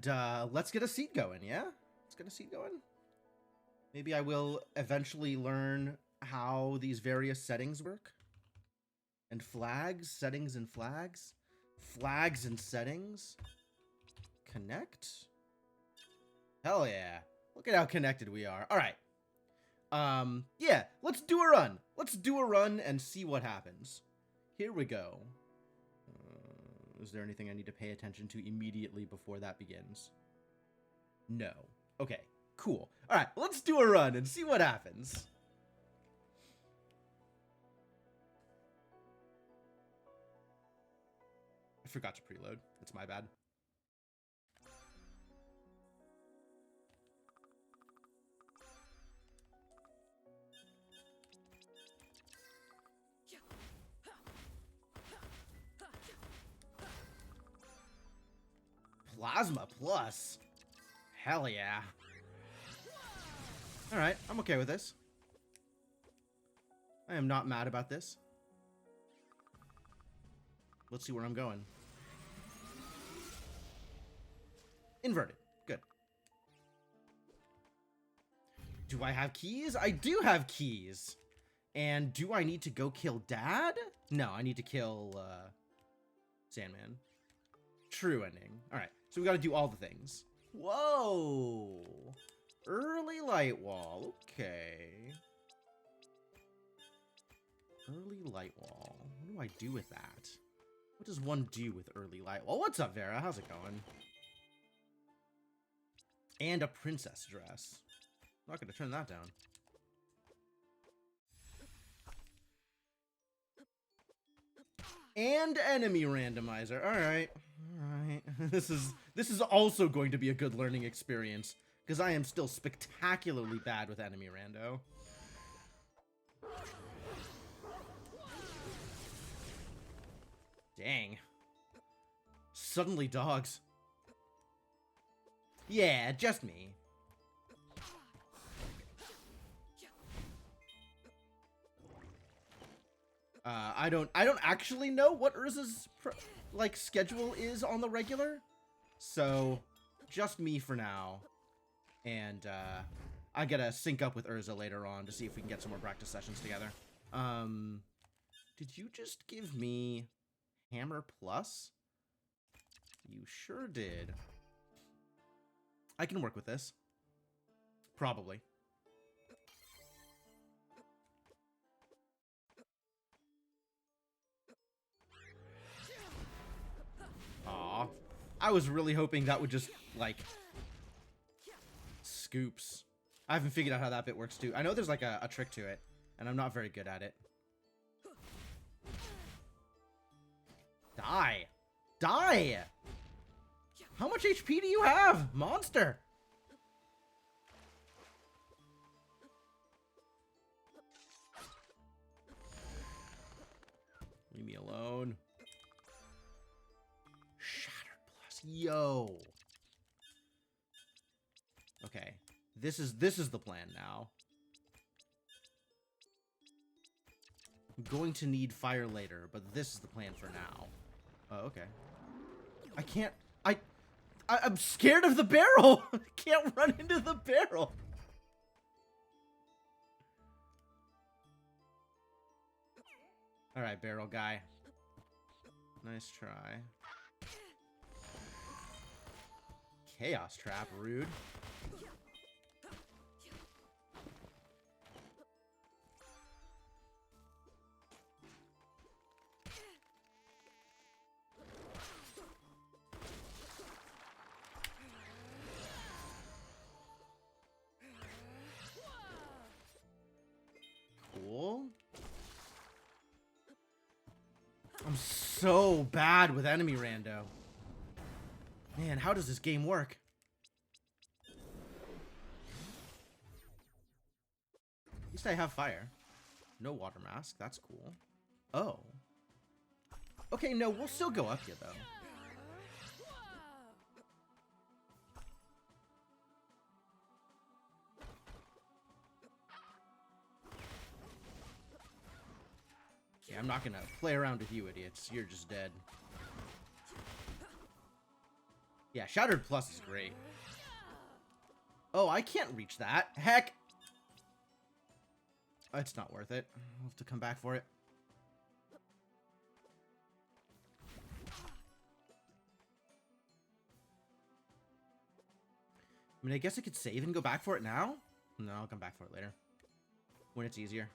And let's get a seed going, yeah? Let's get a seed going. Maybe I will eventually learn how these various settings work. And flags, settings and flags. Flags and settings. Connect. Hell yeah. Look at how connected we are. All right. Yeah, let's do a run. Let's do a run and see what happens. Here we go. Is there anything I need to pay attention to immediately before that begins? No. Okay, cool. All right, let's do a run and see what happens. I forgot to preload. That's my bad. Plasma Plus. Hell yeah. Alright, I'm okay with this. I am not mad about this. Let's see where I'm going. Inverted. Good. Do I have keys? I do have keys. And do I need to go kill Dad? No, I need to kill Sandman. True ending. Alright, so we gotta do all the things. Whoa! Early light wall. Okay. Early light wall. What do I do with that? What does one do with early light wall? What's up, Vera? How's it going? And a princess dress. I'm not gonna turn that down. And enemy randomizer. Alright. Alright. This is also going to be a good learning experience. Because I am still spectacularly bad with enemy rando. Dang. Suddenly dogs. Yeah, just me. I don't actually know what Urza's like schedule is on the regular, so just me for now. And I gotta sync up with Urza later on to see if we can get some more practice sessions together. Did you just give me Hammer Plus? You sure did. I can work with this. Probably. Aw. I was really hoping that would just, like, scoops. I haven't figured out how that bit works, too. I know there's, like, a trick to it, and I'm not very good at it. Die! Die! How much HP do you have, monster? Leave me alone. Shattered Plus. Yo. Okay. This is the plan now. I'm going to need fire later, but this is the plan for now. Oh, okay. I can't... I'm scared of the barrel! I can't run into the barrel! Alright, barrel guy. Nice try. Chaos trap, rude. Cool. I'm so bad with enemy rando. Man, how does this game work? At least I have fire. No water mask. That's cool. Oh. Okay, no, we'll still go up here, though. Yeah, I'm not gonna play around with you idiots. You're just dead. Yeah, Shattered Plus is great. Oh, I can't reach that. Heck! It's not worth it. I'll have to come back for it. I mean, I guess I could save and go back for it now? No, I'll come back for it later. When it's easier.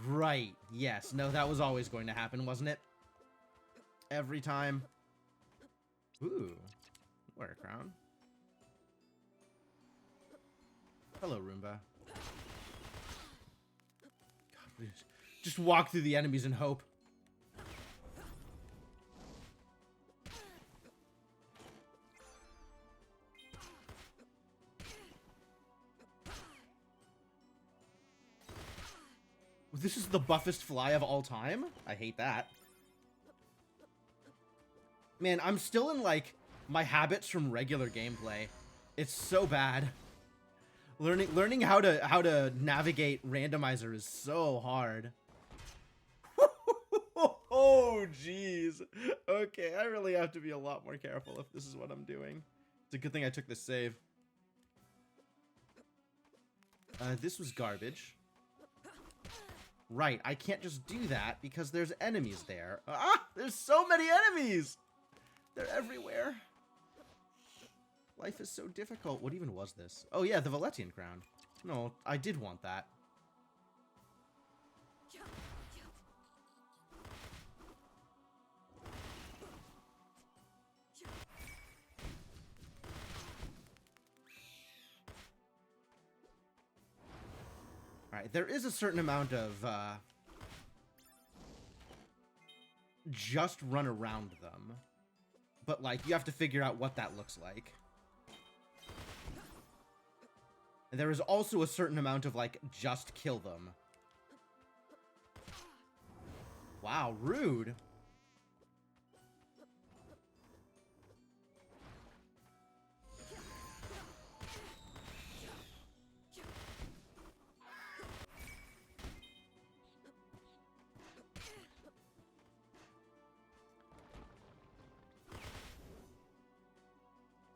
Right. Yes. No, that was always going to happen, wasn't it? Every time. Ooh. Wear a crown. Hello, Roomba. God, just walk through the enemies and hope. This is the buffest fly of all time? I hate that. Man, I'm still in, like, my habits from regular gameplay. It's so bad. Learning how to navigate randomizer is so hard. Oh, jeez. Okay, I really have to be a lot more careful if this is what I'm doing. It's a good thing I took this save. This was garbage. Right, I can't just do that because there's enemies there. Ah, there's so many enemies! They're everywhere. Life is so difficult. What even was this? Oh yeah, the Valetian crown. No, I did want that. Alright, there is a certain amount of, just run around them. But, like, you have to figure out what that looks like. And there is also a certain amount of, like, just kill them. Wow, rude.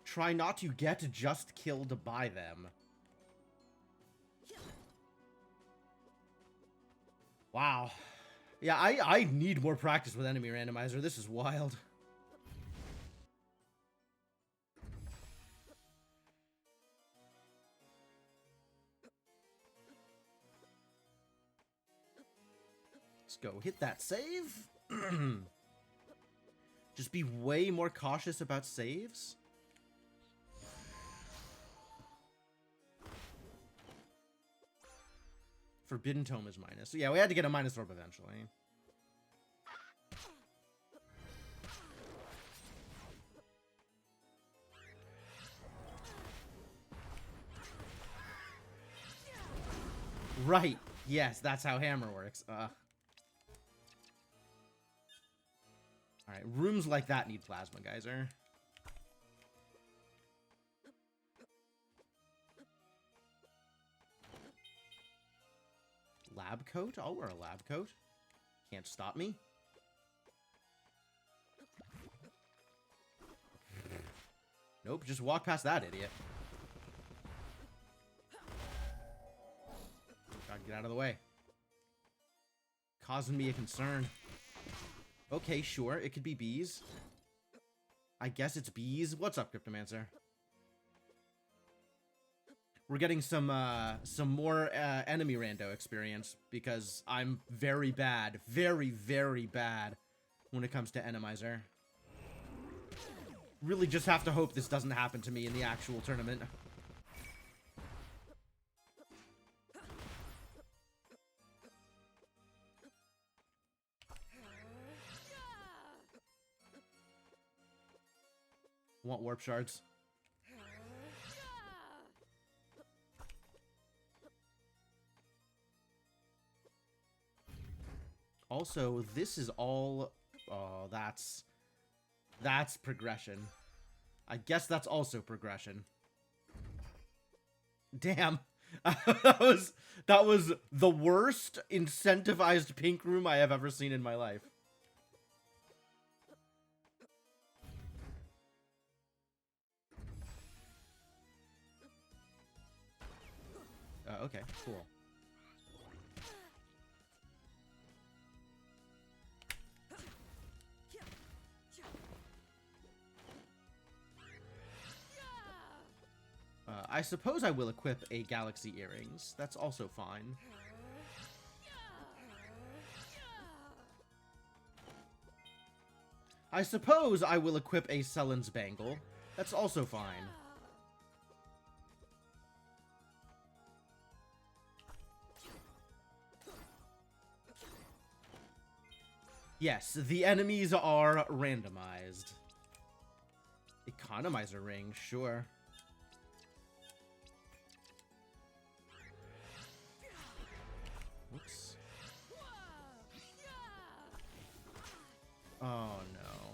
Try not to get just killed by them. Wow. Yeah, I need more practice with enemy randomizer. This is wild. Let's go hit that save. Just be way more cautious about saves. Forbidden Tome is minus. So yeah, we had to get a minus orb eventually. Right. Yes, that's how hammer works. Alright, rooms like that need Plasma Geyser. Lab coat? I'll wear a lab coat. Can't stop me. Nope, just walk past that idiot. Gotta get out of the way. Causing me a concern. Okay, sure, it could be bees. I guess it's bees. What's up, Cryptomancer? We're getting some more enemy rando experience because I'm very bad, very, very bad when it comes to Enemizer. Really just have to hope this doesn't happen to me in the actual tournament. Want warp shards. Also, this is all... Oh, that's progression. I guess that's also progression. Damn. that was the worst incentivized pink room I have ever seen in my life. Okay, cool. I suppose I will equip a Galaxy Earrings. That's also fine. I suppose I will equip a Sellen's Bangle. That's also fine. Yes, the enemies are randomized. Economizer ring, sure. Whoops. Oh no.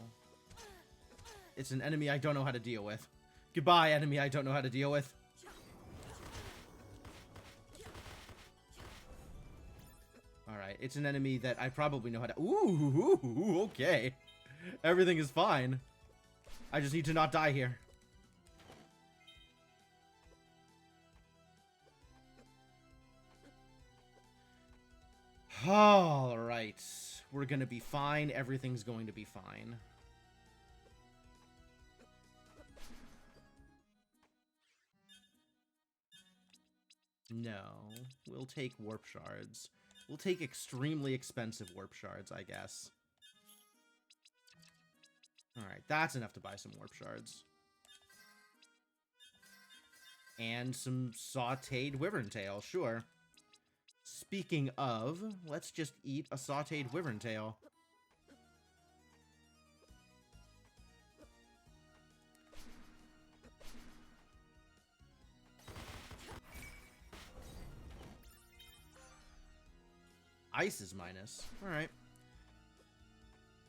It's an enemy I don't know how to deal with. Goodbye, enemy I don't know how to deal with. Alright, it's an enemy that I probably know how to... Ooh, okay. Everything is fine. I just need to not die here. Alright. We're gonna be fine. Everything's going to be fine. No. We'll take warp shards. We'll take extremely expensive warp shards, I guess. Alright, that's enough to buy some warp shards. And some sauteed wyvern tail, sure. Speaking of, let's just eat a sauteed wyvern tail. Ice is minus. Alright.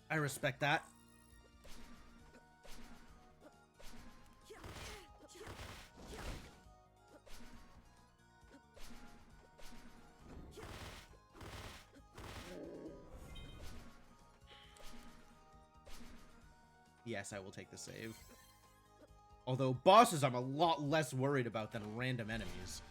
I respect that. Yes, I will take the save. Although bosses I'm a lot less worried about than random enemies.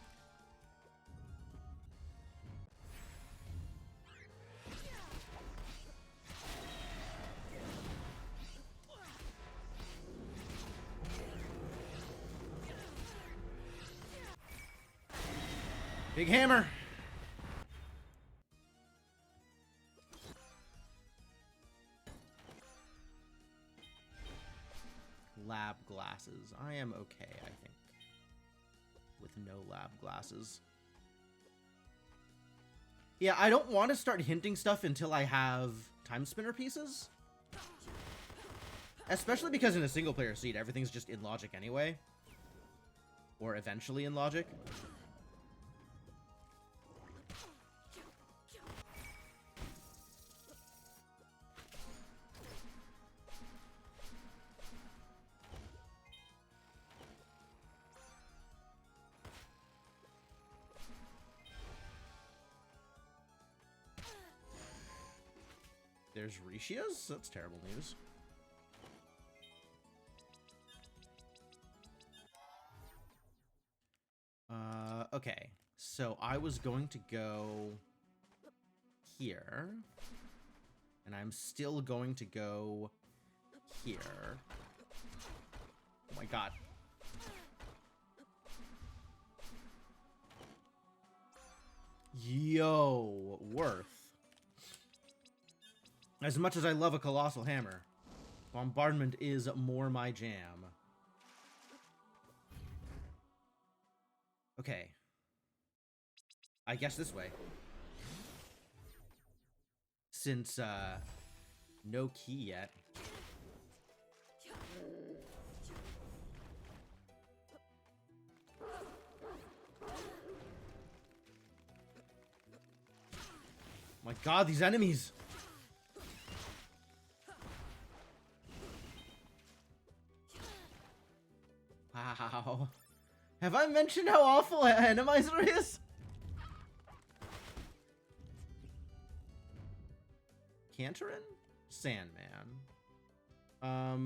Big hammer! Lab glasses. I am okay, I think. With no lab glasses. Yeah, I don't want to start hinting stuff until I have Timespinner pieces. Especially because in a single-player seed, everything's just in logic anyway. Or eventually in logic. There's Rishia's? That's terrible news. Okay. So I was going to go here. And I'm still going to go here. Oh my god. Yo, worth. As much as I love a colossal hammer, bombardment is more my jam. Okay. I guess this way. Since, no key yet. My god, these enemies! Wow. Have I mentioned how awful Randomizer is? Cantorin? Sandman. I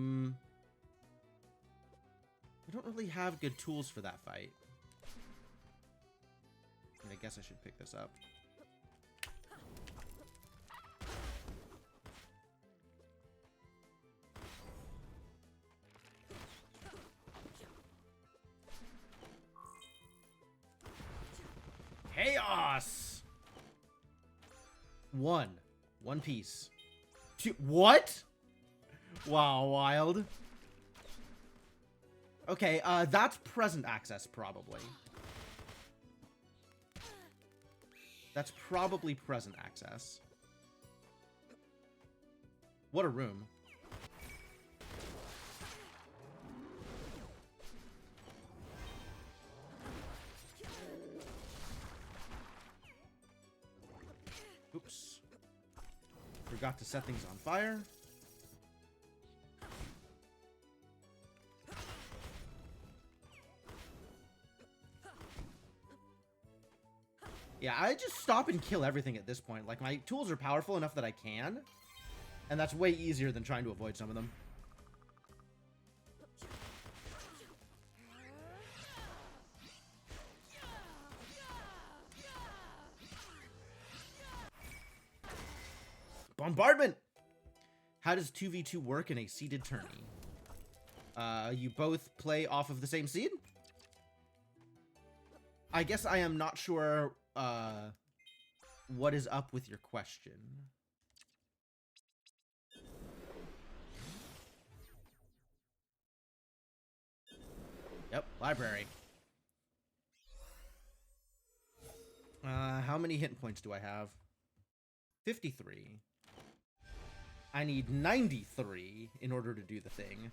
don't really have good tools for that fight. guess I should pick this up. Chaos! One piece. Two. What? Wow, wild. Okay, that's present access, probably. That's probably present access. What a room. Oops. Forgot to set things on fire. Yeah, I just stop and kill everything at this point. Like, my tools are powerful enough that I can. And that's way easier than trying to avoid some of them. Bombardment! How does 2v2 work in a seeded tourney? You both play off of the same seed? I guess I am not sure, what is up with your question. Yep, library. How many hit points do I have? 53. I need 93 in order to do the thing.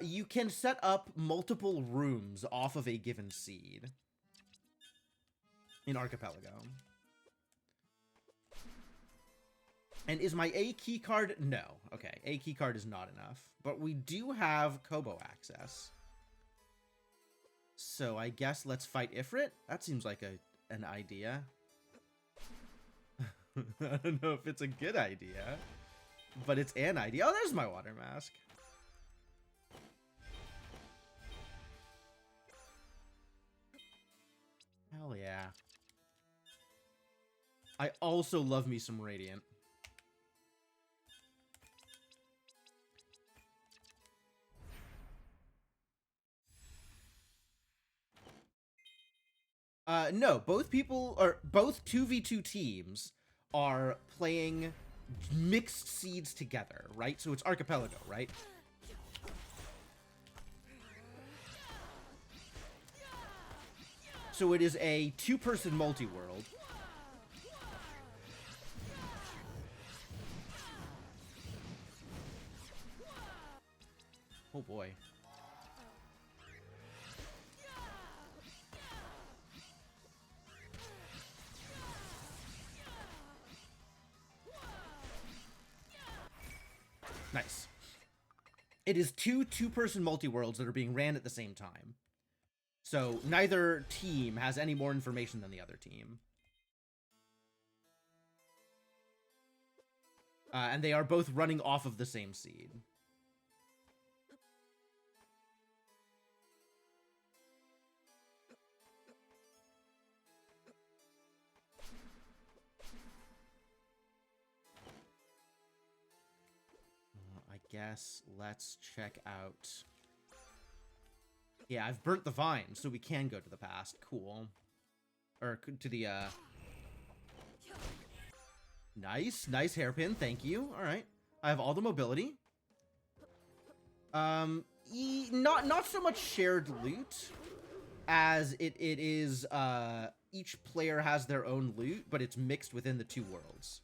You can set up multiple rooms off of a given seed in Archipelago. And is my A key card? No. Okay, A key card is not enough. But we do have Kobo access. So I guess let's fight Ifrit? That seems like an idea. I don't know if it's a good idea, but it's an idea. Oh, there's my water mask. Hell yeah. I also love me some Radiant. No, both 2v2 teams are playing mixed seeds together, right? So it's Archipelago, right? So it is a two-person multi-world. Oh boy. Nice. It is two-person multi-worlds that are being ran at the same time. So neither team has any more information than the other team. And they are both running off of the same seed. I guess let's check out... Yeah, I've burnt the vine, so we can go to the past. Cool. Or to the, Nice hairpin, thank you. Alright. I have all the mobility. Not so much shared loot, as it is, each player has their own loot, but it's mixed within the two worlds.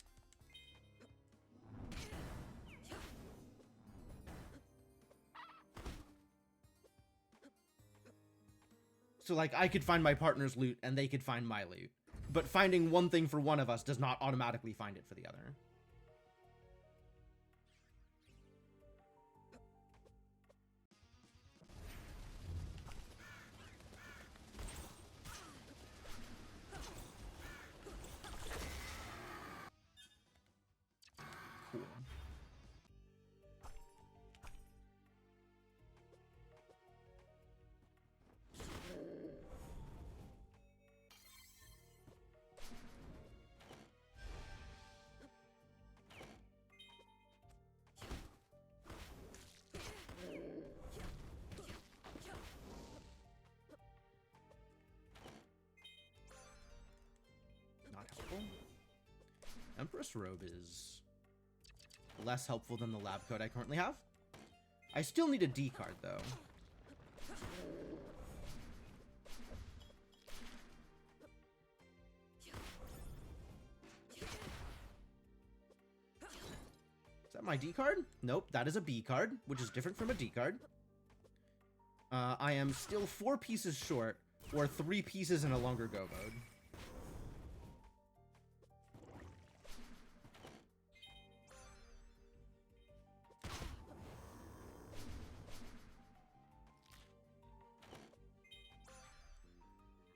So, like, I could find my partner's loot, and they could find my loot. But finding one thing for one of us does not automatically find it for the other. Cool. Source Robe is less helpful than the lab coat I currently have. I still need a D card, though. Is that my D card? Nope, that is a B card, which is different from a D card. I am still 4 pieces short, or 3 pieces in a longer go mode.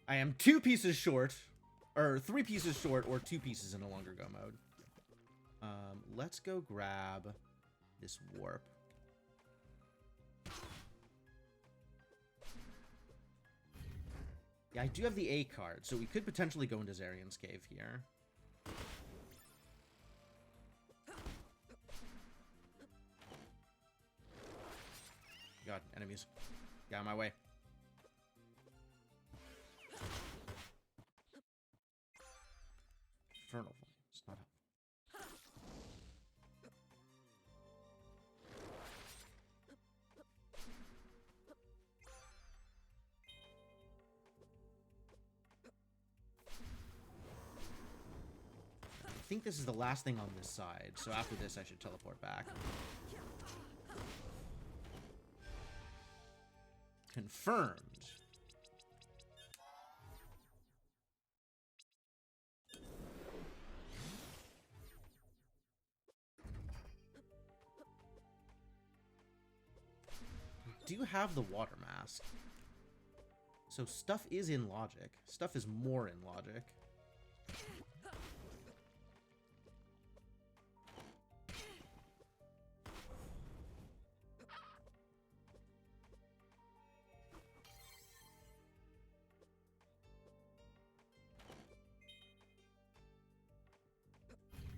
I am 2 pieces short, or 3 pieces short, or 2 pieces in a longer go mode. Let's go grab this warp. Yeah, I do have the A card, so we could potentially go into Zarian's Cave here. God, enemies. Get out of my way. Infernal Flames, not helpful. I think this is the last thing on this side, so after this I should teleport back. Confirmed. Do you have the water mask? So stuff is in logic. Stuff is more in logic.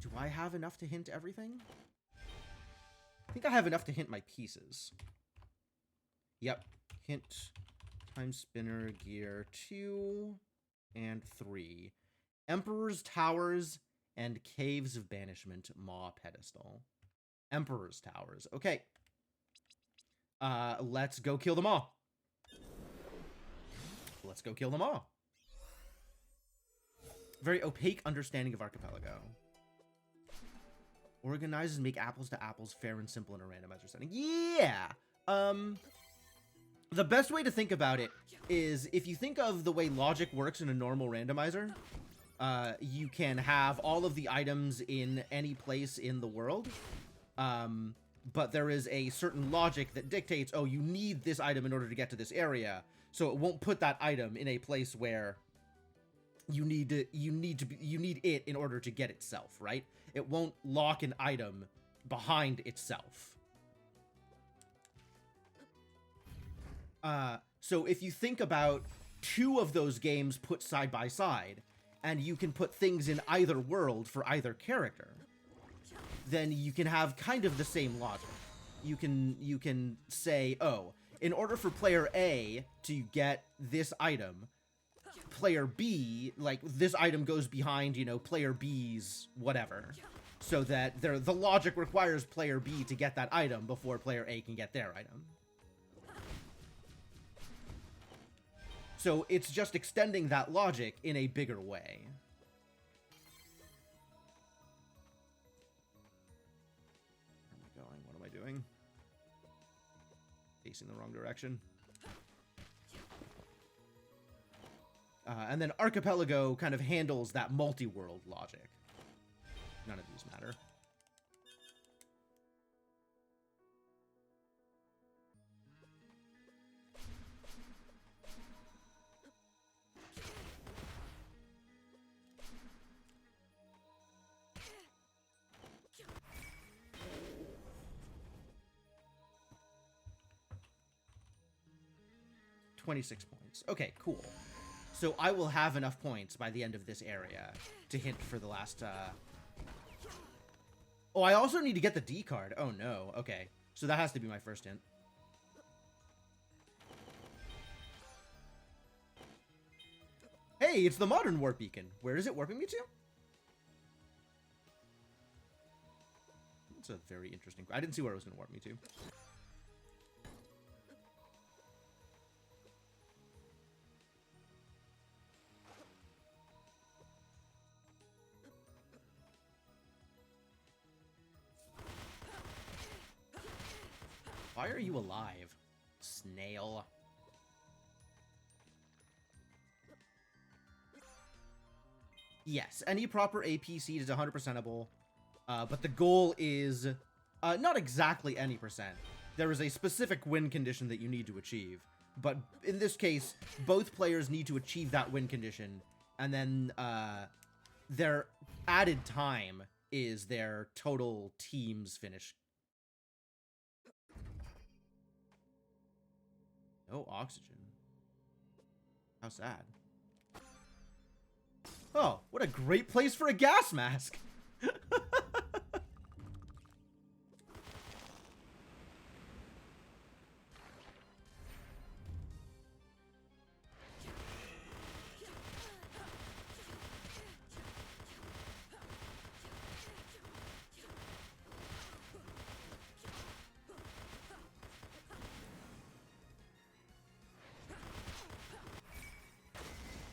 Do I have enough to hint everything? I think I have enough to hint my pieces. Yep. Hint Timespinner Gear 2 and 3. Emperor's Towers and Caves of Banishment Maw Pedestal. Emperor's Towers. Okay. Let's go kill them all. Let's go kill them all. Very opaque understanding of Archipelago. Organizes make apples to apples fair and simple in a randomizer setting. Yeah! The best way to think about it is if you think of the way logic works in a normal randomizer, you can have all of the items in any place in the world, but there is a certain logic that dictates, oh, you need this item in order to get to this area, so it won't put that item in a place where you need it in order to get itself, right? It won't lock an item behind itself. So if you think about 2 of those games put side by side, and you can put things in either world for either character, then you can have kind of the same logic. You can say, oh, in order for player A to get this item, player B, like, this item goes behind, you know, player B's whatever. So that the logic requires player B to get that item before player A can get their item. So it's just extending that logic in a bigger way. Where am I going? What am I doing? Facing the wrong direction. And then Archipelago kind of handles that multi-world logic. None of these matter. $26 points. Okay, cool. So I will have enough points by the end of this area to hint for the last, Oh, I also need to get the D card. Oh, no. Okay. So that has to be my first hint. Hey, it's the modern warp beacon. Where is it warping me to? That's a very interesting... I didn't see where it was going to warp me to. Why are you alive, snail? Yes, any proper AP seed is 100%able, but the goal is not exactly any percent. There is a specific win condition that you need to achieve, but in this case, both players need to achieve that win condition, and then their added time is their total team's finish. No oxygen. How sad. Oh, what a great place for a gas mask!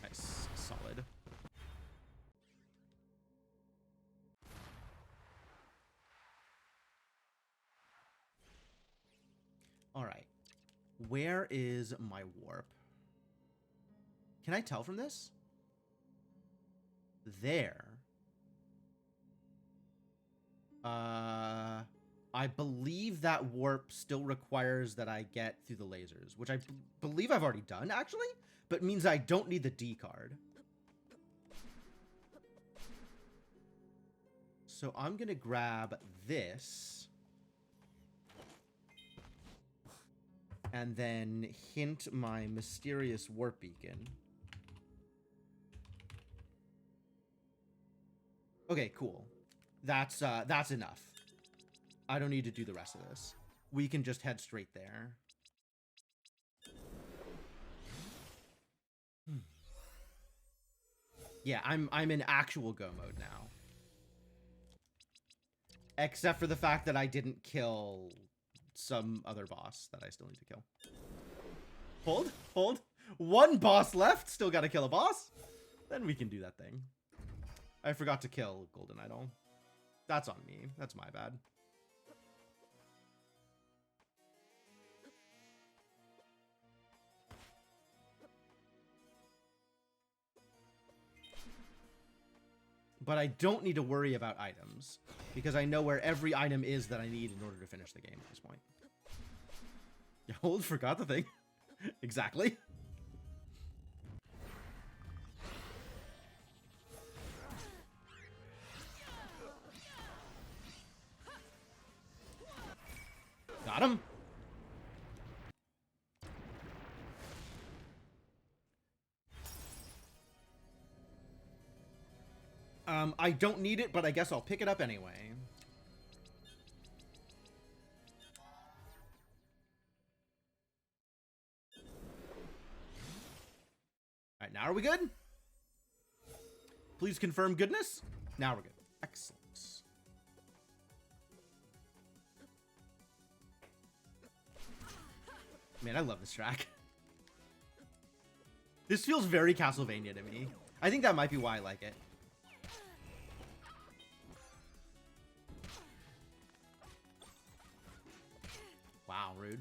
Nice. Solid. Alright. Where is my warp? Can I tell from this? There. I believe that warp still requires that I get through the lasers, which I believe I've already done, actually, but means I don't need the D card. So I'm gonna grab this. And then hint my mysterious warp beacon. Okay, cool. That's enough. I don't need to do the rest of this. We can just head straight there. Yeah, I'm in actual go mode now. Except for the fact that I didn't kill some other boss that I still need to kill. Hold. One boss left. Still gotta kill a boss. Then we can do that thing. I forgot to kill Golden Idol. That's on me. That's my bad. But I don't need to worry about items, because I know where every item is that I need in order to finish the game at this point. Yeah, hold, forgot the thing. Exactly. Got him. I don't need it, but I guess I'll pick it up anyway. Alright, now are we good? Please confirm goodness. Now we're good. Excellent. Man, I love this track. This feels very Castlevania to me. I think that might be why I like it. Wow, rude.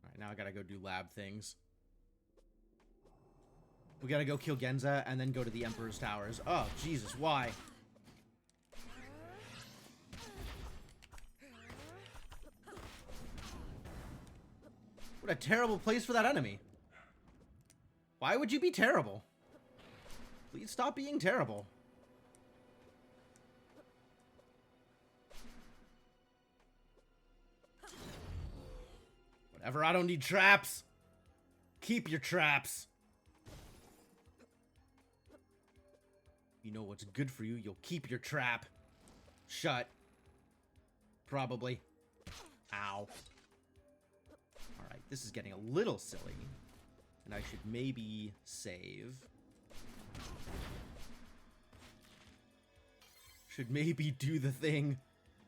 Alright, now I gotta go do lab things. We gotta go kill Genza and then go to the Emperor's Towers. Oh, Jesus, why? What a terrible place for that enemy. Why would you be terrible? Please stop being terrible. Whatever, I don't need traps. Keep your traps. You know what's good for you, you'll keep your trap shut. Probably. Ow. Alright, this is getting a little silly. And I should maybe save. Should maybe do the thing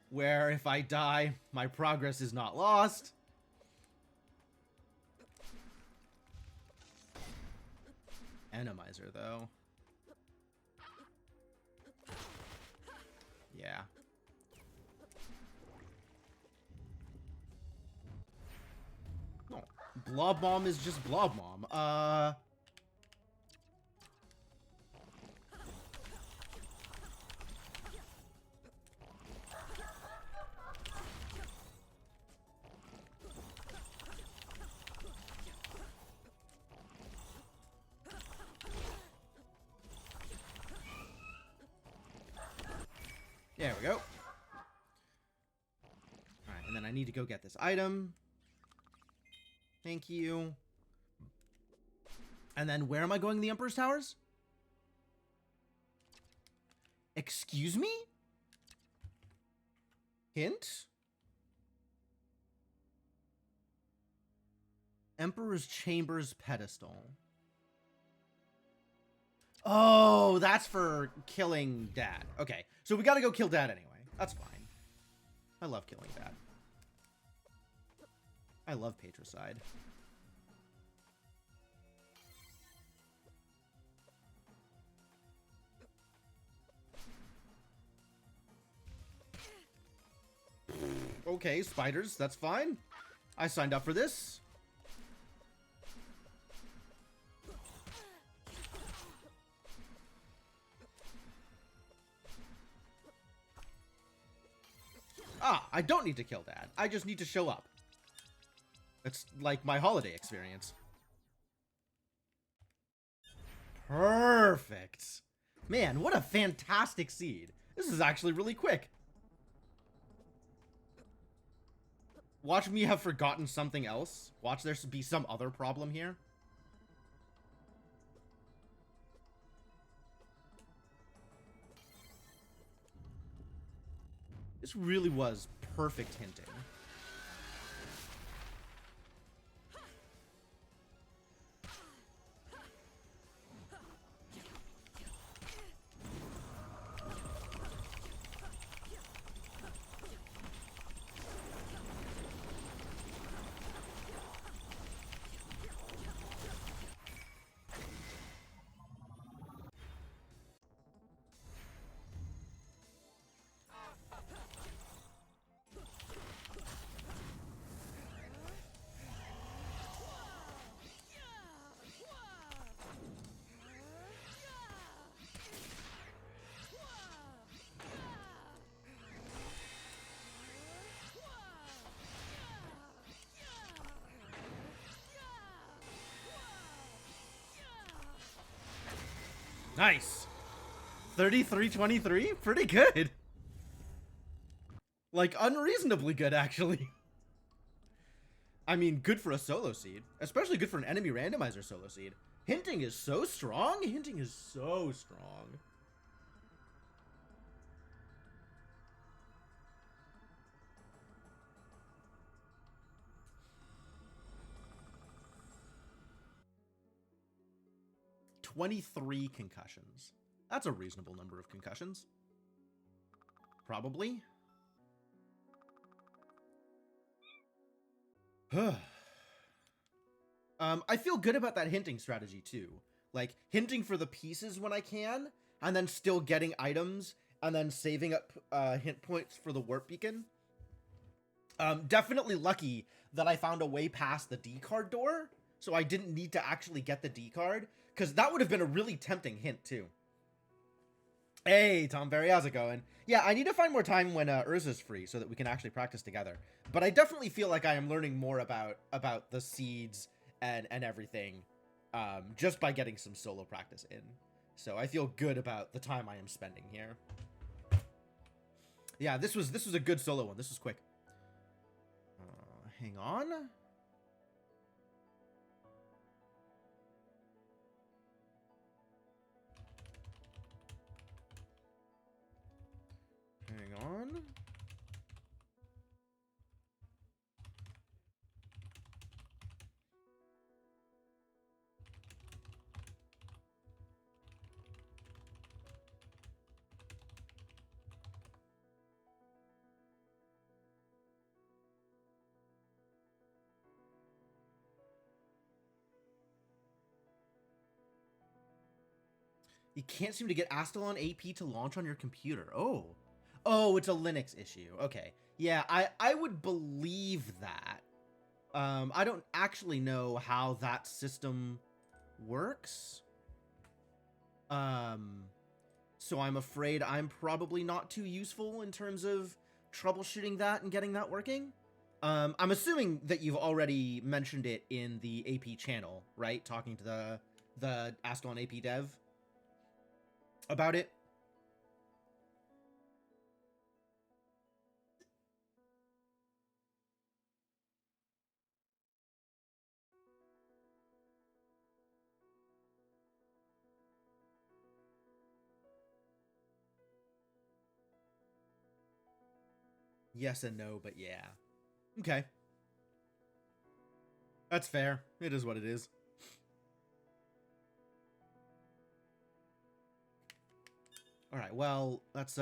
where if I die, my progress is not lost. Randomizer, though. Yeah. No. Blob Mom is just Blob Mom. There we go. Alright, and then I need to go get this item. Thank you. And then where am I going? The Emperor's Towers? Excuse me? Hint? Emperor's Chambers pedestal. Oh, that's for killing Dad. Okay, so we gotta go kill Dad anyway. That's fine. I love killing Dad. I love patricide. Okay, spiders, that's fine. I signed up for this. Ah, I don't need to kill Dad. I just need to show up. It's like my holiday experience. Perfect. Man, what a fantastic seed. This is actually really quick. Watch me have forgotten something else. Watch there be some other problem here. This really was perfect hinting. Nice. 33-23? Pretty good. Like, unreasonably good, actually. I mean, good for a solo seed. Especially good for an enemy randomizer solo seed. Hinting is so strong. Hinting is so strong. "23 concussions. That's a reasonable number of concussions. Probably. I feel good about that hinting strategy too. Like, hinting for the pieces when I can, and then still getting items, and then saving up hint points for the warp beacon. Definitely lucky that I found a way past the D card door, so I didn't need to actually get the D card, because that would have been a really tempting hint too. Hey, Tom Berry, how's it going? Yeah, I need to find more time when Urza's free so that we can actually practice together. But I definitely feel like I am learning more about the seeds and everything just by getting some solo practice in. So I feel good about the time I am spending here. Yeah, this was a good solo one. This was quick. Hang on. You can't seem to get Astalon AP to launch on your computer. Oh. Oh, it's a Linux issue. Okay. Yeah, I would believe that. I don't actually know how that system works. So I'm afraid I'm probably not too useful in terms of troubleshooting that and getting that working. I'm assuming that you've already mentioned it in the AP channel, right? Talking to the Astalon AP dev about it. Yes and no, but yeah. Okay. That's fair. It is what it is. All right, well, that's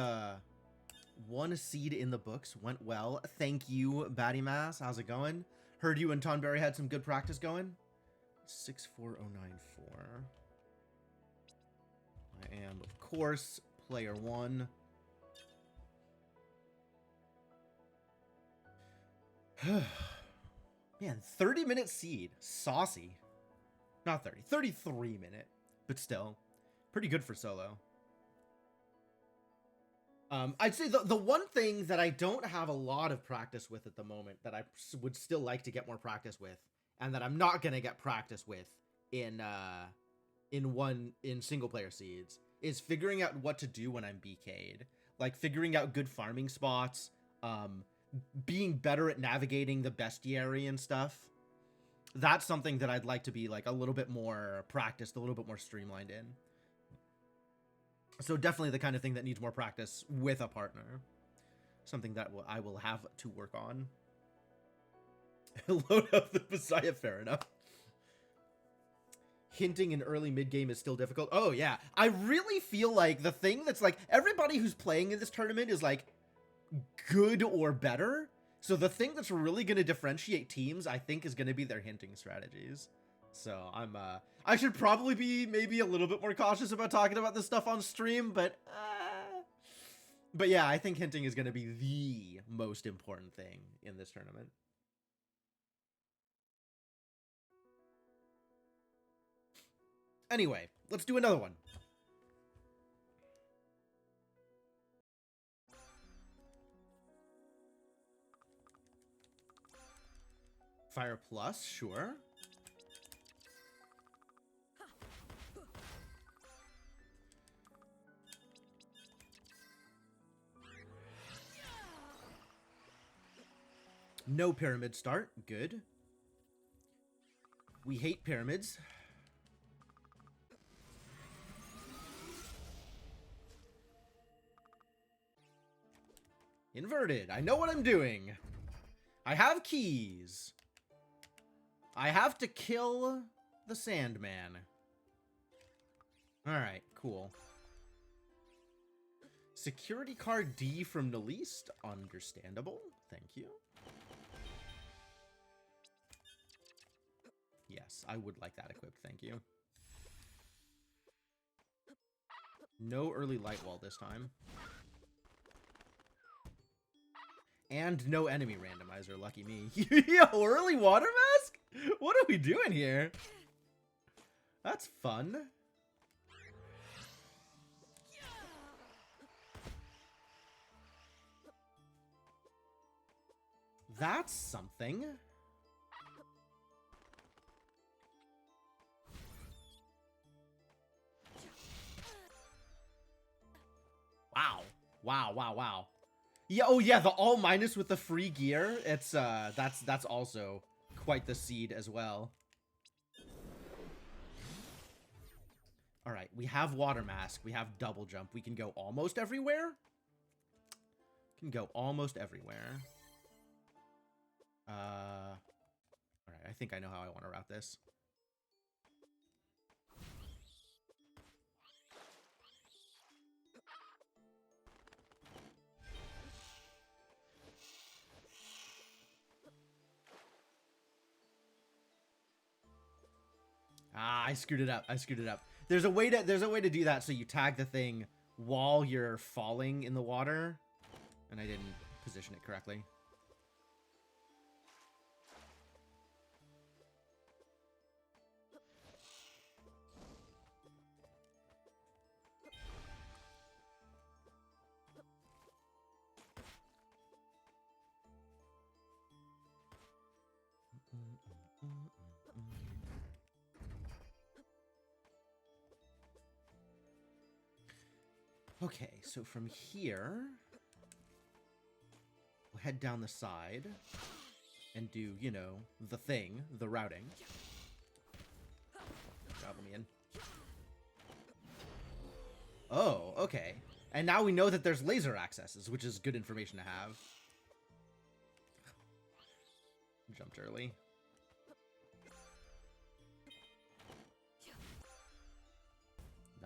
one seed in the books. Went well. Thank you, Batty Mass. How's it going? Heard you and Tonberry had some good practice going. 64094. I am, of course, player one. Man, 30-minute seed. Saucy. Not 30. 33-minute. But still. Pretty good for solo. I'd say the one thing that I don't have a lot of practice with at the moment that I would still like to get more practice with, and that I'm not gonna get practice with in single player seeds, is figuring out what to do when I'm BK'd. Like figuring out good farming spots, being better at navigating the bestiary and stuff. That's something that I'd like to be like a little bit more practiced, a little bit more streamlined in. So definitely the kind of thing that needs more practice with a partner. Something that I will have to work on. Load up the Messiah, fair enough. Hinting in early mid-game is still difficult. Oh, yeah. I really feel like the thing that's like, everybody who's playing in this tournament is like good or better. So the thing that's really going to differentiate teams, I think, is going to be their hinting strategies. So I should probably be maybe a little bit more cautious about talking about this stuff on stream, but yeah, I think hinting is going to be the most important thing in this tournament. Anyway, let's do another one. Fire plus, sure. No pyramid start. Good. We hate pyramids. Inverted. I know what I'm doing. I have keys. I have to kill the Sandman. Alright, cool. Security card D from Naliste. Understandable. Thank you. Yes, I would like that equipped. Thank you. No early light wall this time. And no enemy randomizer. Lucky me. Yo, early water mask? What are we doing here? That's fun. That's something. Wow. Wow, wow, wow. Yeah, oh yeah, the all minus with the free gear. It's that's also quite the seed as well. All right, we have water mask, we have double jump. We can go almost everywhere. Can go almost everywhere. All right, I think I know how I want to route this. Ah, I screwed it up. I screwed it up. There's a way to do that so you tag the thing while you're falling in the water, and I didn't position it correctly. Okay, so from here, we'll head down the side and do, you know, the thing, the routing. Travel me in. Oh, okay. And now we know that there's laser accesses, which is good information to have. Jumped early.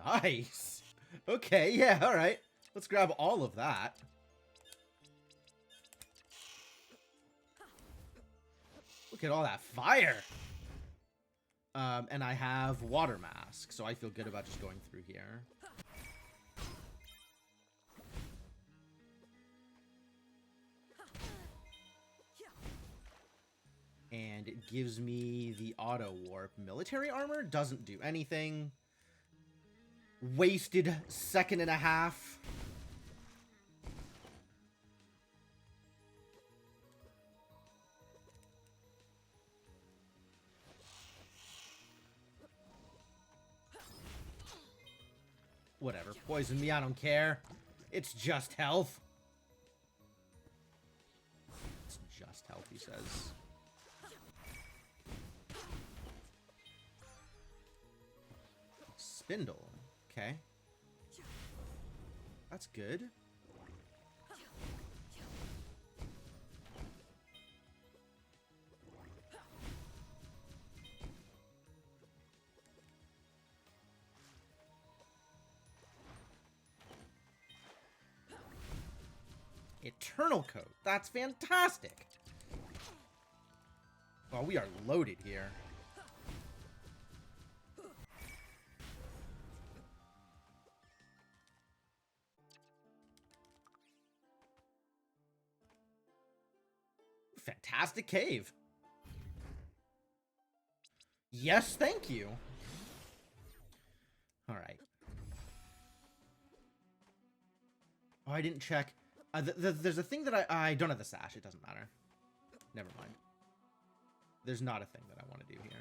Nice. Okay, yeah, all right. Let's grab all of that. Look at all that fire. And I have water mask, so I feel good about just going through here. And it gives me the auto warp. Military armor doesn't do anything. Wasted second and a half. Whatever. Poison me, I don't care. It's just health. It's just health, he says. Spindle. Okay. That's good. Eternal Coat. That's fantastic. Well, we are loaded here. Fantastic cave. Yes, thank you. All right. Oh, I didn't check. There's a thing that I don't have the sash. It doesn't matter. Never mind. There's not a thing that I want to do here.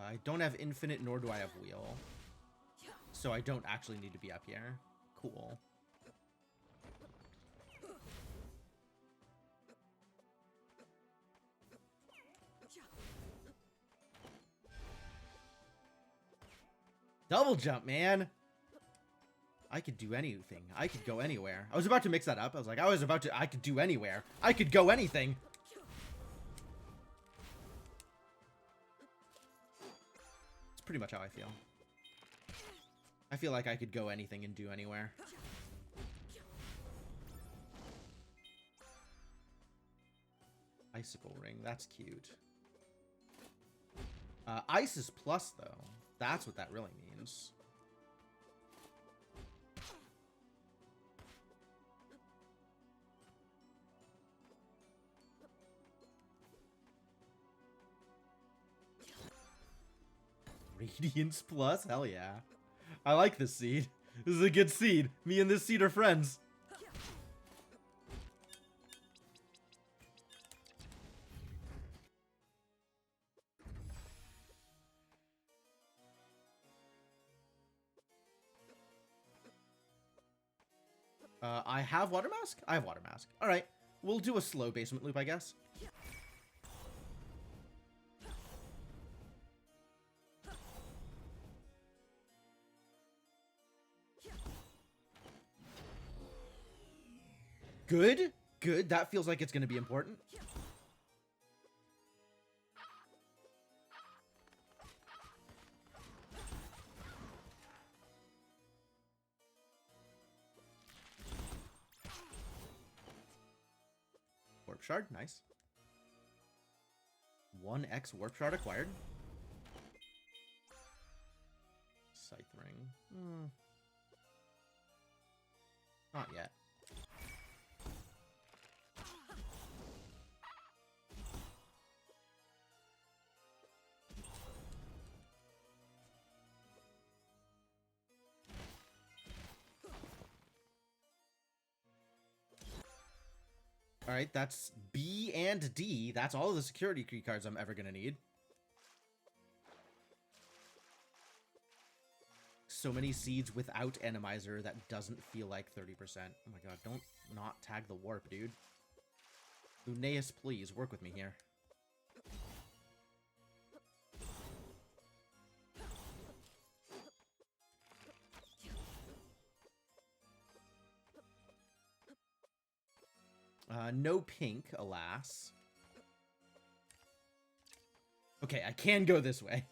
I don't have infinite, nor do I have wheel. So I don't actually need to be up here. Cool. Double jump, man. I could do anything. I could go anywhere. I was about to mix that up. I was like, I could do anywhere. I could go anything. It's pretty much how I feel. I feel like I could go anything and do anywhere. Icicle ring. That's cute. Ice is plus, though. That's what that really means. Radiance plus? Hell yeah. I like this seed. This is a good seed. Me and this seed are friends. I have water mask? I have water mask. All right. We'll do a slow basement loop, I guess. Good. Good. That feels like it's going to be important. Warp Shard, nice. 1x Warp Shard acquired. Scythe Ring. Not yet. All right, that's B and D. That's all of the security key cards I'm ever going to need. So many seeds without Randomizer that doesn't feel like 30%. Oh my god, don't not tag the warp, dude. Lunaeus, please, work with me here. No pink, alas. Okay, I can go this way.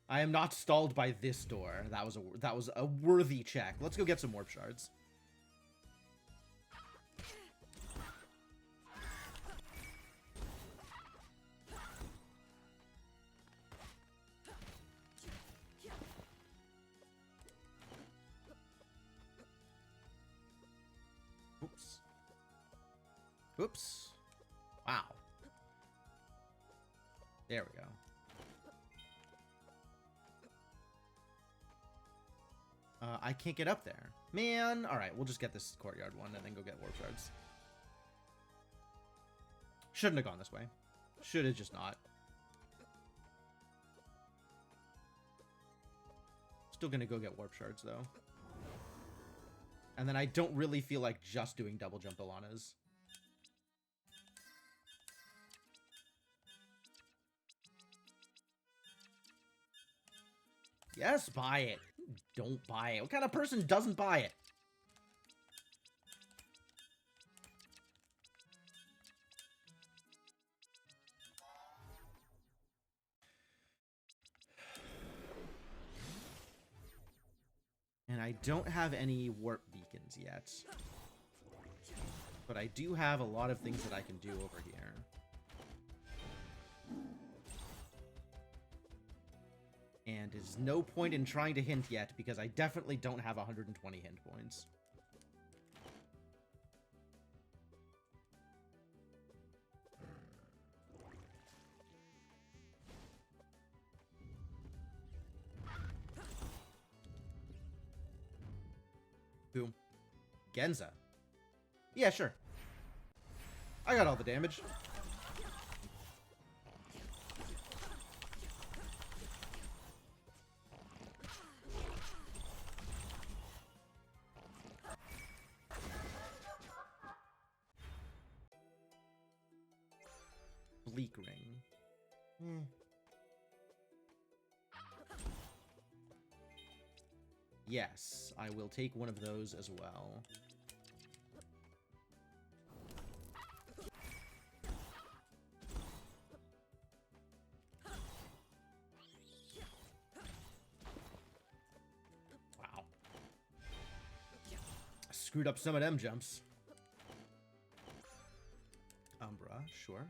I am not stalled by this door. That was a worthy check. Let's go get some warp shards. Oops. Oops. Wow. There we go. I can't get up there. Man, alright, we'll just get this courtyard one and then go get warp shards. Shouldn't have gone this way. Should have just not. Still gonna go get warp shards, though. And then I don't really feel like just doing double jump Ilanas. Yes, buy it. Don't buy it. What kind of person doesn't buy it? And I don't have any warp beacons yet. But I do have a lot of things that I can do over here. And there's no point in trying to hint yet, because I definitely don't have 120 hint points. Boom. Genza. Yeah, sure. I got all the damage. Bleak Ring. Yes, I will take one of those as well. Wow. Screwed up some of them jumps. Umbra, sure.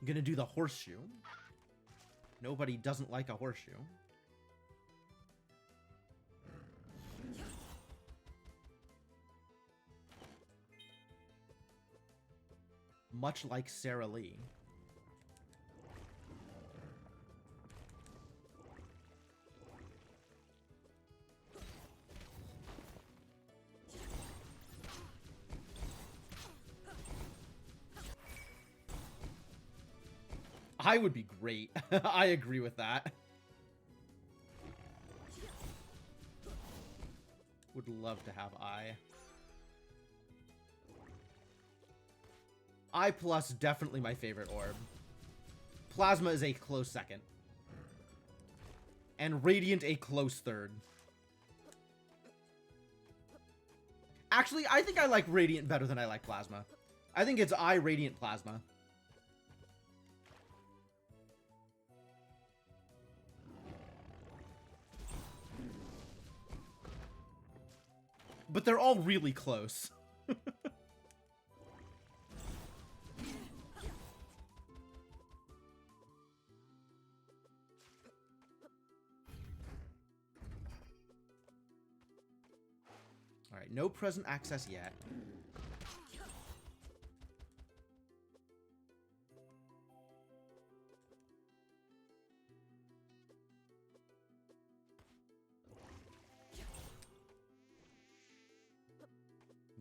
I'm gonna do the horseshoe. Nobody doesn't like a horseshoe. Much like Sarah Lee. I would be great. I agree with that. Would love to have I. I plus definitely my favorite orb. Plasma is a close second. And Radiant a close third. Actually, I think I like Radiant better than I like Plasma. I think it's I, Radiant, Plasma. but they're all really close. All right, no present access yet.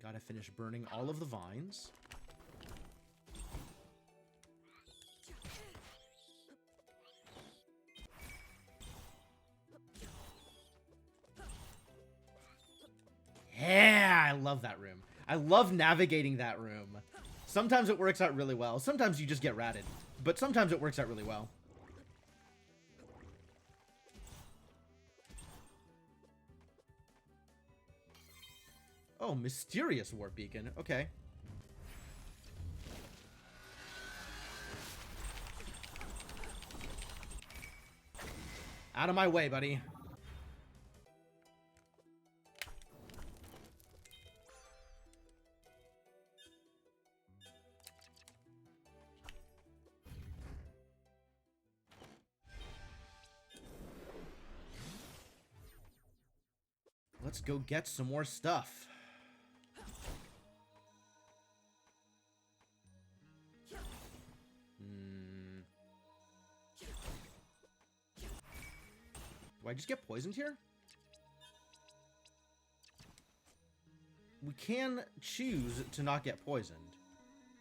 Gotta finish burning all of the vines. Yeah, I love that room. I love navigating that room. Sometimes it works out really well. Sometimes you just get ratted. But sometimes it works out really well. Oh, mysterious warp beacon. Okay. Out of my way, buddy. Let's go get some more stuff. Do I just get poisoned here? We can choose to not get poisoned,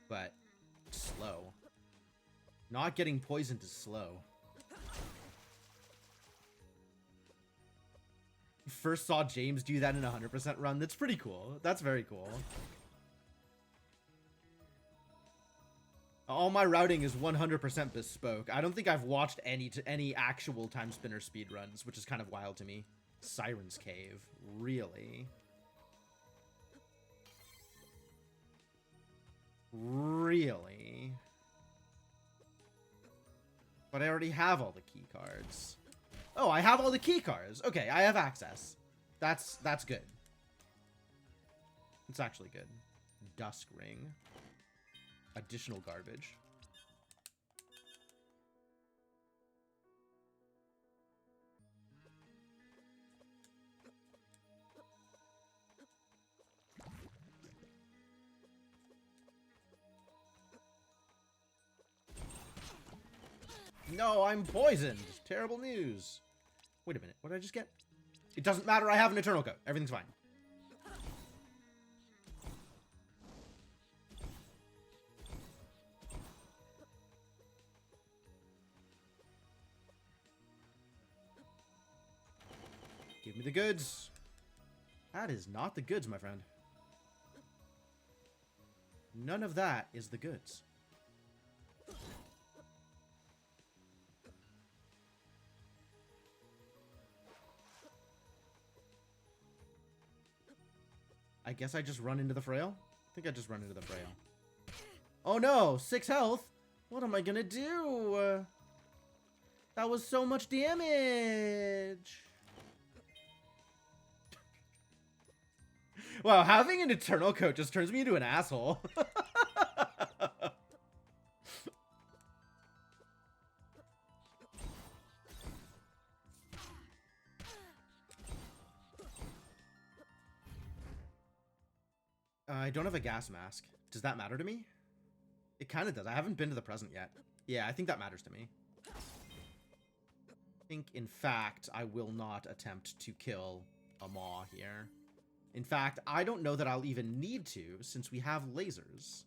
but slow. Not getting poisoned is slow. First saw James do that in a 100% run. That's pretty cool. That's very cool. All my routing is 100% bespoke. I don't think I've watched any actual Timespinner speedruns, which is kind of wild to me. Siren's Cave. Really? Really? But I already have all the key cards. Oh, I have all the key cards. Okay, I have access. That's good. It's actually good. Dusk Ring. Additional garbage. No, I'm poisoned. Terrible news. Wait a minute. What did I just get? It doesn't matter. I have an Eternal Coat. Everything's fine. Give me the goods. That is not the goods, my friend. None of that is the goods. I guess I just run into the frail? I think I just run into the frail. Oh no! 6 health! What am I gonna do? That was so much damage! Wow, having an Eternal Coat just turns me into an asshole. I don't have a gas mask. Does that matter to me? It kind of does. I haven't been to the present yet. Yeah, I think that matters to me. I think, in fact, I will not attempt to kill a maw here. In fact, I don't know that I'll even need to, since we have lasers.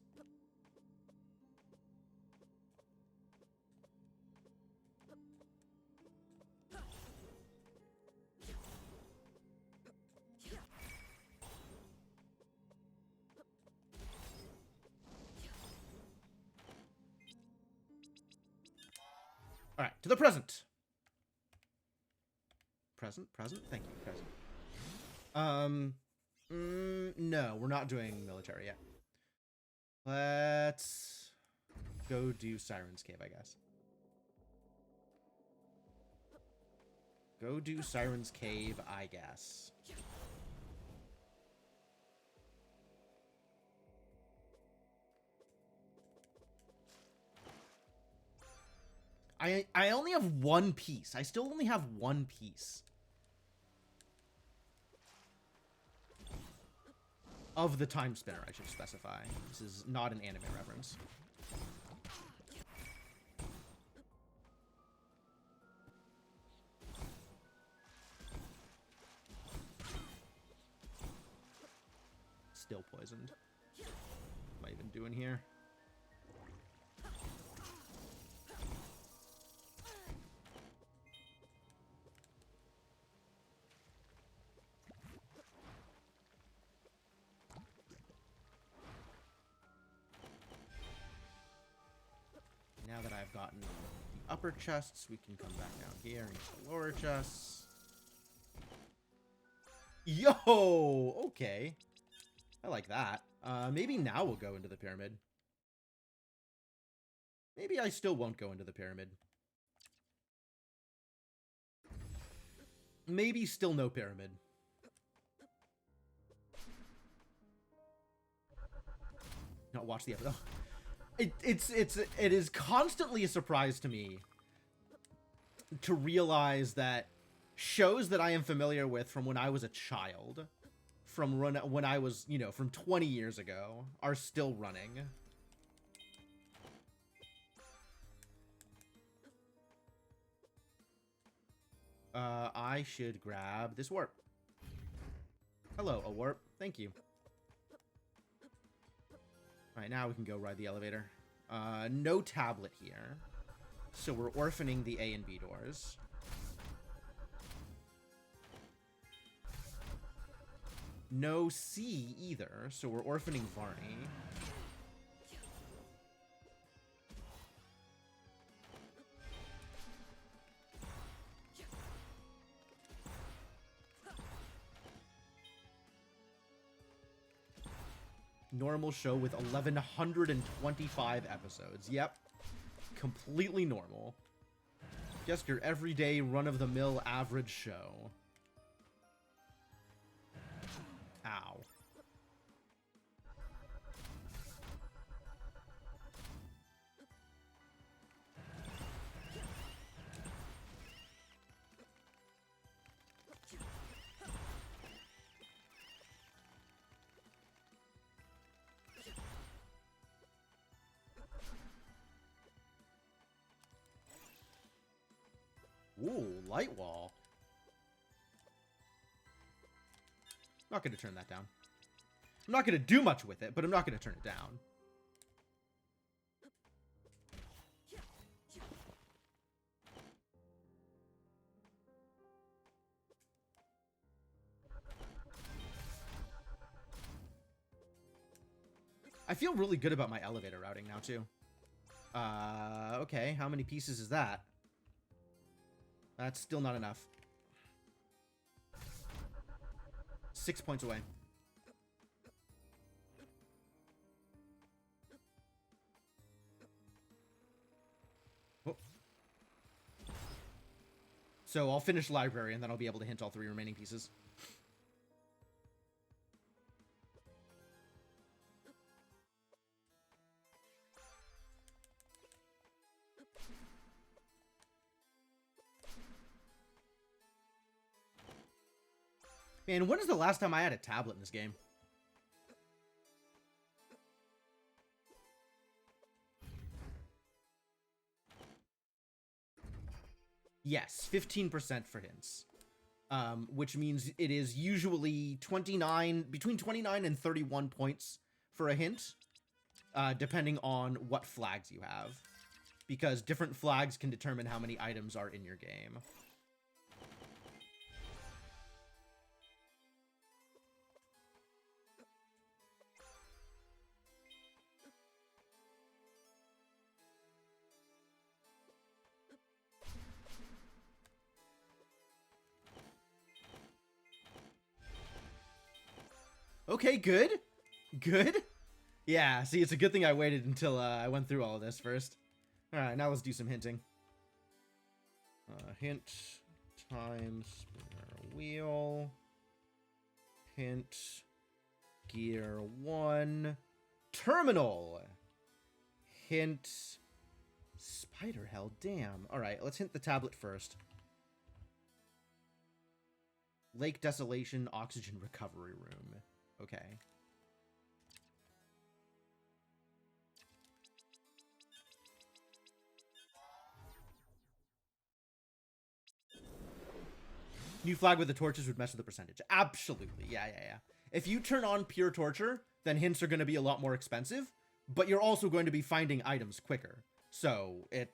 All right, to the present. Present? Thank you, present. No, we're not doing military yet. Let's go do Siren's Cave, I guess. Go do Siren's Cave, I guess. I only have one piece. I still only have one piece. Of the time spinner, I should specify. This is not an anime reference. Still poisoned. What am I even doing here? Now that I've gotten the upper chests, we can come back down here and get the lower chests. Yo! Okay. I like that. Maybe now we'll go into the pyramid. Maybe I still won't go into the pyramid. Maybe still no pyramid. Not watch the episode. It is constantly a surprise to me to realize that shows that I am familiar with from when I was a child, from when I was, you know, from 20 years ago, are still running. I should grab this warp. Hello, a warp. Thank you. Alright, now we can go ride the elevator. No tablet here. So we're orphaning the A and B doors. No C either, so we're orphaning Varney. Normal show with 1,125 episodes. Yep. Completely normal. Just your everyday run-of-the-mill average show. Ow. Ooh, light wall. I'm not going to turn that down. I'm not going to do much with it, but I'm not going to turn it down. I feel really good about my elevator routing now, too. Okay, how many pieces is that? That's still not enough. 6 points away. Oh. So I'll finish library, and then I'll be able to hint all 3 remaining pieces. Man, when is the last time I had a tablet in this game? Yes, 15% for hints. Which means it is usually between 29 and 31 points for a hint, depending on what flags you have. Because different flags can determine how many items are in your game. Okay, good. Good. Yeah, see, it's a good thing I waited until I went through all of this first. Alright, now let's do some hinting. Hint. Time spinner wheel. Hint. Gear 1. Terminal. Hint. Spider hell, damn. Alright, let's hint the tablet first. Lake Desolation Oxygen Recovery Room. Okay. New flag with the torches would mess with the percentage. Absolutely. Yeah. If you turn on pure torture, then hints are going to be a lot more expensive, but you're also going to be finding items quicker. So it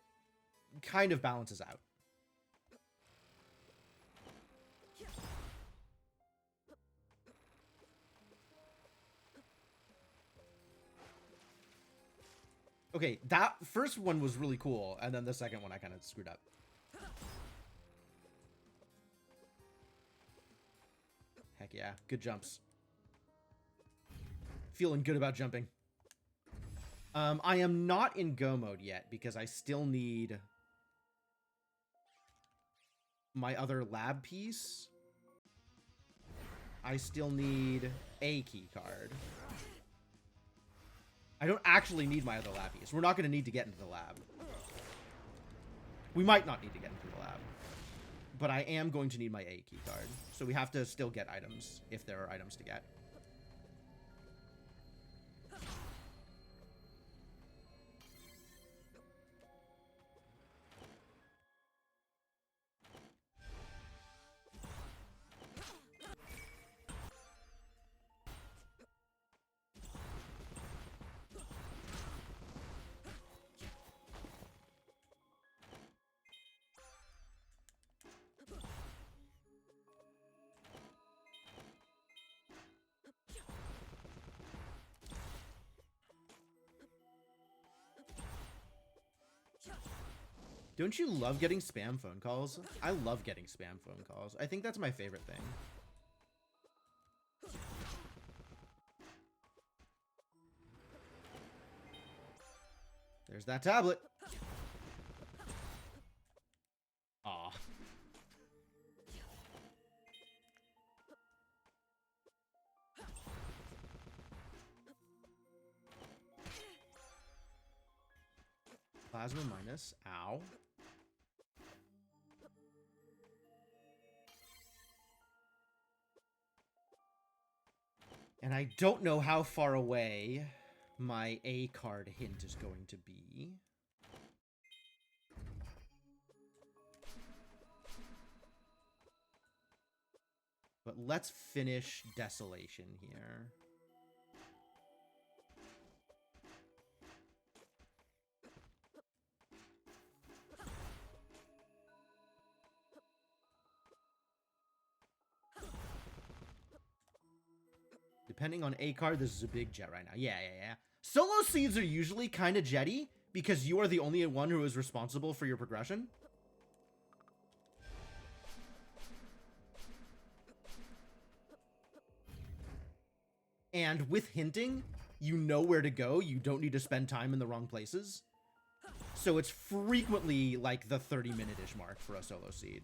kind of balances out. Okay, that first one was really cool, and then the second one I kind of screwed up. Heck yeah, good jumps. Feeling good about jumping. I am not in go mode yet because I still need my other lab piece. I still need a key card. I don't actually need my other lab piece. We're not going to need to get into the lab. We might not need to get into the lab. But I am going to need my A key card. So we have to still get items if there are items to get. Don't you love getting spam phone calls? I love getting spam phone calls. I think that's my favorite thing. There's that tablet. Aw. Plasma minus. Ow. And I don't know how far away my A card hint is going to be. But let's finish Desolation here. Depending on A card, this is a big jet right now. Yeah. Solo seeds are usually kind of jetty because you are the only one who is responsible for your progression. And with hinting, you know where to go. You don't need to spend time in the wrong places. So it's frequently like the 30-minute-ish mark for a solo seed.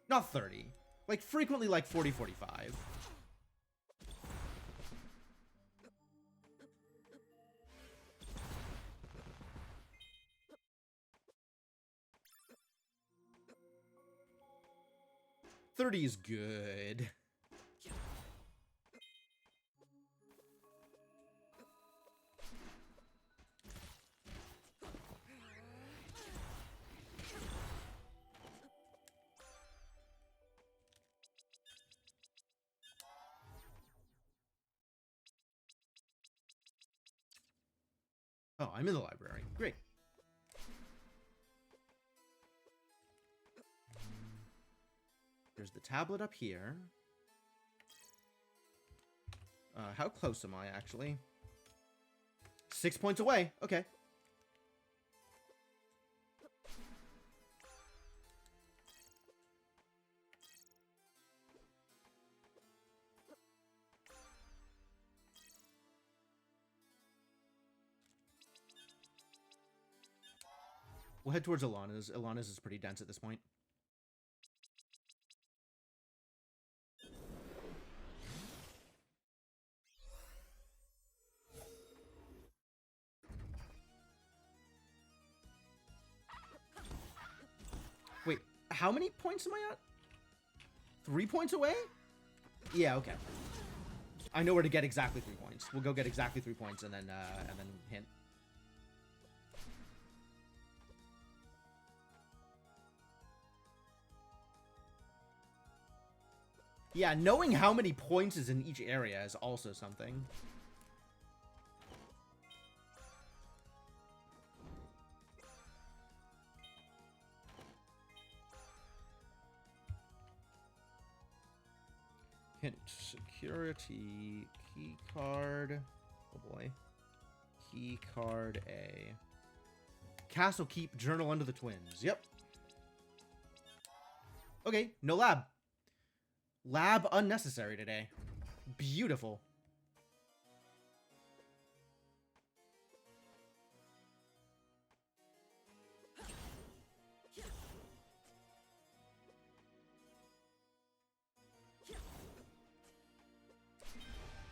Not 30. Like frequently like 40, 45. $30 is good. Oh, I'm in the library. Great. There's the tablet up here. How close am I, actually? 6 points away. Okay. We'll head towards Alana's. Alana's is pretty dense at this point. How many points am I at? 3 points away? Yeah, okay. I know where to get exactly 3 points. We'll go get exactly 3 points and then hint. Yeah, knowing how many points is in each area is also something. Hint, security, key card. Oh boy. Key card A. Castle Keep, Journal Under the Twins. Yep. Okay, no lab. Lab unnecessary today. Beautiful.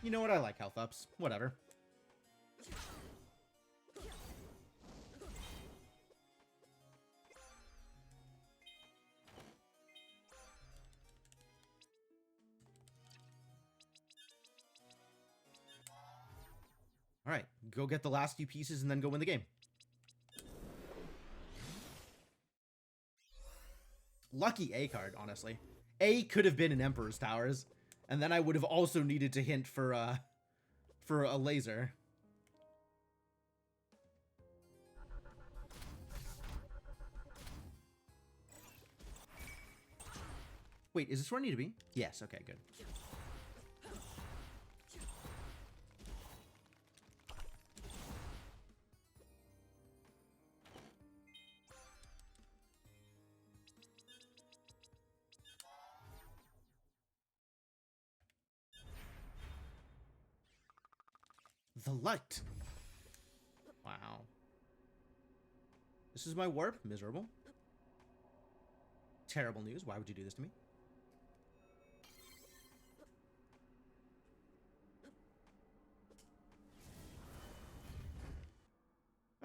You know what? I like health ups. Whatever. All right, go get the last few pieces and then go win the game. Lucky A card, honestly. A could have been an Emperor's Towers, and then I would have also needed to hint for a laser. Wait, is this where I need to be? Yes, okay, good. The light. Wow. This is my warp. Miserable. Terrible news. Why would you do this to me?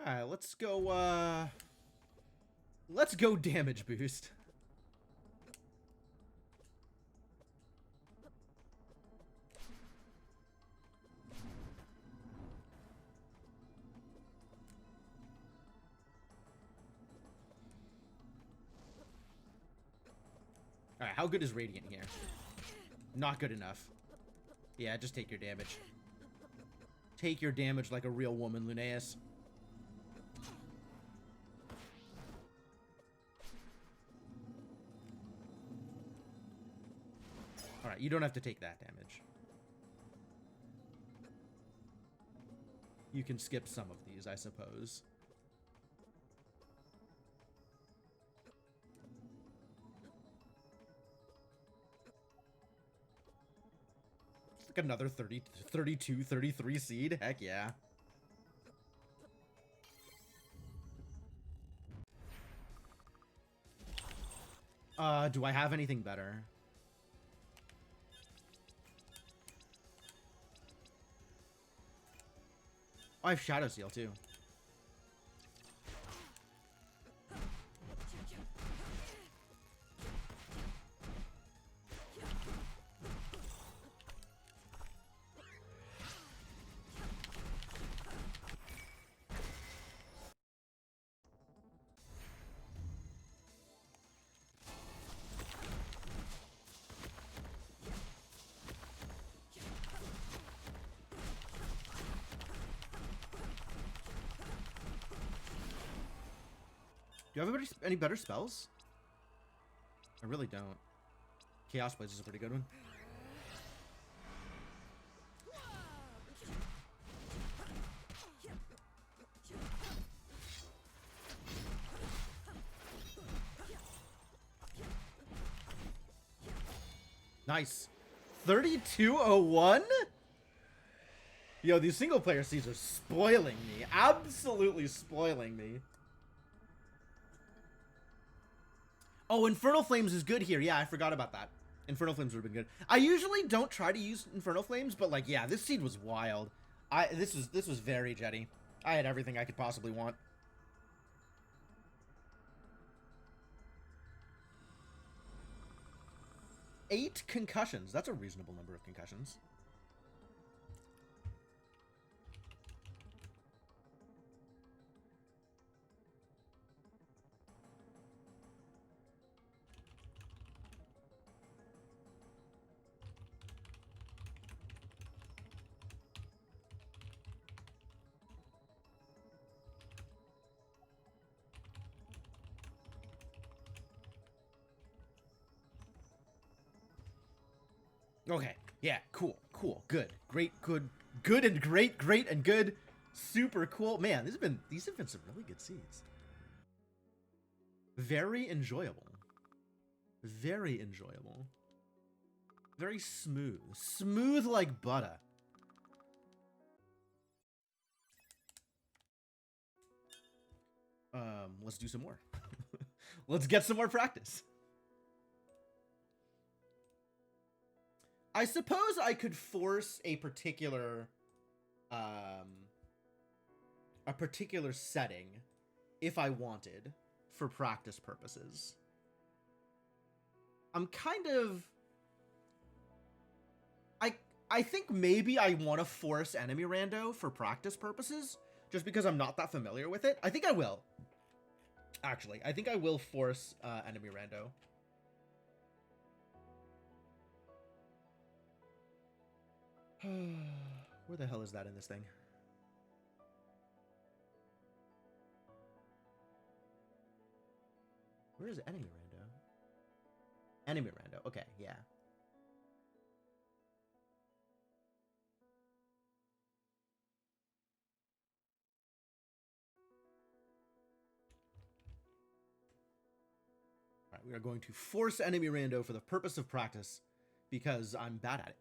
Alright, let's go damage boost. Alright, how good is Radiant here? Not good enough. Yeah, just take your damage. Take your damage like a real woman, Linnaeus. Alright, you don't have to take that damage. You can skip some of these, I suppose. Like another 30, 32, 33 seed? Heck yeah. Do I have anything better? Oh, I have Shadow Seal too. Do you have any better spells? I really don't. Chaos Blaze is a pretty good one. Nice. 3201? Yo, these single player seeds are spoiling me. Absolutely spoiling me. Oh, Infernal Flames is good here. Yeah, I forgot about that. Infernal Flames would have been good. I usually don't try to use Infernal Flames, but like, yeah, this seed was wild. This was very jetty. I had everything I could possibly want. 8 concussions. That's a reasonable number of concussions. Okay. Yeah. Cool. Cool. Good. Great. Good. Good and great. Great and good. Super cool. Man, these have been some really good seeds. Very enjoyable. Very enjoyable. Very smooth. Smooth like butter. Let's do some more. Let's get some more practice. I suppose I could force a particular setting if I wanted for practice purposes. I'm kind of... I think maybe I want to force enemy rando for practice purposes, just because I'm not that familiar with it. I think I will. Actually, I think I will force enemy rando. Where the hell is that in this thing? Where is enemy rando? Enemy rando. Okay, yeah. All right, we are going to force enemy rando for the purpose of practice because I'm bad at it.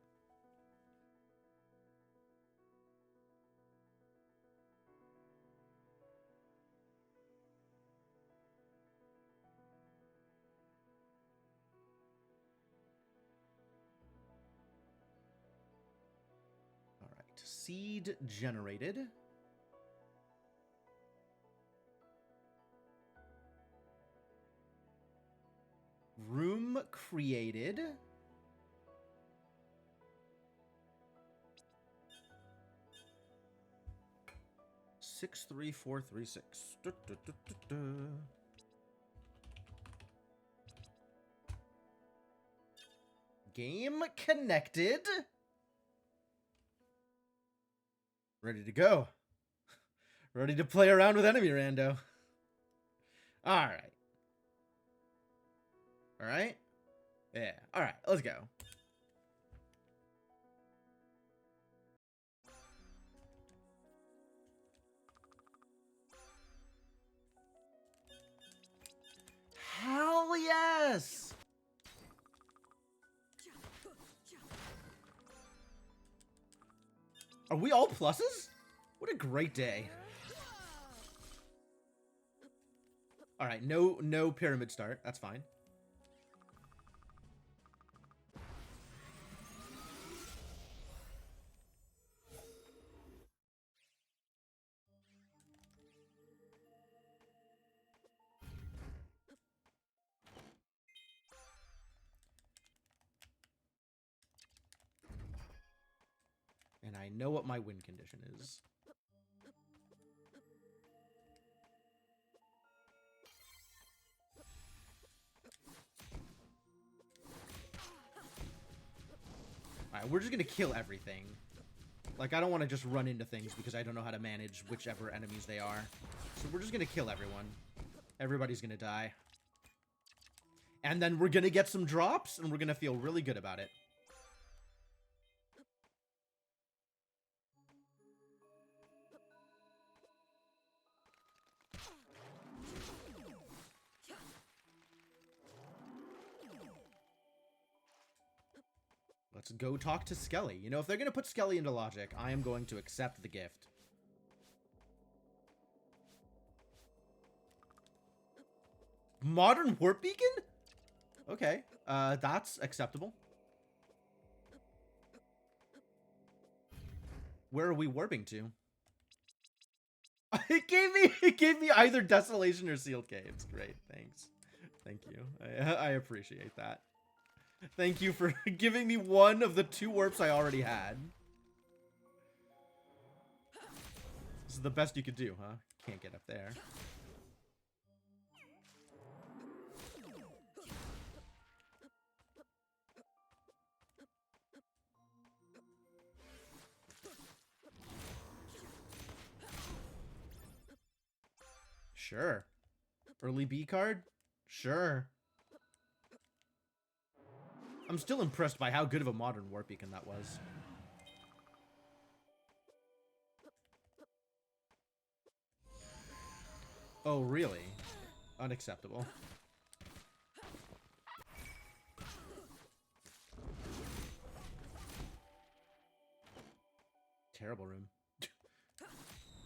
Seed generated. Room created. Six, 3, 4, 3, 6. Game connected. Ready to go. Ready to play around with enemy rando. Alright. Alright? Yeah. Alright, let's go. Hell yes! Are we all pluses? What a great day. Alright, no pyramid start. That's fine. And I know what my win condition is. Alright, we're just gonna kill everything. Like, I don't want to just run into things because I don't know how to manage whichever enemies they are. So we're just gonna kill everyone. Everybody's gonna die. And then we're gonna get some drops, and we're gonna feel really good about it. Let's go talk to Skelly. You know, if they're going to put Skelly into logic, I am going to accept the gift. Modern warp beacon? Okay, that's acceptable. Where are we warping to? It gave me either Desolation or Sealed Caves. Great, thanks. Thank you. I appreciate that. Thank you for giving me one of the 2 warps I already had. This is the best you could do, huh? Can't get up there. Sure. Early B card? Sure. I'm still impressed by how good of a modern warp beacon that was. Oh, really? Unacceptable. Terrible room.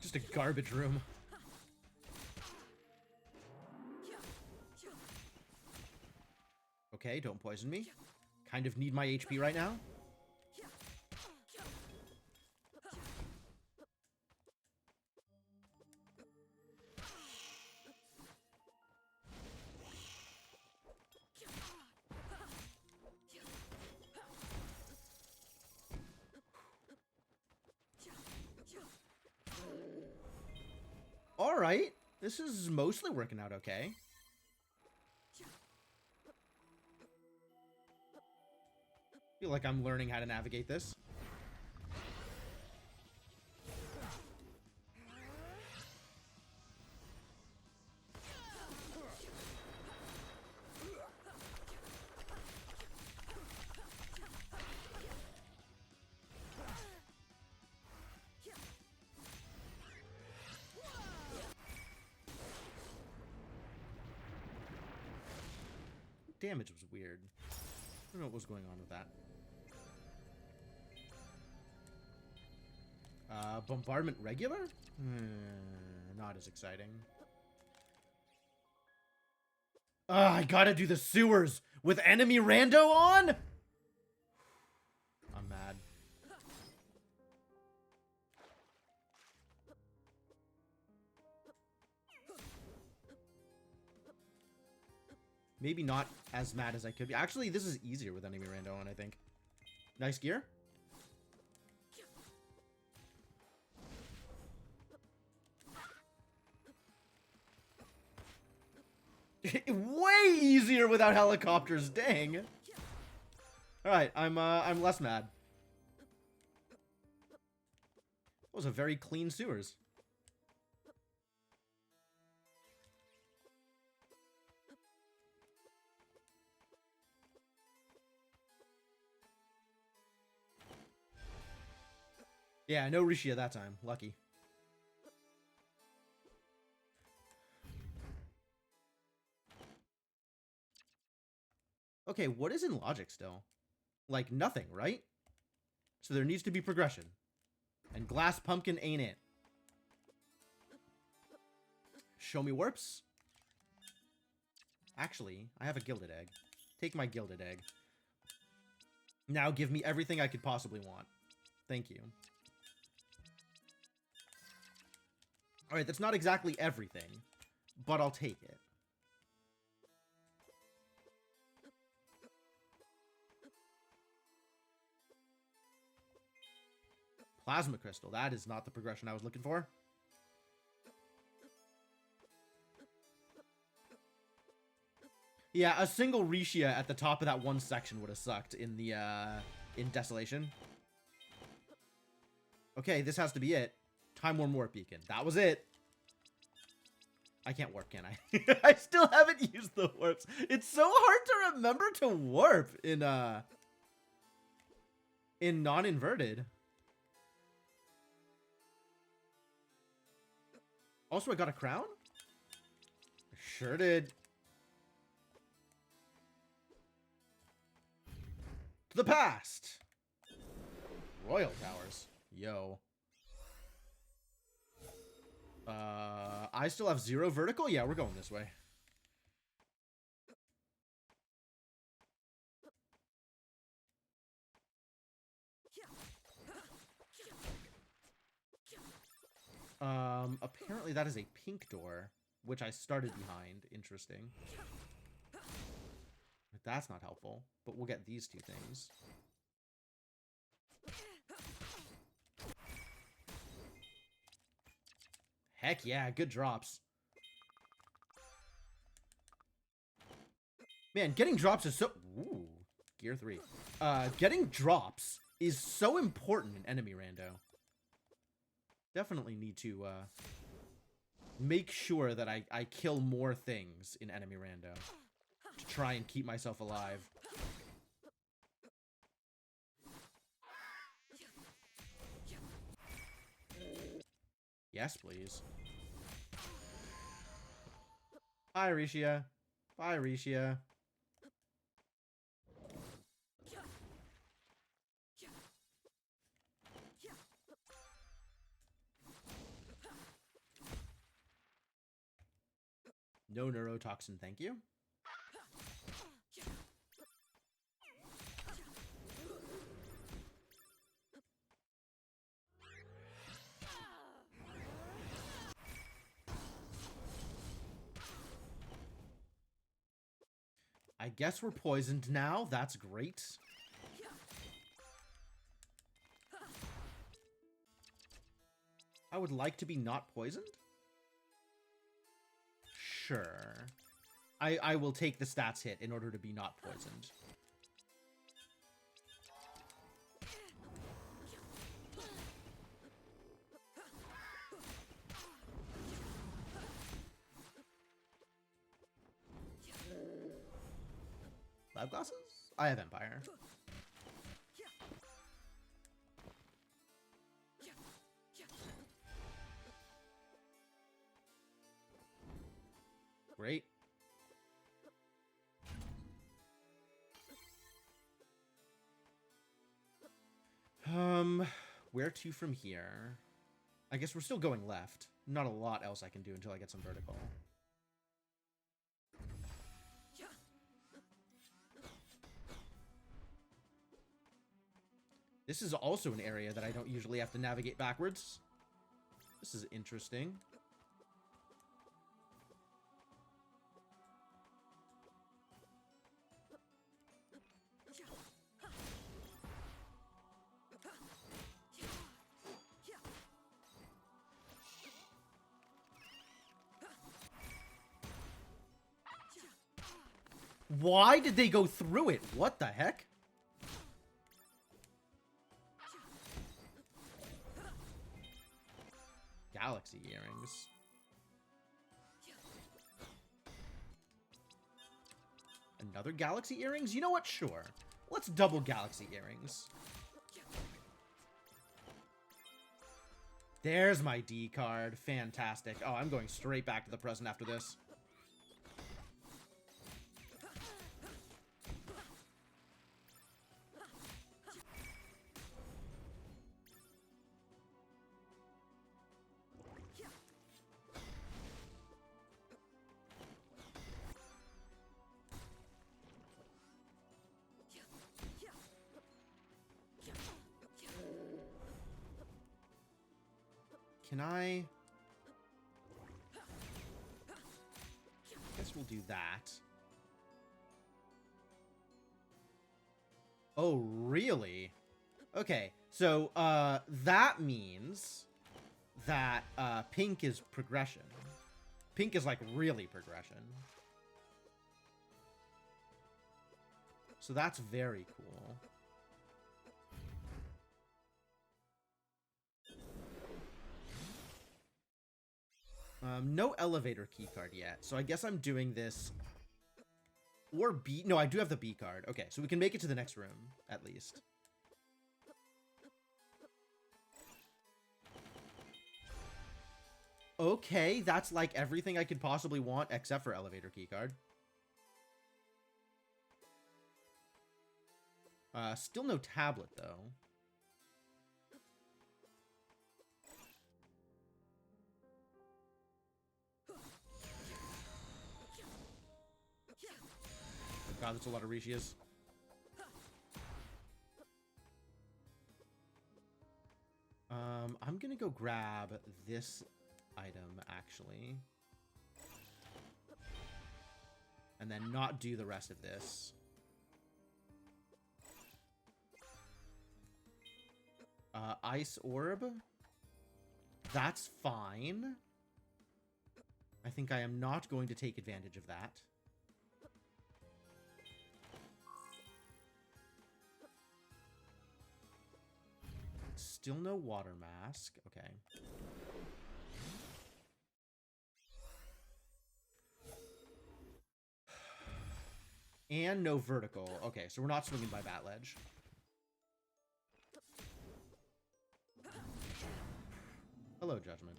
Just a garbage room. Okay, don't poison me. Kind of need my HP right now. All right, this is mostly working out okay. Feel like I'm learning how to navigate this. Damage was weird. I don't know what was going on with that. Bombardment regular? Not as exciting. I gotta do the sewers with enemy rando on? I'm mad. Maybe not as mad as I could be. Actually, this is easier with enemy rando on, I think. Nice gear. Way easier without helicopters, dang. Alright, I'm less mad. That was a very clean sewers. Yeah, no Rishia that time. Lucky. Okay, what is in logic still? Like, nothing, right? So there needs to be progression. And glass pumpkin ain't it. Show me warps. Actually, I have a gilded egg. Take my gilded egg. Now give me everything I could possibly want. Thank you. Alright, that's not exactly everything, but I'll take it. Plasma crystal. That is not the progression I was looking for. Yeah, a single Rishia at the top of that one section would have sucked in the, in Desolation. Okay, this has to be it. Time Worm Warp Beacon. That was it. I can't warp, can I? I still haven't used the warps. It's so hard to remember to warp in non-inverted. Also, I got a crown? Sure did. To the past! Royal Towers. Yo. I still have 0 vertical? Yeah, we're going this way. Apparently that is a pink door, which I started behind. Interesting. That's not helpful, but we'll get these two things. Heck yeah, good drops. Man, getting drops is so... Ooh, gear 3. Getting drops is so important in enemy rando. Definitely need to make sure that I kill more things in enemy rando to try and keep myself alive. Yes, please. Bye, Risha. Bye, Risha. No neurotoxin, thank you. I guess we're poisoned now. That's great. I would like to be not poisoned. Sure. I will take the stats hit in order to be not poisoned. Lab glasses? I have Empire. Great. Where to from here? I guess we're still going left. Not a lot else I can do until I get some vertical. This is also an area that I don't usually have to navigate backwards. This is interesting. Why did they go through it? What the heck? Galaxy earrings. Another galaxy earrings? You know what? Sure. Let's double galaxy earrings. There's my D card. Fantastic. Oh, I'm going straight back to the present after this. Can I... Guess we'll do that. Oh, really? Okay, so, that means that, pink is progression. Pink is, like, really progression. So that's very cool. No elevator key card yet, so I guess I'm doing this... Or B... No, I do have the B card. Okay, so we can make it to the next room, at least. Okay, that's like everything I could possibly want, except for elevator key card. Still no tablet, though. God, that's a lot of Rishias. I'm gonna go grab this item, actually. And then not do the rest of this. Ice orb. That's fine. I think I am not going to take advantage of that. Still no water mask. Okay. And no vertical. Okay, so we're not swinging by Bat Ledge. Hello, Judgment.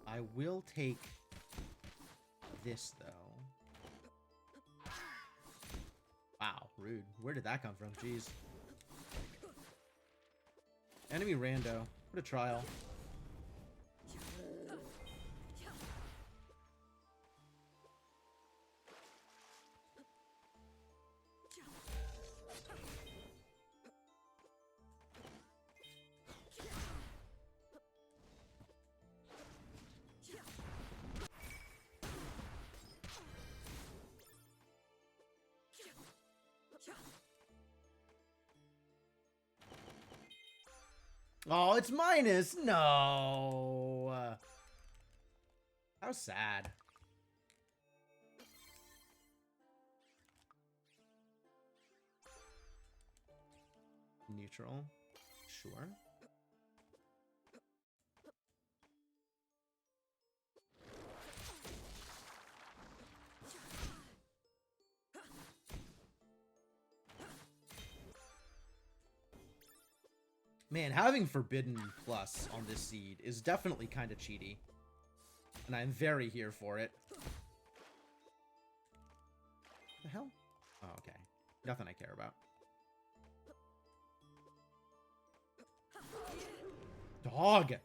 I will take this, though. Wow, rude. Where did that come from? Jeez. Enemy rando. What a trial. Oh, it's minus. No. How sad. Neutral. Sure. Man, having Forbidden Plus on this seed is definitely kind of cheaty. And I'm very here for it. What the hell? Oh, okay. Nothing I care about. Dog!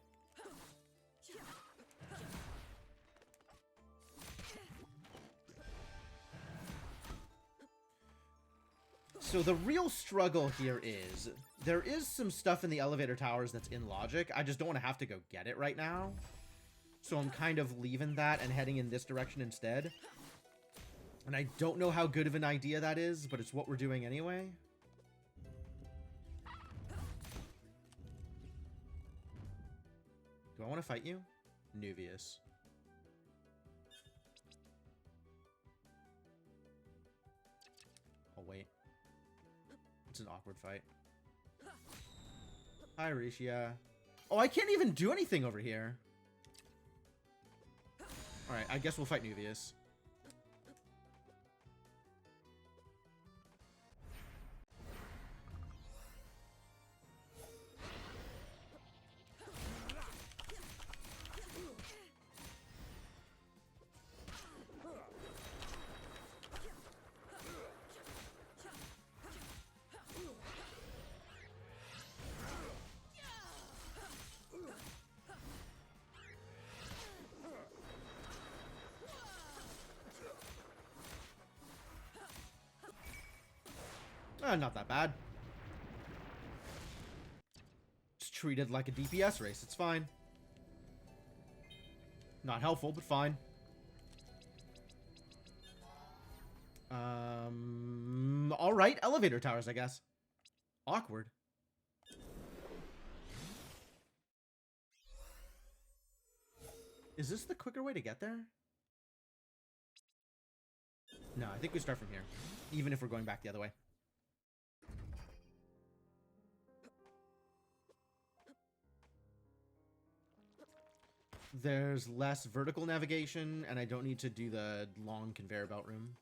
So the real struggle here is, there is some stuff in the elevator towers that's in logic. I just don't want to have to go get it right now. So I'm kind of leaving that and heading in this direction instead. And I don't know how good of an idea that is, but it's what we're doing anyway. Do I want to fight you? Nuvius. I'll wait. It's an awkward fight. Hi, Risha. Oh, I can't even do anything over here. Alright, I guess we'll fight Nuvius. Not that bad. It's treated like a DPS race. It's fine. Not helpful, but fine. All right. Elevator towers, I guess. Awkward. Is this the quicker way to get there? No, I think we start from here. Even if we're going back the other way. There's less vertical navigation, and I don't need to do the long conveyor belt room.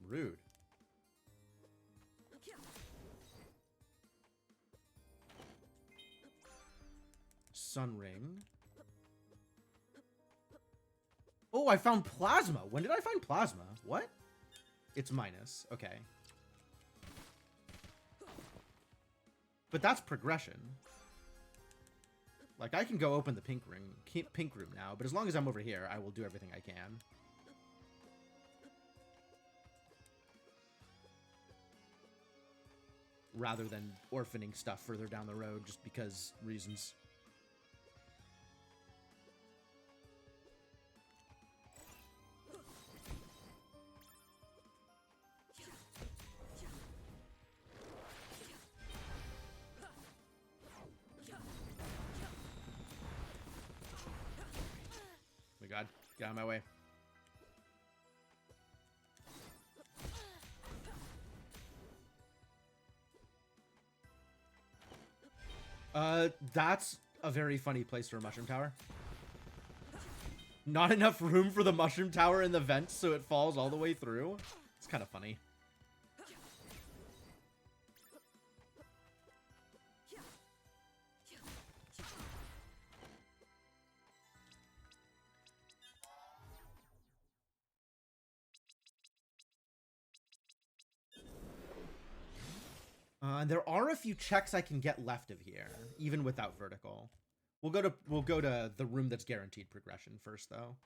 Rude. Sun ring. Oh, I found plasma. When did I find plasma? What? It's minus. Okay. But that's progression. Like, I can go open the pink room now, but as long as I'm over here, I will do everything I can. Rather than orphaning stuff further down the road just because reasons. Oh my god, get out of my way. That's a very funny place for a mushroom tower. Not enough room for the mushroom tower in the vents, so it falls all the way through. It's kind of funny. And there are a few checks I can get left of here, even without vertical. We'll go to the room that's guaranteed progression first, though.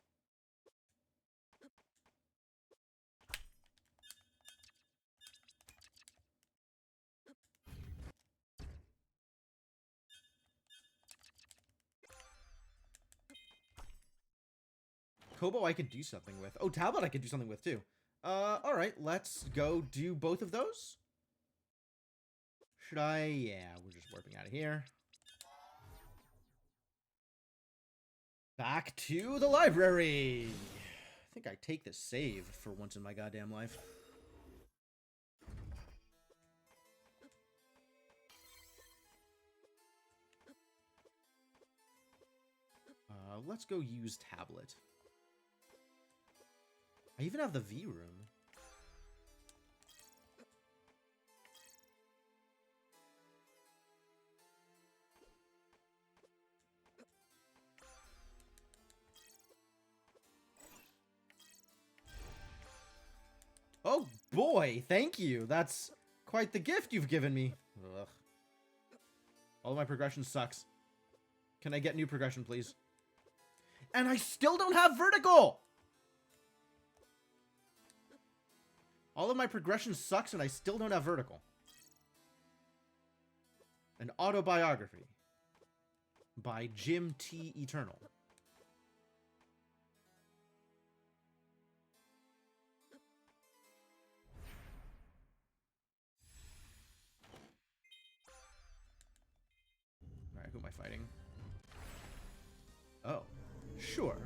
Kobo I could do something with. Oh, Tablet I could do something with, too. Alright, let's go do both of those. Should I? Yeah, we're just warping out of here. Back to the library. I think I take this save for once in my goddamn life. Let's go use tablet. I even have the V room. Oh boy, thank you. That's quite the gift you've given me. Ugh. All of my progression sucks. Can I get new progression, please? And I still don't have vertical! All of my progression sucks and I still don't have vertical. An autobiography by Jim T. Eternal. Alright, who am I fighting? Oh, sure.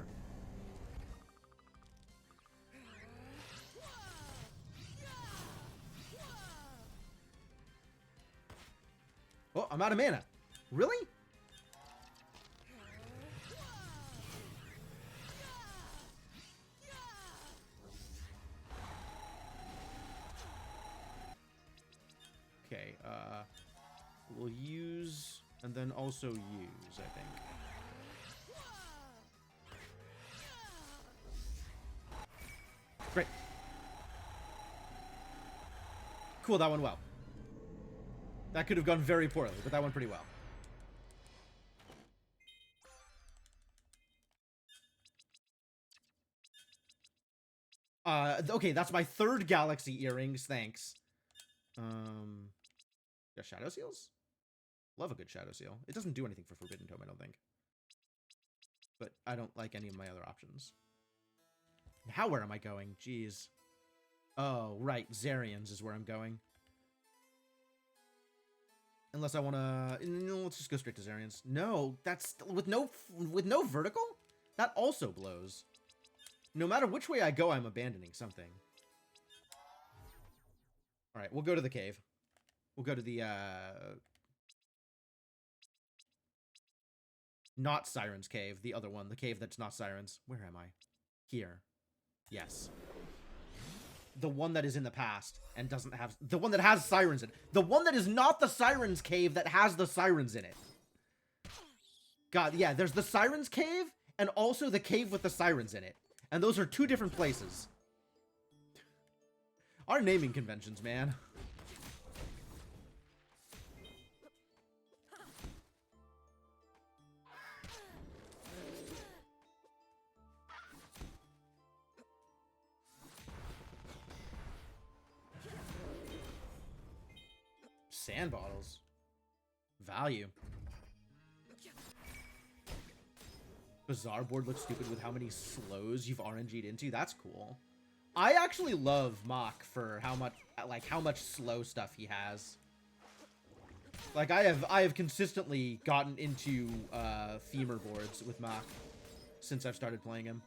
Oh, I'm out of mana. Really? Okay, we'll use, and then also use, I think. Great. Cool, that went well. That could have gone very poorly, but that went pretty well. Okay, that's my third galaxy earrings, thanks. Got shadow seals? Love a good shadow seal. It doesn't do anything for Forbidden Tome, I don't think. But I don't like any of my other options. Now where am I going? Jeez. Oh, right, Zarian's is where I'm going. Unless I want to... No, let's just go straight to Zarian's. No, that's... With no vertical? That also blows. No matter which way I go, I'm abandoning something. Alright, we'll go to the cave. We'll go to the, not Siren's Cave. The other one. The cave that's not Siren's. Where am I? Here. Yes. The one that is in the past and doesn't have... The one that has sirens in it. The one that is not the Siren's Cave that has the sirens in it. God, yeah, there's the Siren's Cave and also the cave with the sirens in it. And those are two different places. Our naming conventions, man. Sand bottles. Value. Bazaar board looks stupid with how many slows you've RNG'd into. That's cool. I actually love Mach for how much slow stuff he has. Like I have consistently gotten into femur boards with Mach since I've started playing him.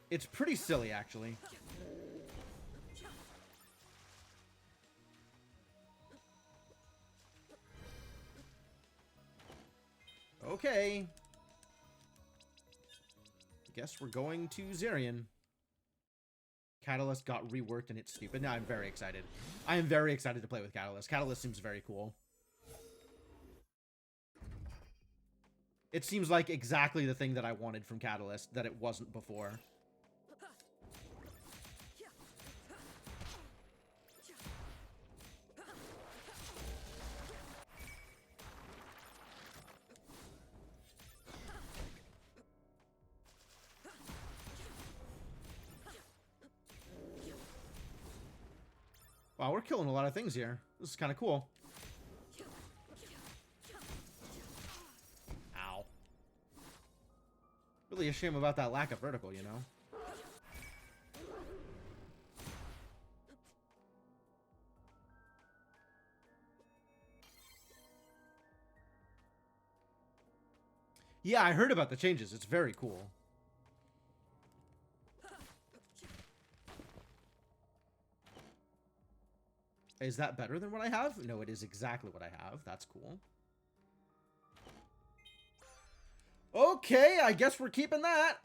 It's pretty silly, actually. Okay. Guess we're going to Zarian. Catalyst got reworked and it's stupid. Now I'm very excited. I am very excited to play with Catalyst. Catalyst seems very cool. It seems like exactly the thing that I wanted from Catalyst that it wasn't before. Wow, we're killing a lot of things here. This is kind of cool. Ow. Really a shame about that lack of vertical, you know? Yeah, I heard about the changes. It's very cool. Is that better than what I have? No, it is exactly what I have. That's cool. Okay, I guess we're keeping that.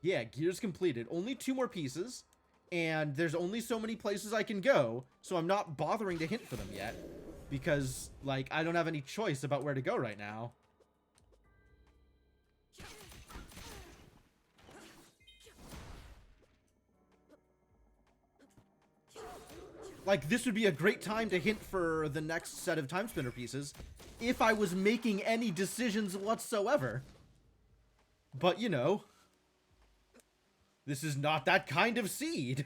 Yeah, gears completed. Only 2 more pieces. And there's only so many places I can go, so I'm not bothering to hint for them yet. Because, like, I don't have any choice about where to go right now. Like, this would be a great time to hint for the next set of Timespinner pieces if I was making any decisions whatsoever. But, you know, this is not that kind of seed.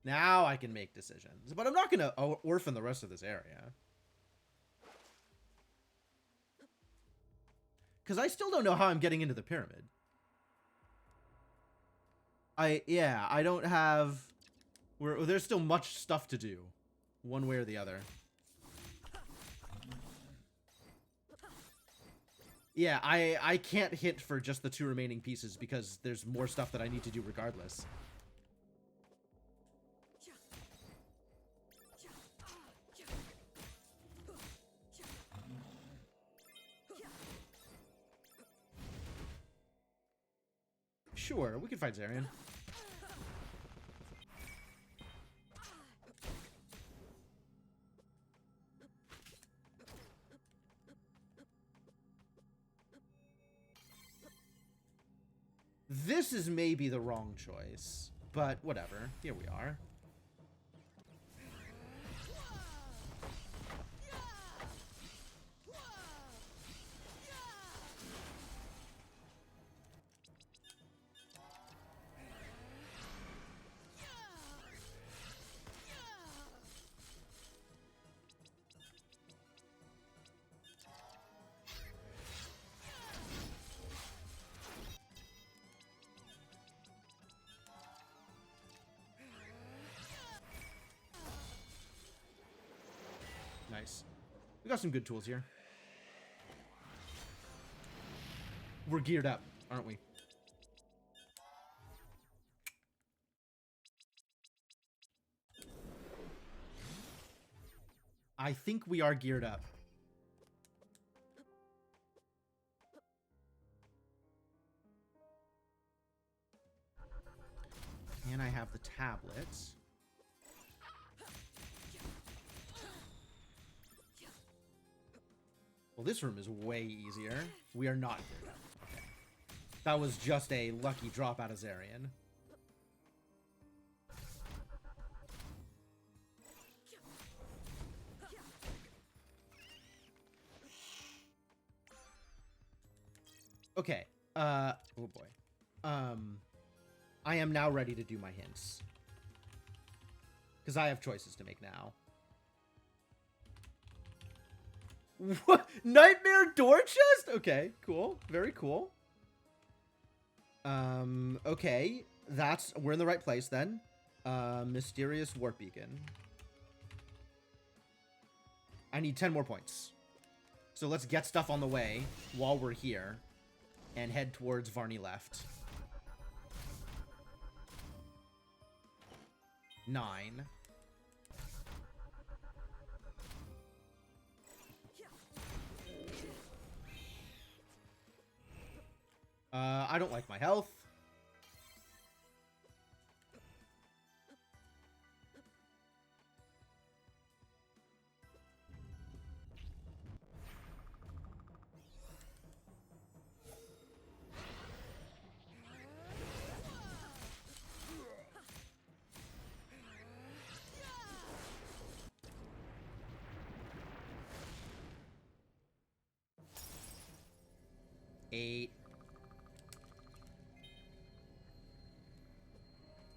Now I can make decisions. But I'm not going to orphan the rest of this area. Because I still don't know how I'm getting into the pyramid. I don't have... There's still much stuff to do. One way or the other. Yeah, I can't hit for just the 2 remaining pieces because there's more stuff that I need to do regardless. Sure, we can fight Zarian. This is maybe the wrong choice, but whatever. Here we are. Nice. We got some good tools here. We're geared up, aren't we? I think we are geared up. And I have the tablets. Well, this room is way easier. We are not geared up. Okay. That was just a lucky drop out of Zarian. Okay. Oh boy. I am now ready to do my hints. Because I have choices to make now. What? Nightmare door chest? Okay, cool. Very cool. Okay. We're in the right place then. Mysterious warp beacon. I need 10 more points. So let's get stuff on the way while we're here. And head towards Varney left. 9. I don't like my health.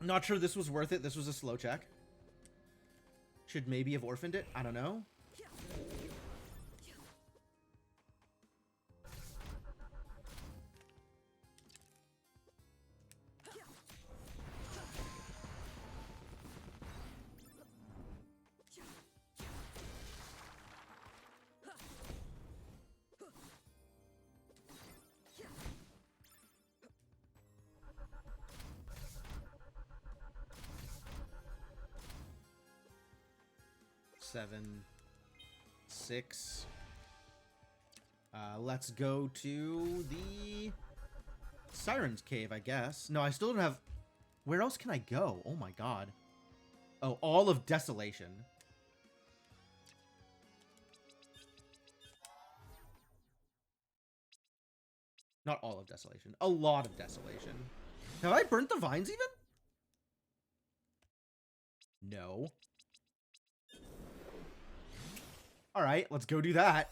Not sure this was worth it. This was a slow check. Should maybe have orphaned it. I don't know. Seven, 6. Let's go to the Siren's Cave, I guess. No, I still don't have... Where else can I go? Oh my god. Oh, all of Desolation. Not all of Desolation. A lot of Desolation. Have I burnt the vines even? No. All right, let's go do that.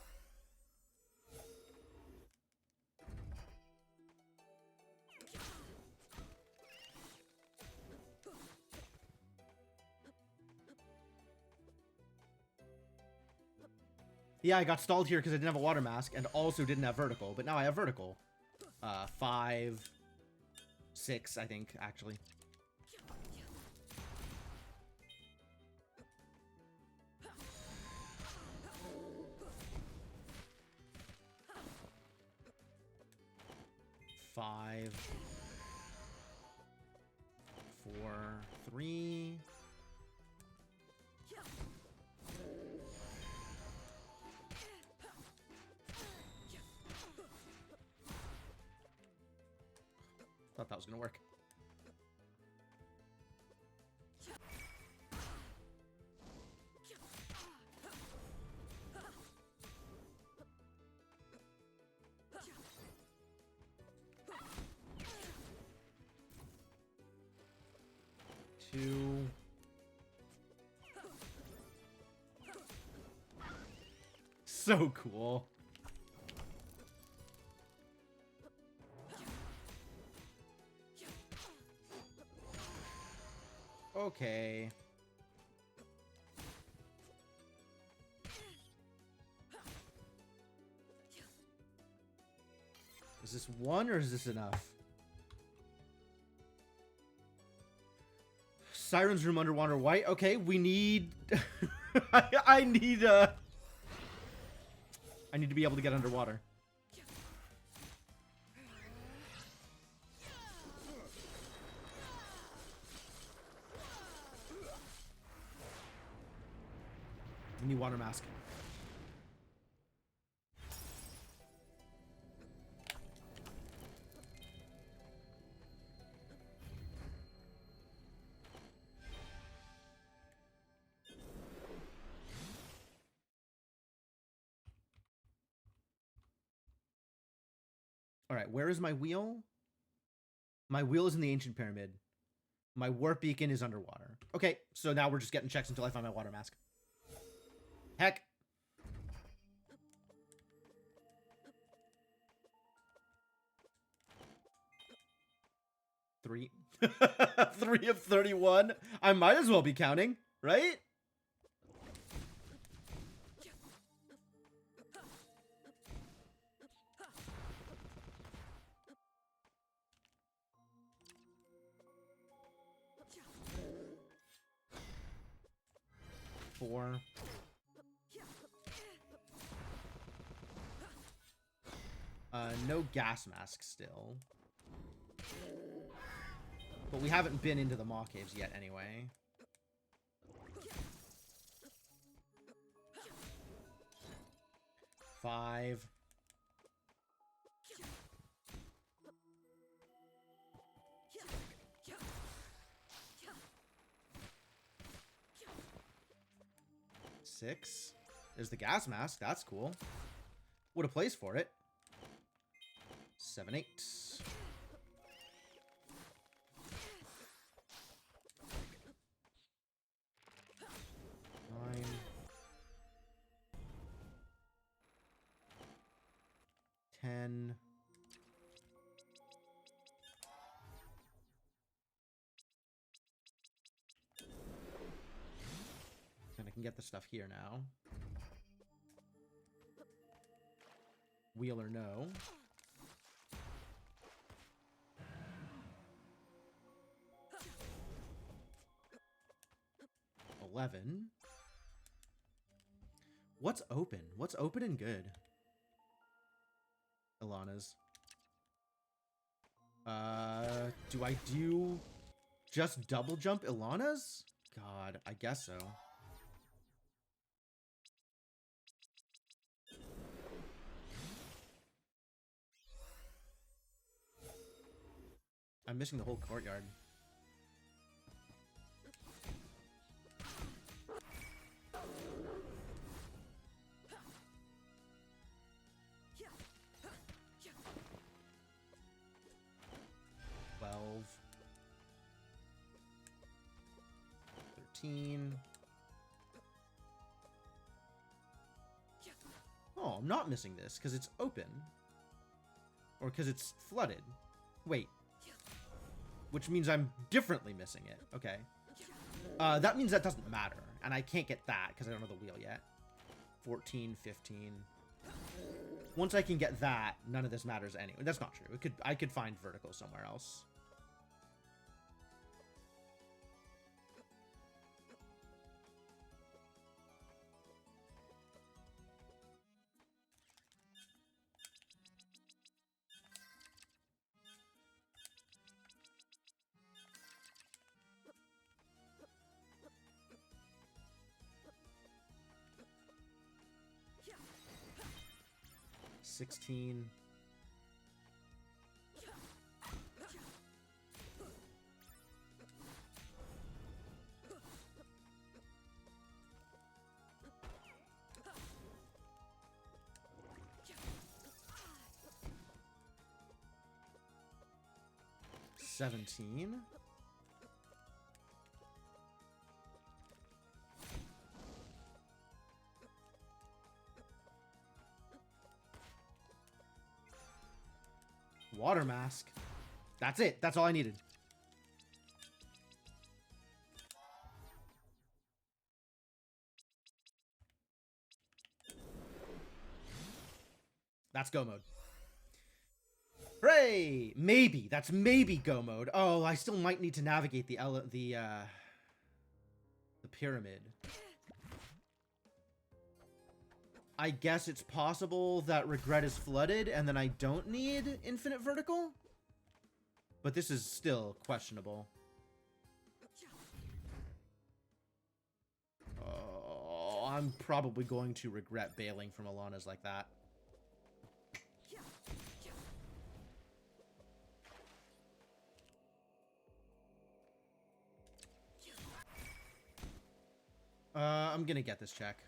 Yeah, I got stalled here because I didn't have a water mask and also didn't have vertical, but now I have vertical. 5, 6, I think, actually. Five, 4, 3. Thought that was gonna work. Two. So cool. Okay. Is this one or is this enough? Siren's Room underwater white. Okay, we need... I need to be able to get underwater. We need water mask. All right, where is my wheel? My wheel is in the ancient pyramid. My warp beacon is underwater. Okay, so now we're just getting checks until I find my water mask. Heck. Three. 3 of 31. I might as well be counting, right? Four. No gas mask still. But we haven't been into the maw caves yet anyway. Five. Six. There's the gas mask. That's cool. What a place for it. 7, 8. Nine. 10. And I can get the stuff here now. Wheel or no. 11. What's open? What's open and good? Ilana's. Do I do just double jump Ilana's? God, I guess so. I'm missing the whole courtyard. Oh, I'm not missing this because it's open. Or because it's flooded. Wait. Which means I'm differently missing it. Okay. That means that doesn't matter. And I can't get that because I don't know the wheel yet. 14, 15. Once I can get that, none of this matters anyway. That's not true. I could find vertical somewhere else. $16. $17. Water mask. That's it. That's all I needed. That's go mode. Hooray! Maybe. That's maybe go mode. Oh, I still might need to navigate the pyramid. I guess it's possible that regret is flooded and then I don't need infinite vertical? But this is still questionable. Oh, I'm probably going to regret bailing from Alana's like that. I'm gonna get this check.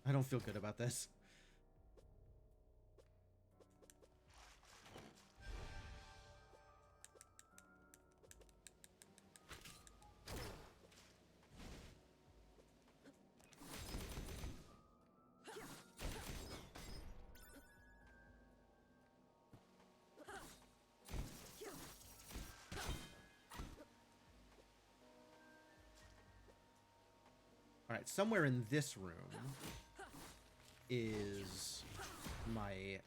I don't feel good about this. All right, somewhere in this room is my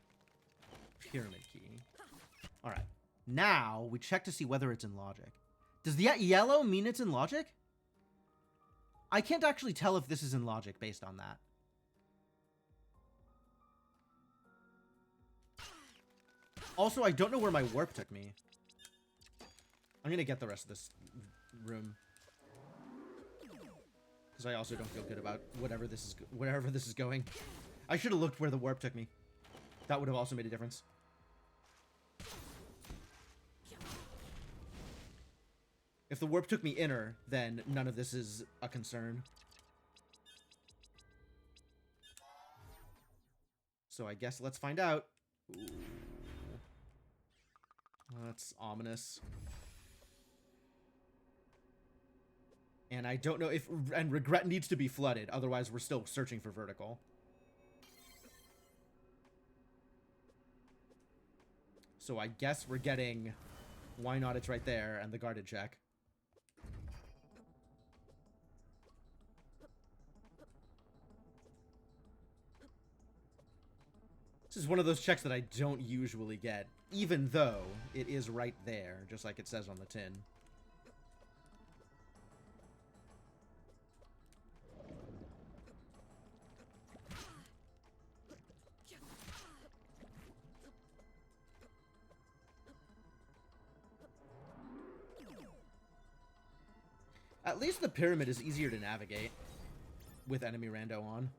pyramid key. All right, now we check to see whether it's in logic. Does the yellow mean it's in logic? I can't actually tell if this is in logic based on that. Also, I don't know where my warp took me. I'm gonna get the rest of this room. Because I also don't feel good about wherever this is going. I should have looked where the warp took me. That would have also made a difference. If the warp took me inner, then none of this is a concern. So I guess let's find out. Ooh. That's ominous. And I don't know if... And regret needs to be flooded. Otherwise, we're still searching for vertical. So I guess we're getting... Why not? It's right there. And the guarded check. This is one of those checks that I don't usually get. Even though it is right there. Just like it says on the tin. At least the pyramid is easier to navigate with enemy rando on.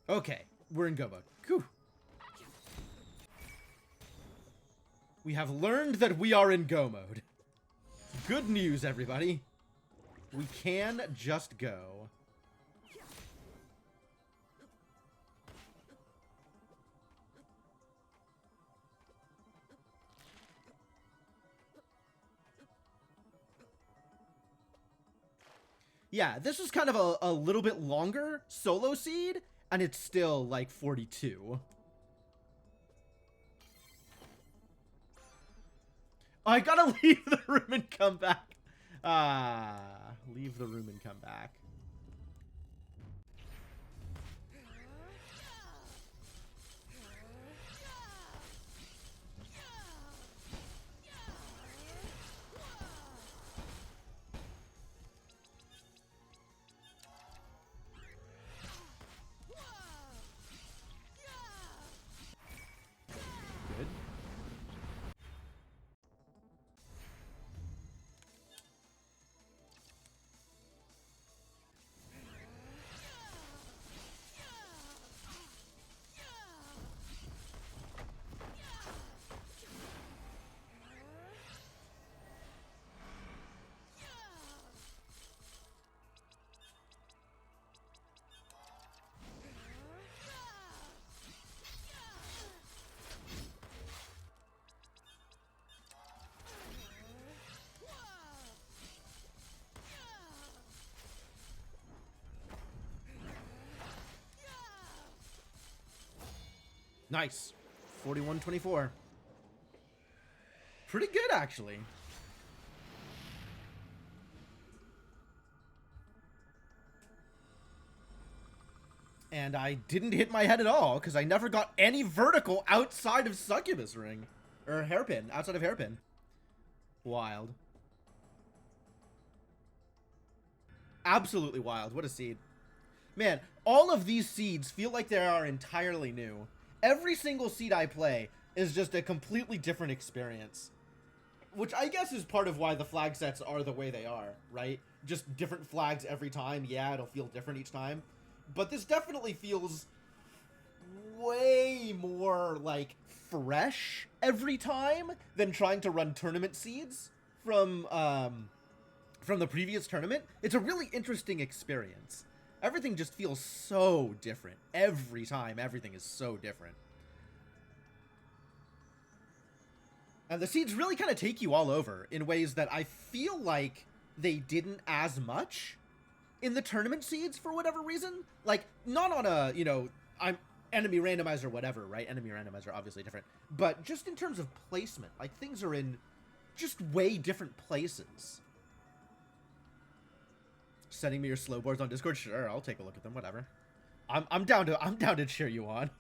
Okay, we're in go mode. Whew. We have learned that we are in go mode. Good news, everybody. We can just go. Yeah, this was kind of a little bit longer solo seed, and it's still like 42. I gotta leave the room and come back. Leave the room and come back. Good. Nice. 41-24. Pretty good, actually. And I didn't hit my head at all, because I never got any vertical outside of Succubus Ring. Or Hairpin, outside of Hairpin. Wild. Absolutely wild. What a seed. Man, all of these seeds feel like they are entirely new. Every single seed I play is just a completely different experience. Which I guess is part of why the flag sets are the way they are, right? Just different flags every time. Yeah, it'll feel different each time. But this definitely feels way more, like, fresh every time than trying to run tournament seeds from the previous tournament. It's a really interesting experience. Everything just feels so different. Every time, everything is so different. And the seeds really kind of take you all over in ways that I feel like they didn't as much in the tournament seeds for whatever reason. Like, not on a, you know, I'm enemy randomizer, whatever, right? Enemy randomizer, obviously different. But just in terms of placement, like, things are in just way different places. Sending me your slow boards on Discord? Sure, I'll take a look at them, whatever. I'm down to cheer you on.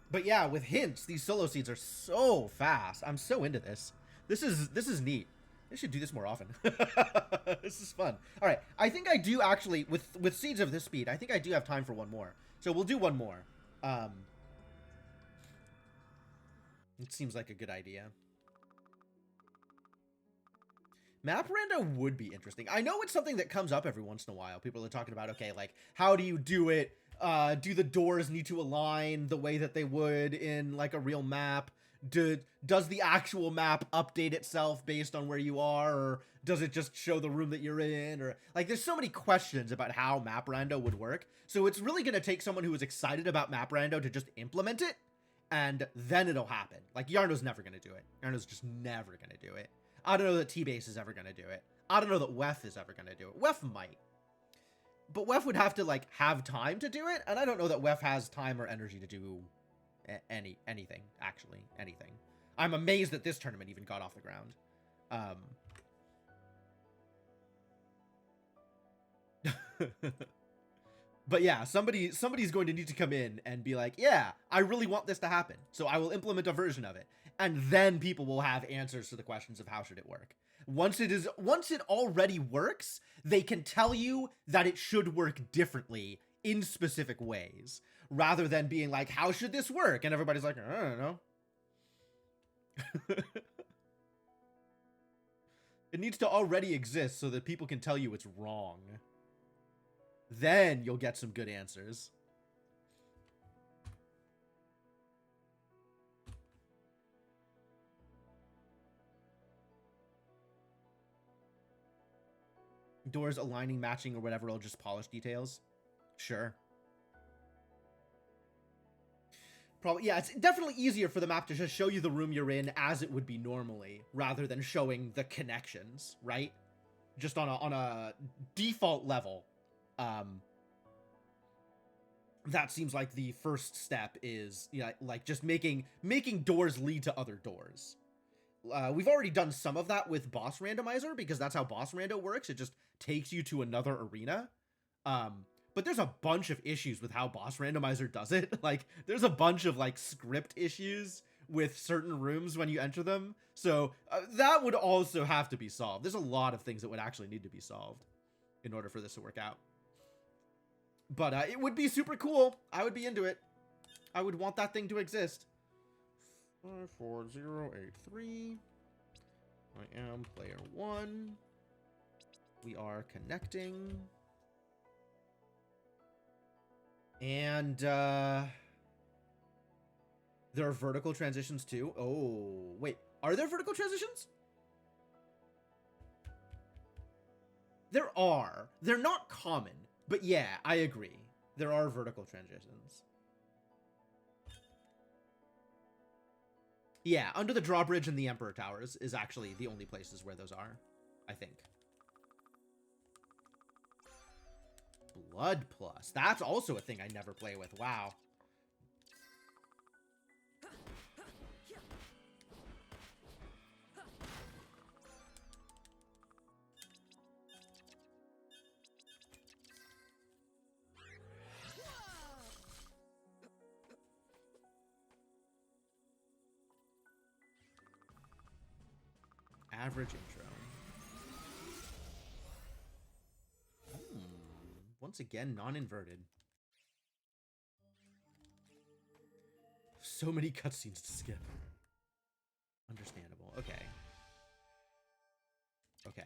But yeah, with hints, these solo seeds are so fast. I'm so into this. This is neat. I should do this more often. This is fun. All right, I think I do actually, with seeds of this speed, I think I do have time for one more. So we'll do one more. It seems like a good idea. Map rando would be interesting. I know it's something that comes up every once in a while. People are talking about, okay, like, how do you do it? Do the doors need to align the way that they would in, like, a real map? Does the actual map update itself based on where you are? Or does it just show the room that you're in? Or, like, there's so many questions about how map rando would work. So it's really going to take someone who is excited about map rando to just implement it, and then it'll happen. Like, Yarno's never going to do it. Yarno's just never going to do it. I don't know that T-Base is ever going to do it. I don't know that Wef is ever going to do it. Wef might. But Wef would have to, like, have time to do it, and I don't know that Wef has time or energy to do anything, actually. Anything. I'm amazed that this tournament even got off the ground. But yeah, somebody's going to need to come in and be like, yeah, I really want this to happen, so I will implement a version of it. And then people will have answers to the questions of how should it work. Once it already works, they can tell you that it should work differently in specific ways, rather than being like, how should this work? And everybody's like, I don't know. It needs to already exist so that people can tell you it's wrong. Then you'll get some good answers. Doors aligning, matching, or whatever, will just polish details. Sure. Probably, yeah, it's definitely easier for the map to just show you the room you're in as it would be normally, rather than showing the connections, right? Just on a default level. That seems like the first step is, yeah, like just making doors lead to other doors. We've already done some of that with Boss Randomizer, because that's how Boss Rando works. It just takes you to another arena. But there's a bunch of issues with how Boss Randomizer does it. Like, there's a bunch of, like, script issues with certain rooms when you enter them. So that would also have to be solved. There's a lot of things that would actually need to be solved in order for this to work out. But it would be super cool. I would be into it. I would want that thing to exist. 54083. I am player 1. We are connecting. And there are vertical transitions too. Oh, wait. Are there vertical transitions? There are. They're not common. But yeah, I agree. There are vertical transitions. Yeah, under the drawbridge and the Emperor Towers is actually the only places where those are, I think. Blood Plus. That's also a thing I never play with. Wow. Average intro. Once again, non-inverted. So many cutscenes to skip. Understandable. Okay. Okay.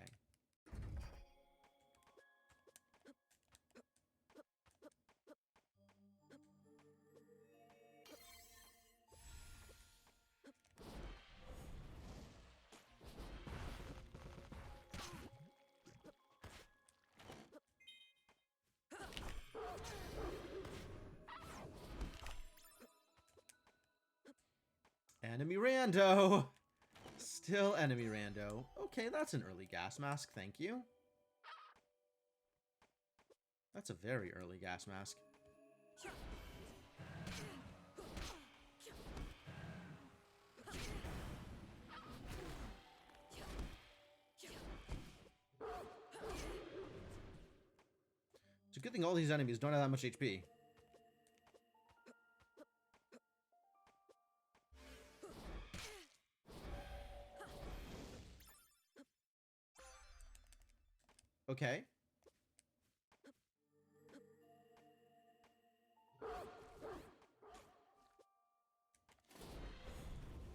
Enemy rando. Still enemy rando. Okay, that's an early gas mask. Thank you. That's a very early gas mask. It's a good thing all these enemies don't have that much HP. Okay.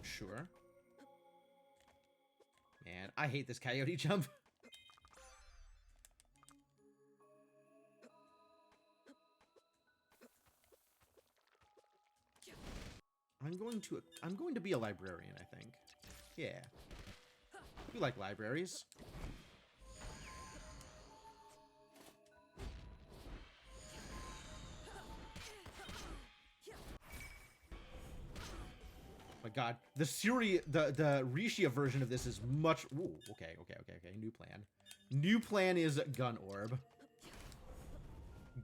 Sure. Man, I hate this coyote jump. I'm going to be a librarian, I think. Yeah. You like libraries. My god. The Rishia version of this is much... Ooh, okay. New plan. New plan is gun orb.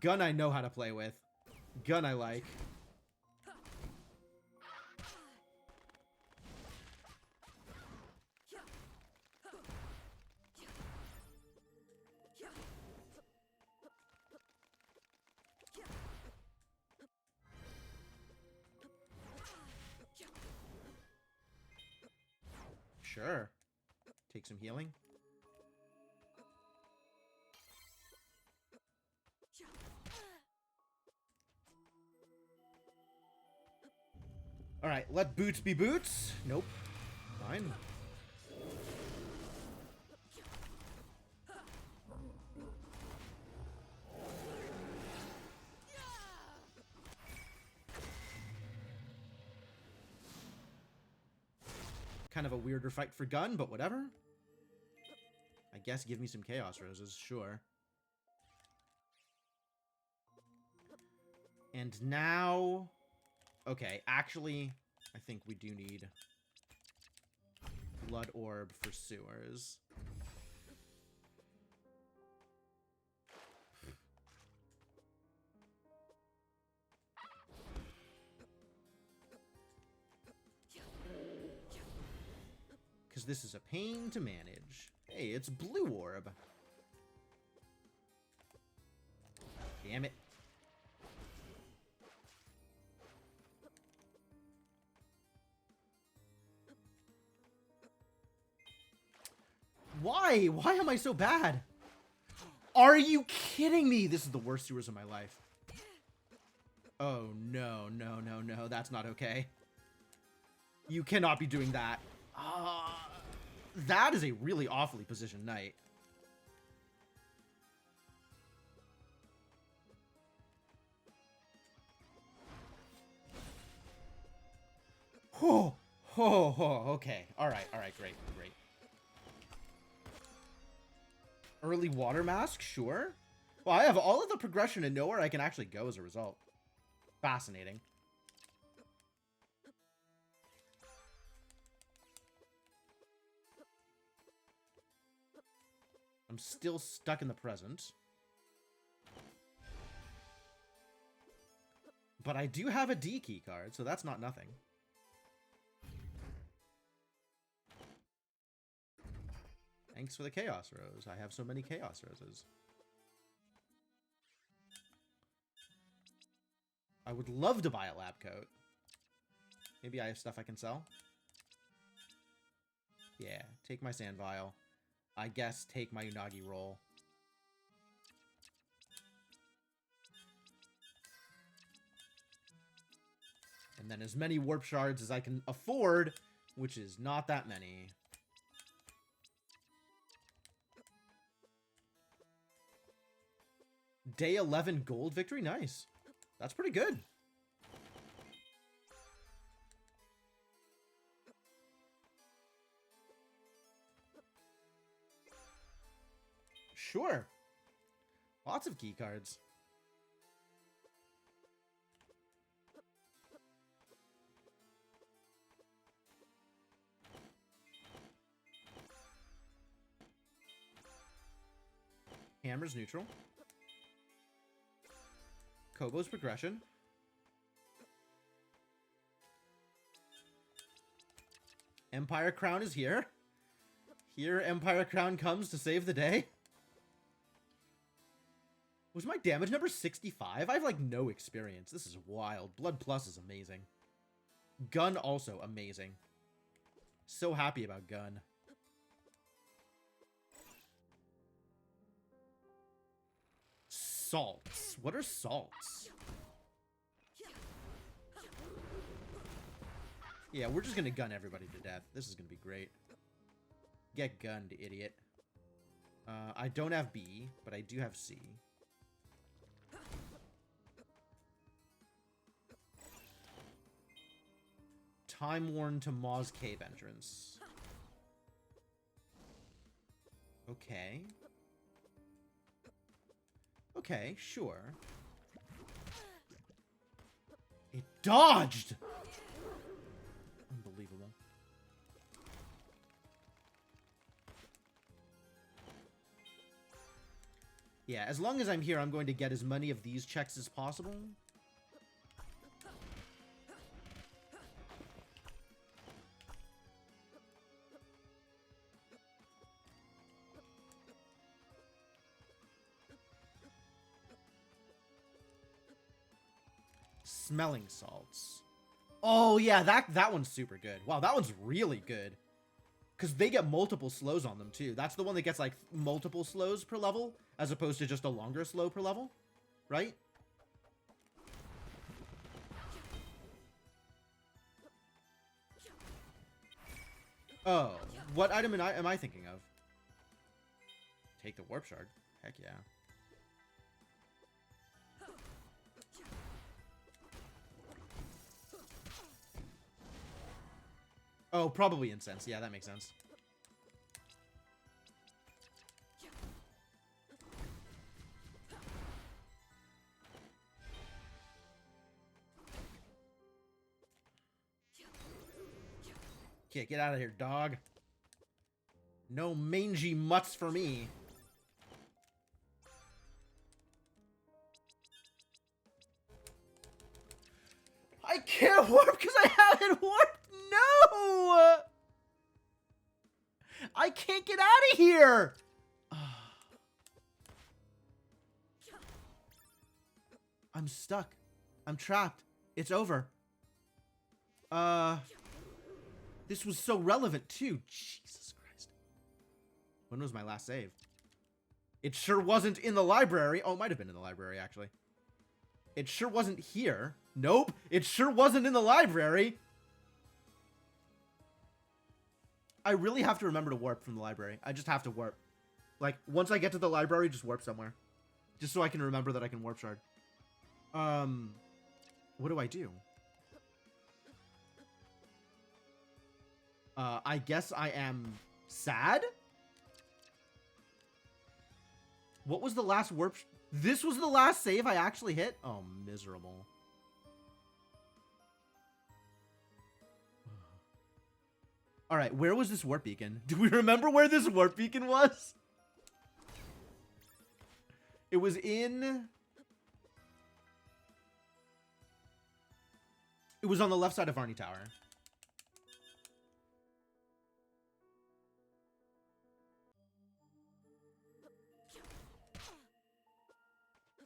Gun I know how to play with. Gun I like. Sure. Take some healing. Alright, let boots be boots. Nope. Fine. Kind of a weirder fight for gun, but whatever. I guess give me some Chaos Roses, sure. And now... Okay, actually, I think we do need Blood Orb for sewers. Because this is a pain to manage. Hey, it's Blue Orb. Damn it. Why? Why am I so bad? Are you kidding me? This is the worst sewers of my life. Oh, no. That's not okay. You cannot be doing that. That is a really awfully positioned knight. Okay. Alright, great. Early water mask? Sure. Well, I have all of the progression and know where I can actually go as a result. Fascinating. I'm still stuck in the present. But I do have a D key card, so that's not nothing. Thanks for the Chaos Rose. I have so many Chaos Roses. I would love to buy a lab coat. Maybe I have stuff I can sell. Yeah, take my sand vial. I guess take my Unagi roll. And then as many warp shards as I can afford, which is not that many. Day 11 gold victory? Nice. That's pretty good. Sure. Lots of key cards. Hammer's neutral. Kobo's progression. Empire Crown is here. Here, Empire Crown comes to save the day. Was my damage number 65? I have, like, no experience. This is wild. Blood Plus is amazing. Gun also amazing. So happy about Gun. Salts. What are salts? Yeah, we're just gonna gun everybody to death. This is gonna be great. Get gunned, idiot. I don't have B, but I do have C. Time worn to Maw's cave entrance. Okay. Okay, sure. It dodged! Unbelievable. Yeah, as long as I'm here, I'm going to get as many of these checks as possible. Smelling salts. Oh, yeah, that one's super good. Wow, that one's really good. Because they get multiple slows on them, too. That's the one that gets, like, multiple slows per level, as opposed to just a longer slow per level, right? Oh, what item am I thinking of? Take the warp shard. Heck yeah. Oh, probably incense. Yeah, that makes sense. Okay, get out of here, dog. No mangy mutts for me. I can't warp because I haven't warped. No! I can't get out of here! I'm stuck. I'm trapped. It's over. This was so relevant, too. Jesus Christ. When was my last save? It sure wasn't in the library. Oh, it might have been in the library, actually. It sure wasn't here. Nope. It sure wasn't in the library. I really have to remember to warp from the library. I just have to warp. Like, once I get to the library, just warp somewhere. Just so I can remember that I can warp shard. What do I do? I guess I am sad? What was the last warp? This was the last save I actually hit? Oh, miserable. All right, where was this warp beacon? Do we remember where this warp beacon was? It was in... It was on the left side of Varney Tower.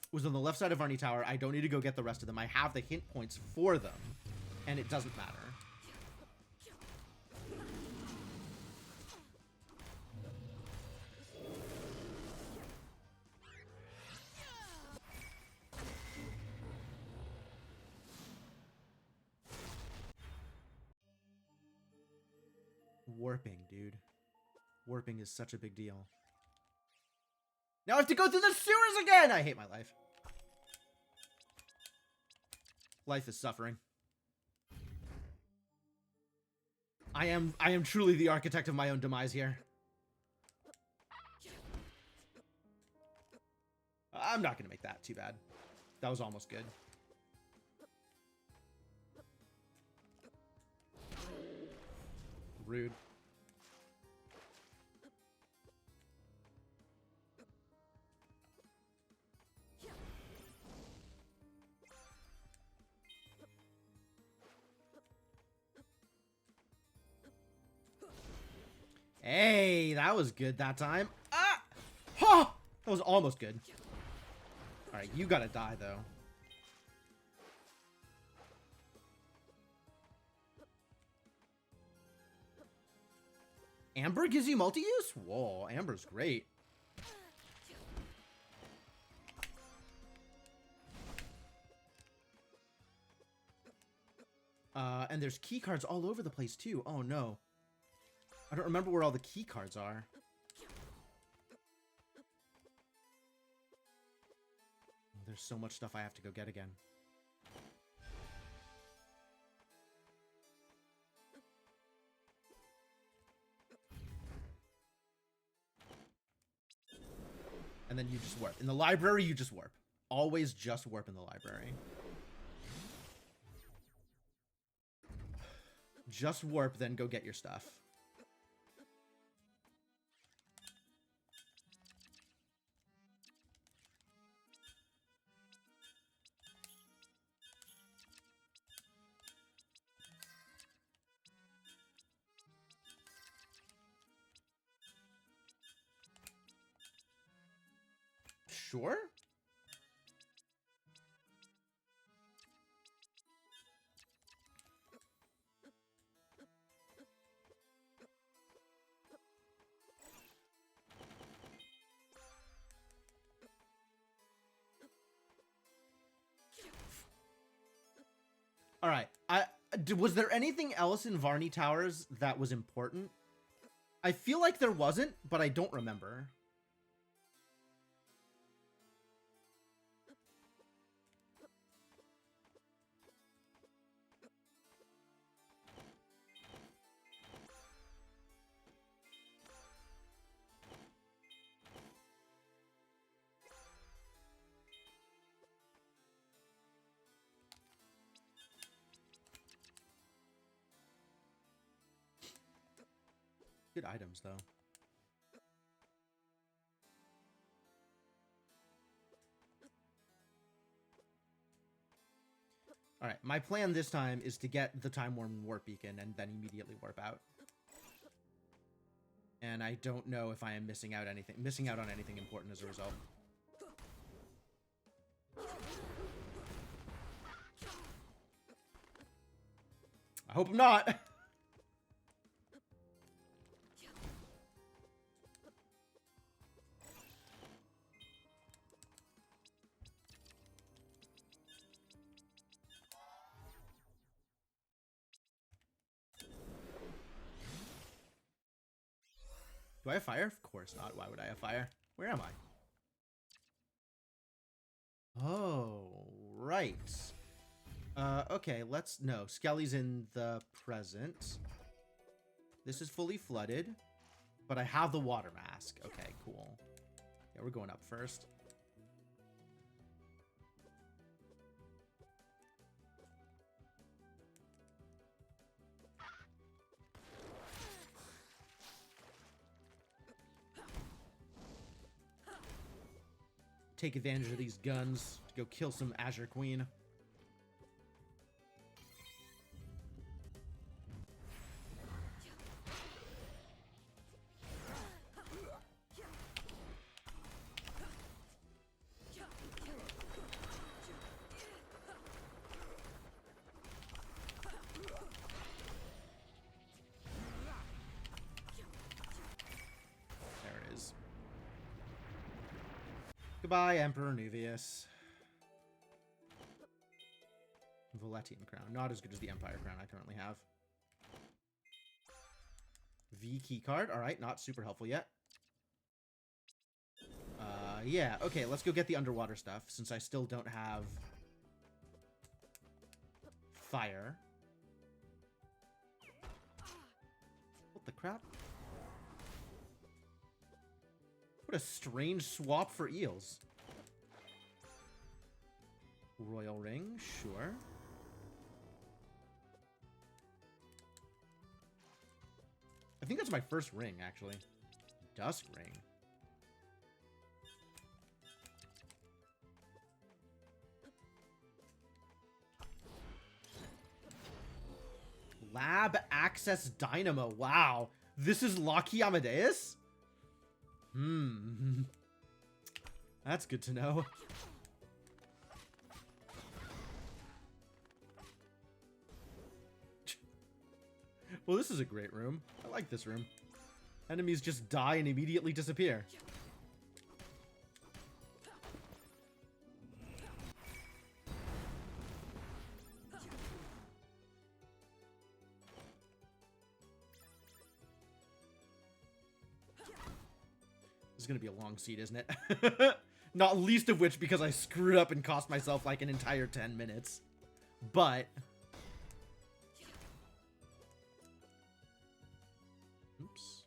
It was on the left side of Varney Tower. I don't need to go get the rest of them. I have the hint points for them, and it doesn't matter. Warping, dude. Warping is such a big deal. Now I have to go through the sewers again! I hate my life. Life is suffering. I am truly the architect of my own demise here. I'm not gonna make that too bad. That was almost good. Rude. Hey, that was good that time. Ah! Ha! That was almost good. Alright, you gotta die, though. Amber gives you multi-use? Whoa, Amber's great. And there's key cards all over the place, too. Oh, no. I don't remember where all the key cards are. There's so much stuff I have to go get again. And then you just warp. In the library, you just warp. Always just warp in the library. Just warp, then go get your stuff. Sure? All right. Was there anything else in Varney Towers that was important? I feel like there wasn't, but I don't remember. Good items, though. All right, my plan this time is to get the Time Worn Warp Beacon and then immediately warp out. And I don't know if I am missing out on anything important as a result. I hope I'm not. Do I have fire? Of course not. Why would I have fire? Where am I? Oh, right. Okay, no, Skelly's in the present. This is fully flooded, but I have the water mask. Okay, cool. Yeah, we're going up first. Take advantage of these guns to go kill some Azure Queen. Goodbye, Emperor Nuvius. Valetian crown. Not as good as the Empire crown I currently have. V key card. Alright, not super helpful yet. Yeah, okay, let's go get the underwater stuff, since I still don't have fire. What the crap? What a strange swap for eels. Royal ring, sure. I think that's my first ring, actually. Dusk ring. Lab access dynamo. Wow. This is Loki Amadeus? Hmm. That's good to know. Well, this is a great room. I like this room. Enemies just die and immediately disappear. This is gonna be a long seat, isn't it? Not least of which because I screwed up and cost myself like an entire 10 minutes. But... oops.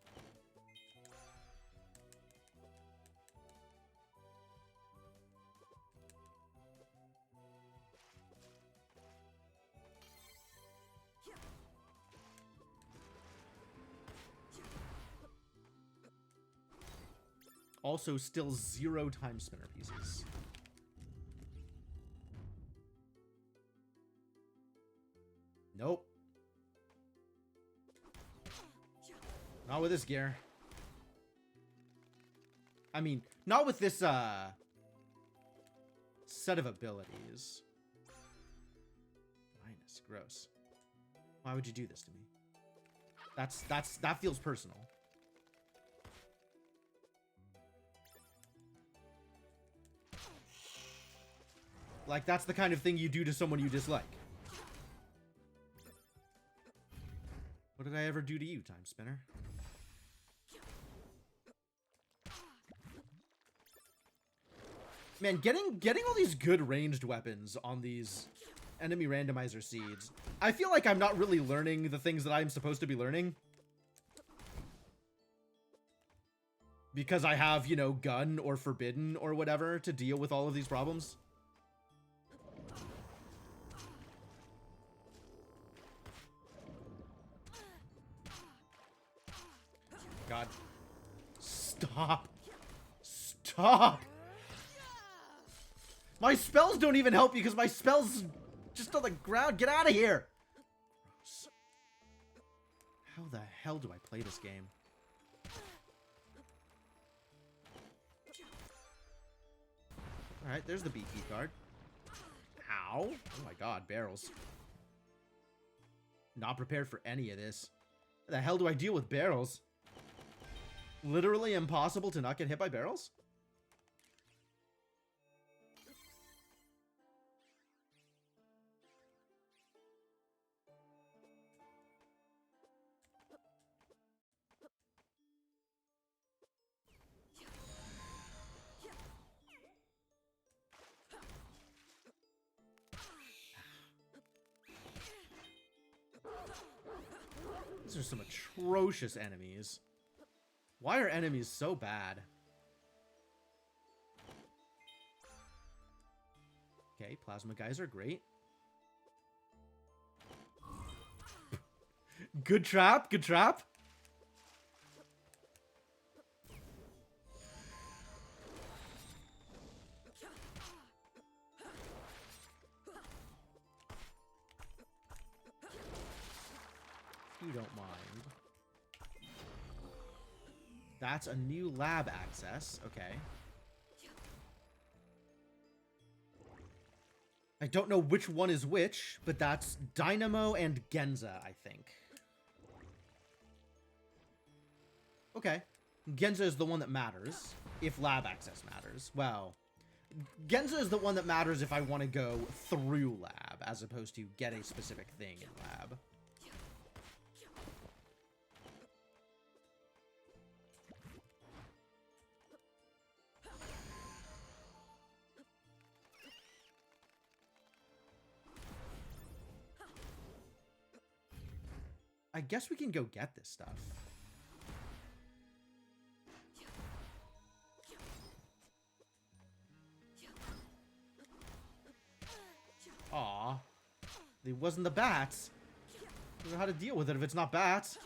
Also, still 0 time spinner pieces. Nope. Not with this gear. I mean, not with this, set of abilities. Minus. Gross. Why would you do this to me? That feels personal. Like, that's the kind of thing you do to someone you dislike. What did I ever do to you, Time Spinner? Man, getting all these good ranged weapons on these enemy randomizer seeds. I feel like I'm not really learning the things that I'm supposed to be learning. Because I have, you know, gun or forbidden or whatever to deal with all of these problems. God. Stop. Stop. My spells don't even help you because my spells just on the ground. Get out of here. Gross. How the hell do I play this game? Alright, there's the BP card. Ow. Oh my god, barrels. Not prepared for any of this. How the hell do I deal with barrels? Literally impossible to not get hit by barrels? These are some atrocious enemies. Why are enemies so bad? Okay, plasma guys are great. Good trap, good trap. If you don't mind. That's a new lab access. Okay. I don't know which one is which, but that's Dynamo and Genza, I think. Okay. Genza is the one that matters, if lab access matters. Well, Genza is the one that matters if I want to go through lab, as opposed to get a specific thing in lab. I guess we can go get this stuff. Aw. It wasn't the bats. I don't know how to deal with it if it's not bats.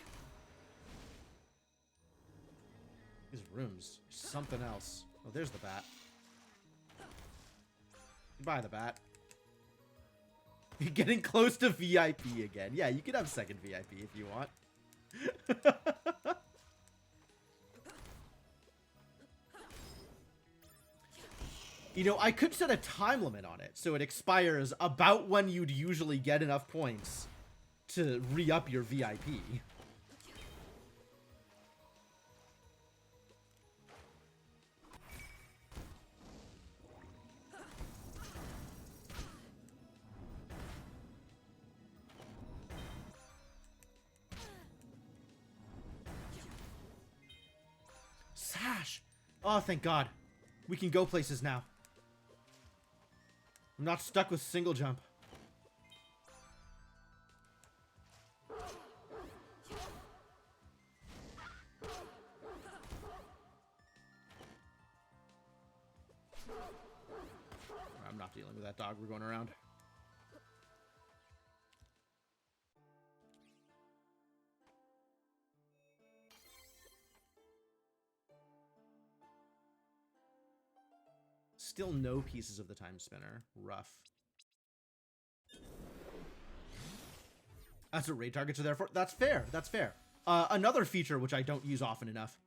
These rooms. Something else. Oh, there's the bat. Goodbye, the bat. You're getting close to VIP again. Yeah, you can have second VIP if you want. You know, I could set a time limit on it, so it expires about when you'd usually get enough points to re-up your VIP. Sash! Oh, thank God. We can go places now. I'm not stuck with single jump. I'm not dealing with that dog. We're going around. Still no pieces of the time spinner. Rough. That's what raid targets are there for. That's fair. That's fair. Another feature which I don't use often enough.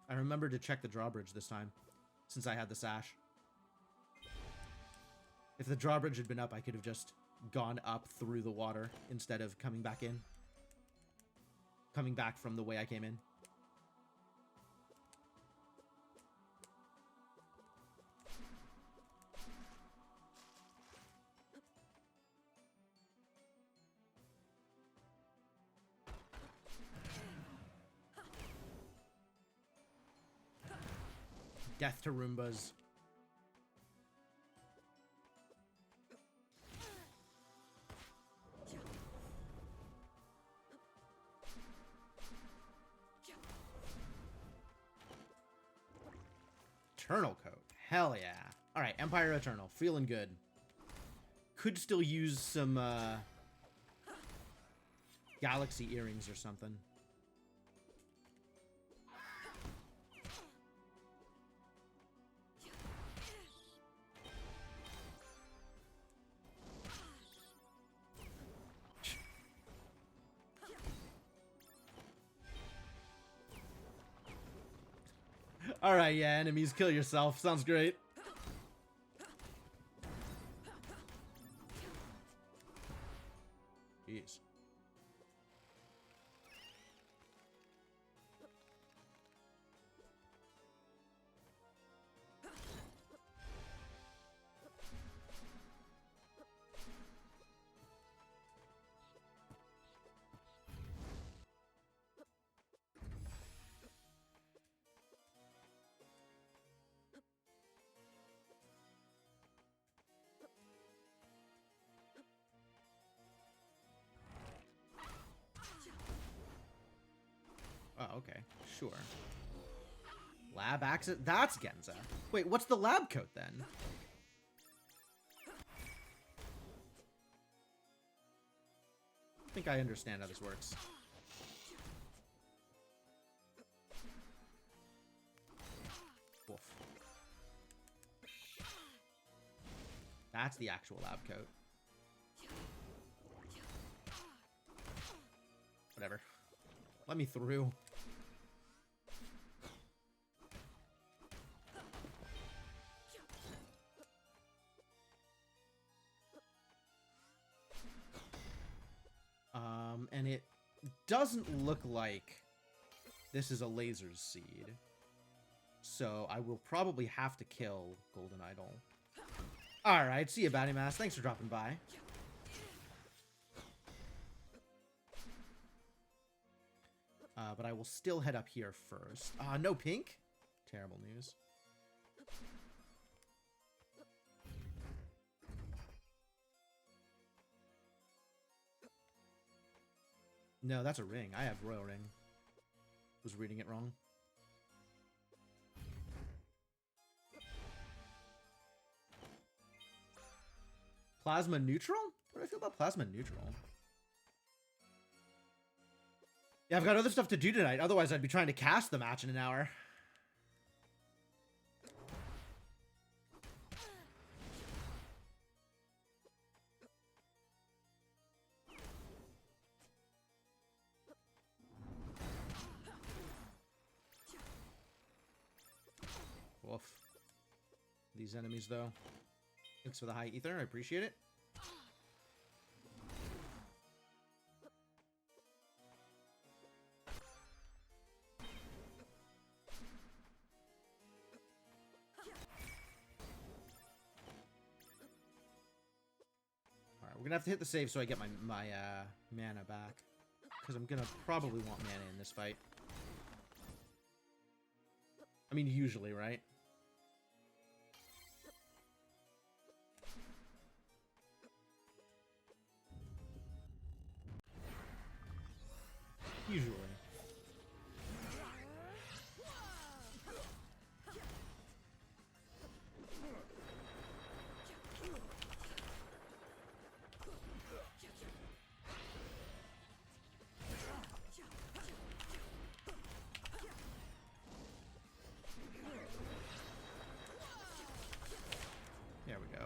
I remembered to check the drawbridge this time, since I had the sash. If the drawbridge had been up, I could have just gone up through the water instead of coming back in. Coming back from the way I came in. Death to Roombas. Eternal Coat. Hell yeah. Alright, Empire Eternal. Feeling good. Could still use some Galaxy earrings or something. Alright, yeah, enemies, kill yourself. Sounds great. Jeez. Oh, okay. Sure. Lab access? That's Genza. Wait, what's the lab coat then? I think I understand how this works. Woof. That's the actual lab coat. Whatever. Let me through. And it doesn't look like this is a laser's seed. So I will probably have to kill Golden Idol. Alright, see you, Batty Mass. Thanks for dropping by. But I will still head up here first. No pink? Terrible news. No, that's a ring. I have Royal Ring. Was reading it wrong. Plasma neutral? What do I feel about plasma neutral? Yeah, I've got other stuff to do tonight. Otherwise, I'd be trying to cast the match in an hour. these enemies, though. Thanks for the high ether. I appreciate it. Alright, we're gonna have to hit the save so I get my mana back. Because I'm gonna probably want mana in this fight. I mean, usually, right? Usually. There we go.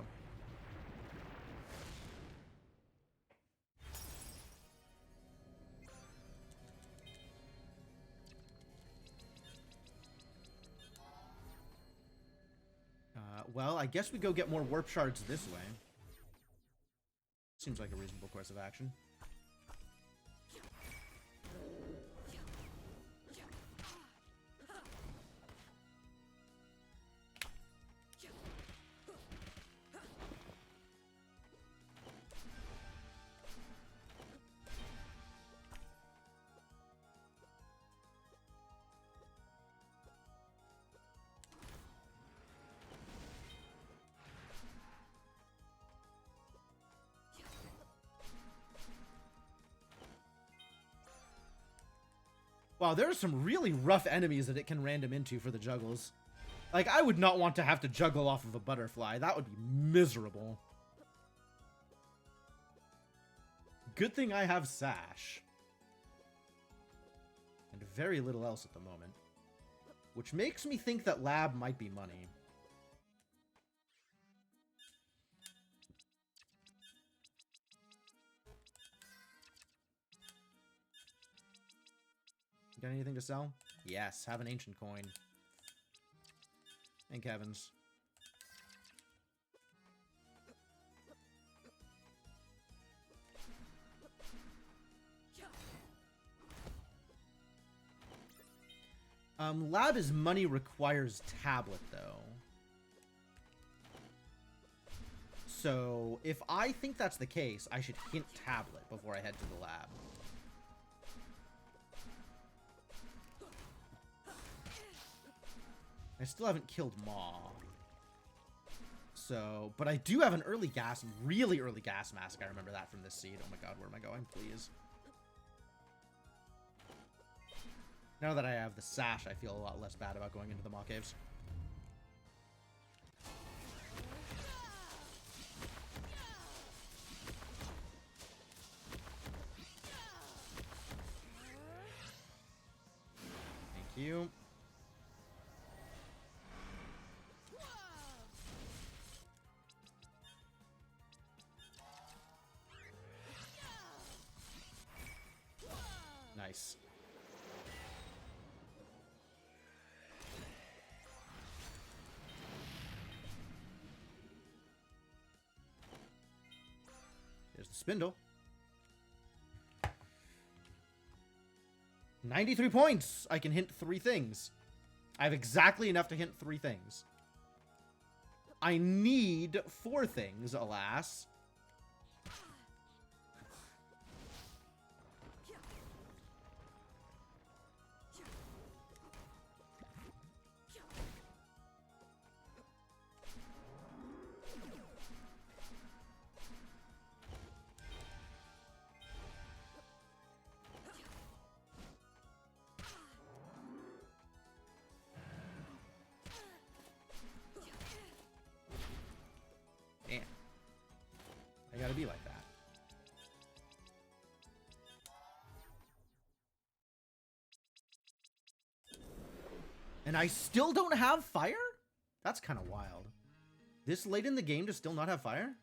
Well, I guess we go get more warp shards this way. Seems like a reasonable course of action. Wow, there are some really rough enemies that it can random into for the juggles. Like, I would not want to have to juggle off of a butterfly. That would be miserable. Good thing I have Sash. And very little else at the moment. Which makes me think that Lab might be money. Got anything to sell? Yes, have an ancient coin. And Kevin's. Lab is money requires tablet, though. So, if I think that's the case, I should hint tablet before I head to the lab. I still haven't killed Maw. So, but I do have an early gas, really early gas mask. I remember that from this seed. Oh my god, where am I going? Please. Now that I have the Sash, I feel a lot less bad about going into the Maw Caves. Thank you. Nice. There's the spindle. 93 points! I can hint 3 things. I have exactly enough to hint 3 things. I need 4 things, alas. Damn. I gotta be like that. And I still don't have fire? That's kind of wild. This late in the game to still not have fire?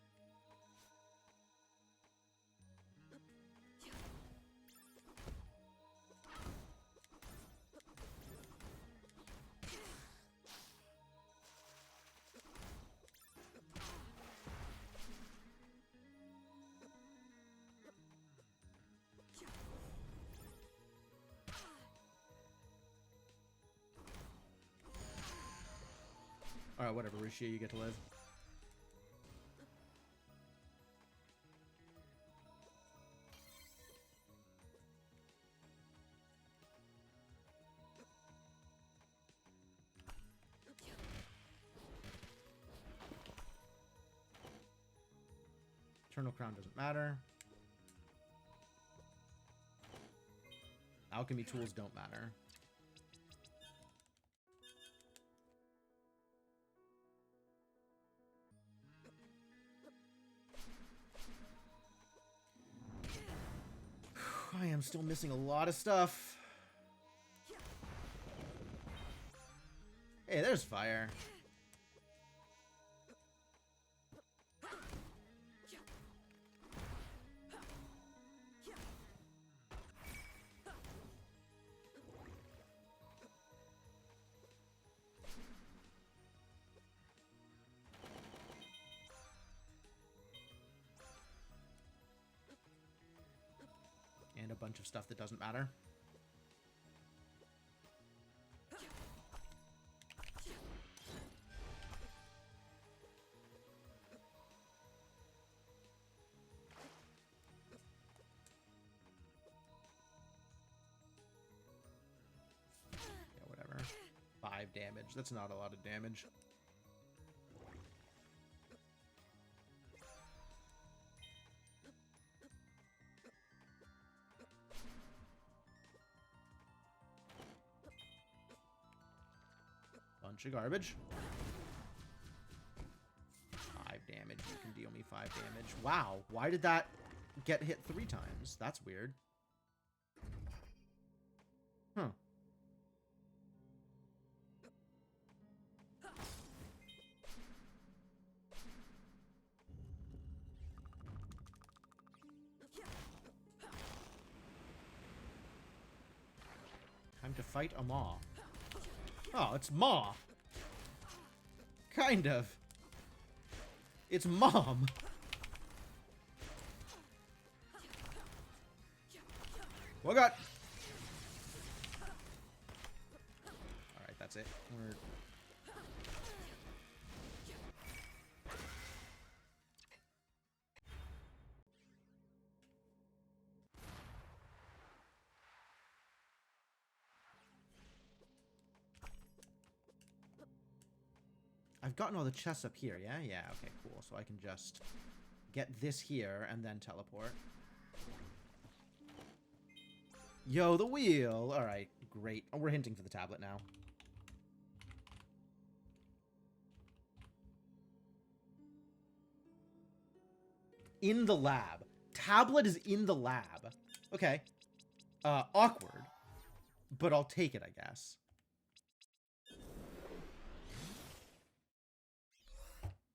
Alright, whatever, Rishia, you get to live. Eternal Crown doesn't matter. Alchemy tools don't matter. I am still missing a lot of stuff. Hey, there's fire. And a bunch of stuff that doesn't matter. Yeah, whatever. 5 damage. That's not a lot of damage. Bunch of garbage. 5 damage. You can deal me 5 damage. Wow. Why did that get hit 3 times? That's weird. Huh. Time to fight a maw. Oh, it's Maw. Kind of. It's Mom. Oh god. Alright, that's it. We're... I've gotten all the chests up here, yeah? Yeah, okay, cool. So I can just get this here and then teleport. Yo, the wheel! Alright, great. Oh, we're hinting for the tablet now. In the lab. Tablet is in the lab. Okay. Awkward. But I'll take it, I guess.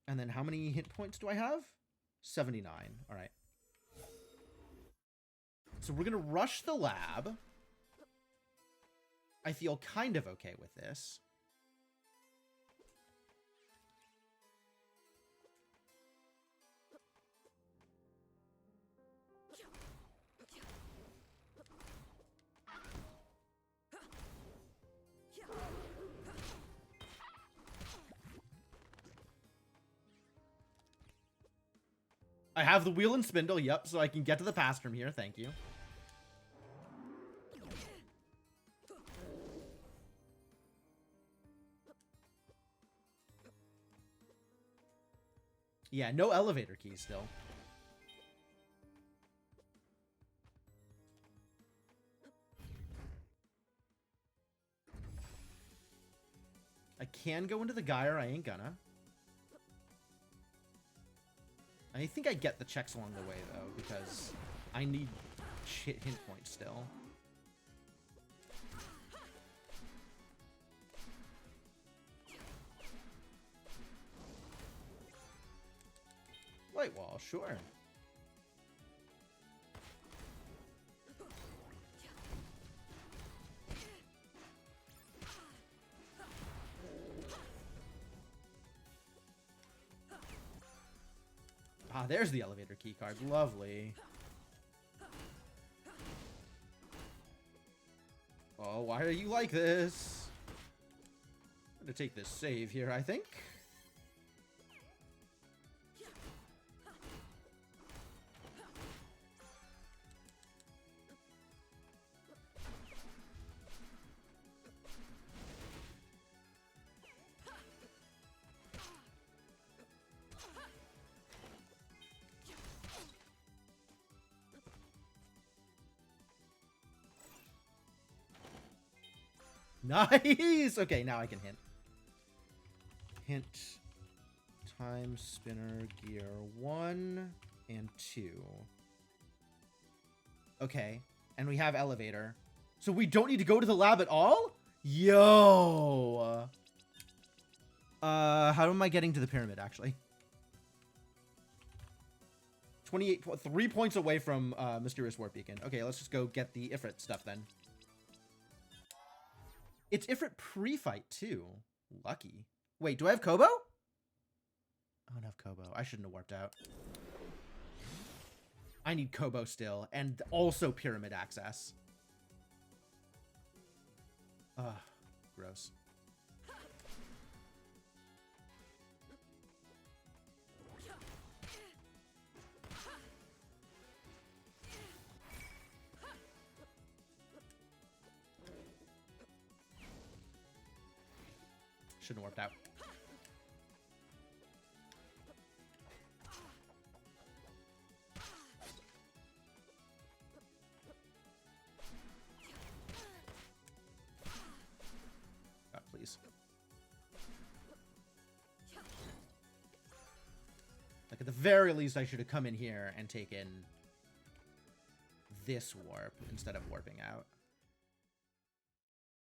And then how many hit points do I have? 79. All right. So we're going to rush the lab. I feel kind of okay with this. I have the wheel and spindle, yep, so I can get to the past from here, thank you. Yeah, no elevator key still. I can go into the gyre, I ain't gonna. I think I get the checks along the way, though, because I need shit hint points still. Light wall, sure. Ah, there's the elevator key card. Lovely. Oh, why are you like this? I'm gonna take this save here, I think. Nice! Okay, now I can hint. Hint. Timespinner gear 1 and 2. Okay. And we have elevator. So we don't need to go to the lab at all? Yo! How am I getting to the pyramid, actually? 3 points away from Mysterious Warp Beacon. Okay, let's just go get the Ifrit stuff then. It's Ifrit pre-fight, too. Lucky. Wait, do I have Kobo? I don't have Kobo. I shouldn't have warped out. I need Kobo still, and also pyramid access. Ugh, gross. Shouldn't have warped out. God, please. Like, at the very least, I should have come in here and taken this warp instead of warping out.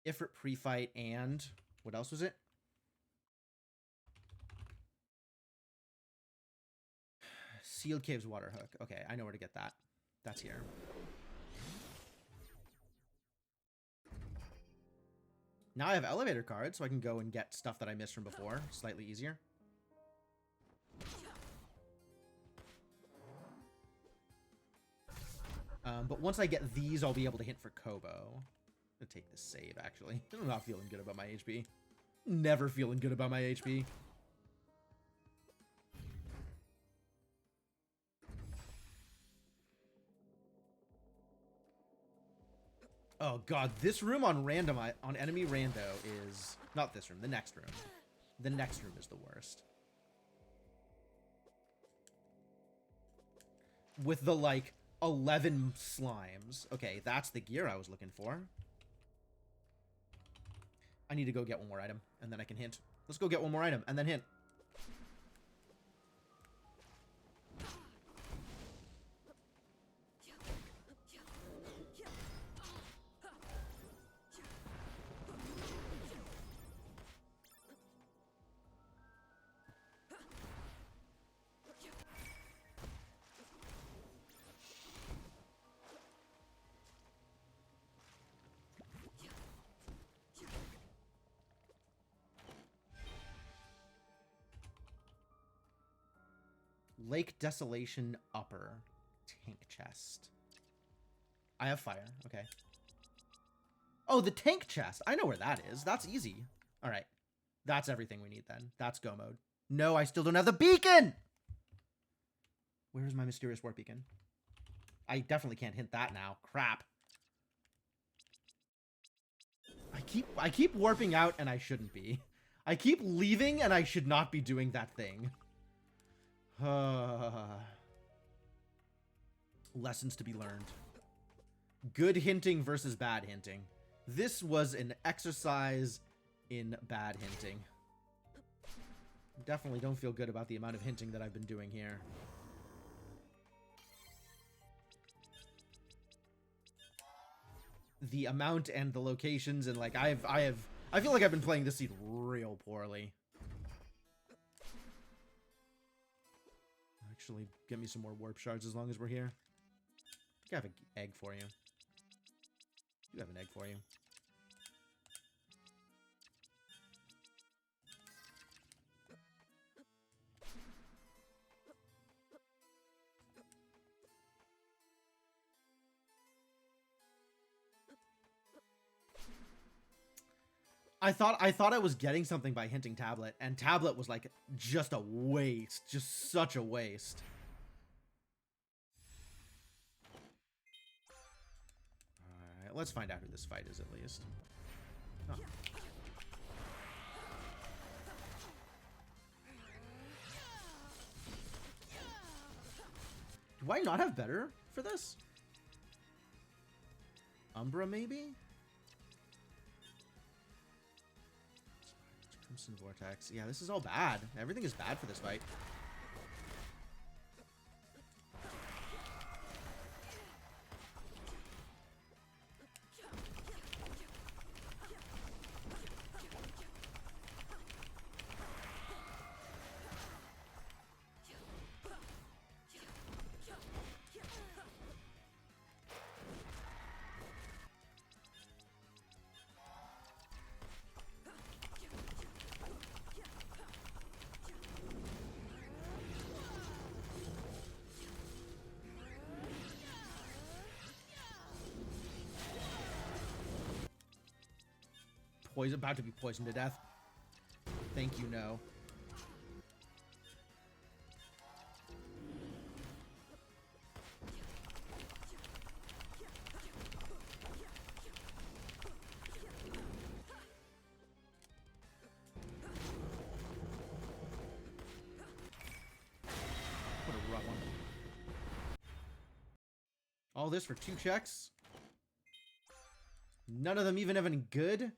Ifrit pre-fight and... what else was it? Sealed Caves water hook. Okay, I know where to get that. That's here. Now I have elevator cards, so I can go and get stuff that I missed from before. Slightly easier. But once I get these, I'll be able to hint for Kobo. I'm gonna take this save, actually. I'm not feeling good about my HP. Never feeling good about my HP. Oh god, this room on enemy rando is not this room, the next room. The next room is the worst. With the like 11 slimes. Okay, that's the gear I was looking for. I need to go get one more item and then I can hint. Let's go get one more item and then hint. Lake Desolation Upper. Tank chest. I have fire. Okay. Oh, the tank chest. I know where that is. That's easy. All right. That's everything we need then. That's go mode. No, I still don't have the beacon! Where's my Mysterious Warp Beacon? I definitely can't hint that now. Crap. I keep warping out and I shouldn't be. I keep leaving and I should not be doing that thing. Lessons to be learned. Good hinting versus bad hinting. This was an exercise in bad hinting. Definitely don't feel good about the amount of hinting that I've been doing here. The amount and the locations and like I feel like I've been playing this seed real poorly. Actually, get me some more warp shards as long as we're here. I think I have an egg for you. I do have an egg for you. I thought I was getting something by hinting tablet, and tablet was like just a waste, just such a waste. All right, let's find out who this fight is at least. Oh. Do I not have better for this? Umbra maybe? Crimson Vortex. Yeah, this is all bad. Everything is bad for this fight. About to be poisoned to death. Thank you, no. What a rough one. All this for 2 checks? None of them even have any good?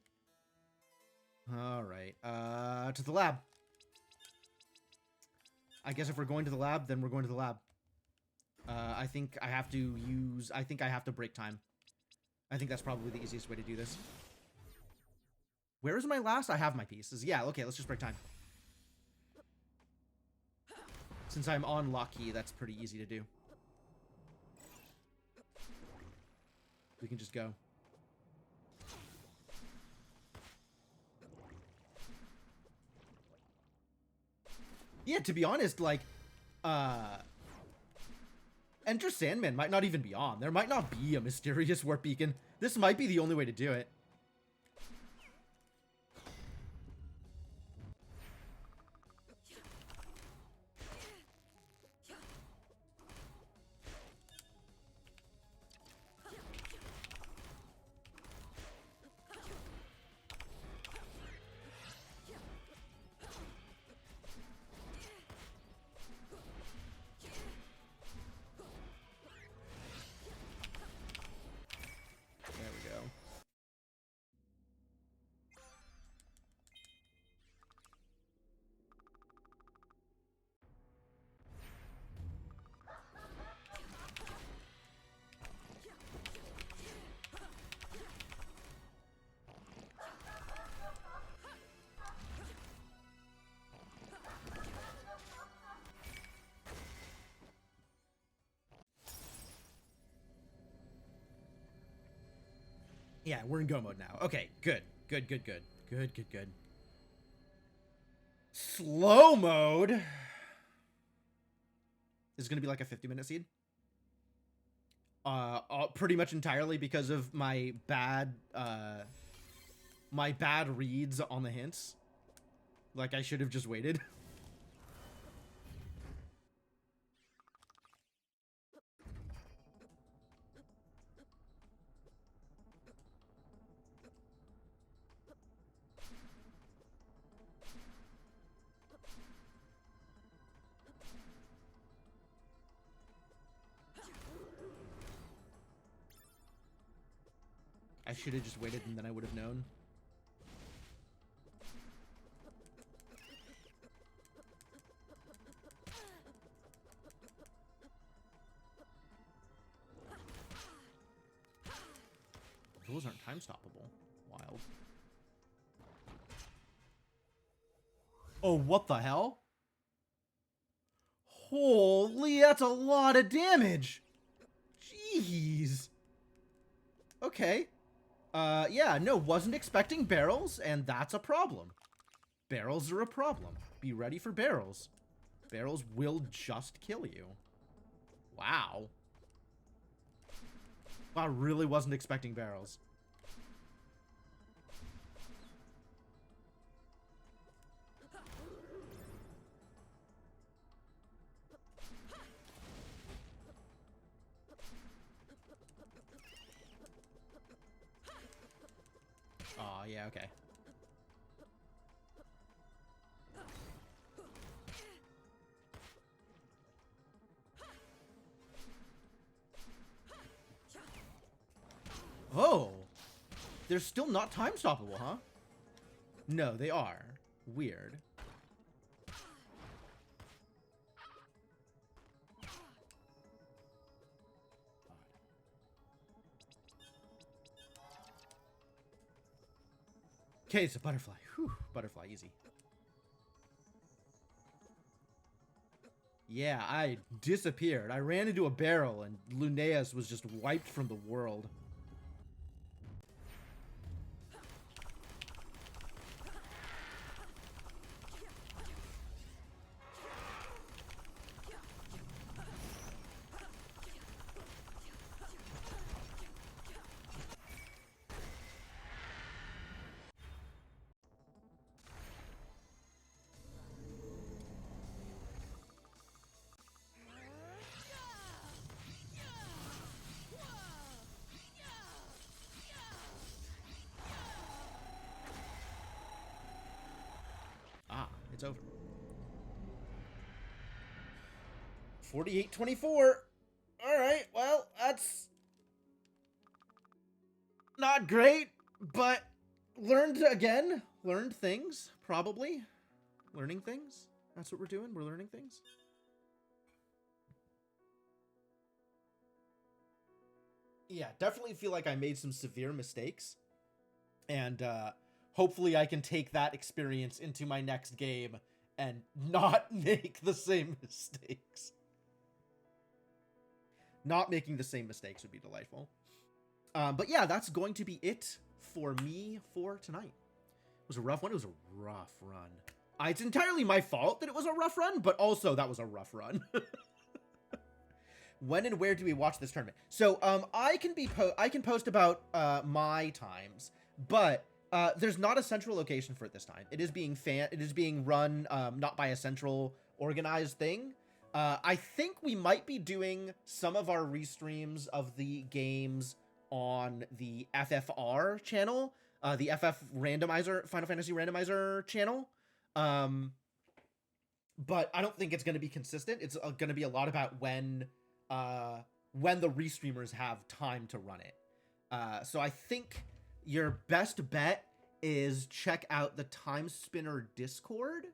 Alright, to the lab. I guess if we're going to the lab, then we're going to the lab. I think I have to break time. I think that's probably the easiest way to do this. Where is my last? I have my pieces. Yeah, okay, let's just break time. Since I'm on lock key, that's pretty easy to do. We can just go. Yeah, to be honest, like, Enter Sandman might not even be on. There might not be a mysterious warp beacon. This might be the only way to do it. Yeah, we're in go mode now. Okay, good. Good. Slow mode is going to be like a 50-minute seed. Pretty much entirely because of my bad reads on the hints. Like, I should have just waited. I should have just waited and then I would have known. Those aren't time stoppable. Wild. Oh, what the hell? Holy, that's a lot of damage. Jeez. Okay. Yeah, no, wasn't expecting barrels, and that's a problem. Barrels are a problem. Be ready for barrels. Barrels will just kill you. Wow. I really wasn't expecting barrels. Oh, yeah, okay. Oh! They're still not time stoppable, huh? No, they are. Weird. Okay, it's a butterfly. Whew, butterfly, easy. Yeah, I disappeared. I ran into a barrel, and Luneus was just wiped from the world. Ah, it's over. 48-24. All right, well, that's not great, but learned again. Learned things, probably. Learning things. That's what we're doing. We're learning things. Yeah, definitely feel like I made some severe mistakes. And hopefully I can take that experience into my next game and not make the same mistakes. Not making the same mistakes would be delightful. But yeah, that's going to be it for me for tonight. It was a rough one. It was a rough run. It's entirely my fault that it was a rough run, but also that was a rough run. When and where do we watch this tournament? So I can post about my times, but there's not a central location for it this time. It is being run not by a central organized thing. I think we might be doing some of our restreams of the games on the FFR channel, the FF Randomizer, Final Fantasy Randomizer channel. But I don't think it's going to be consistent. It's going to be a lot about when the restreamers have time to run it. So I think your best bet is check out the Timespinner Discord,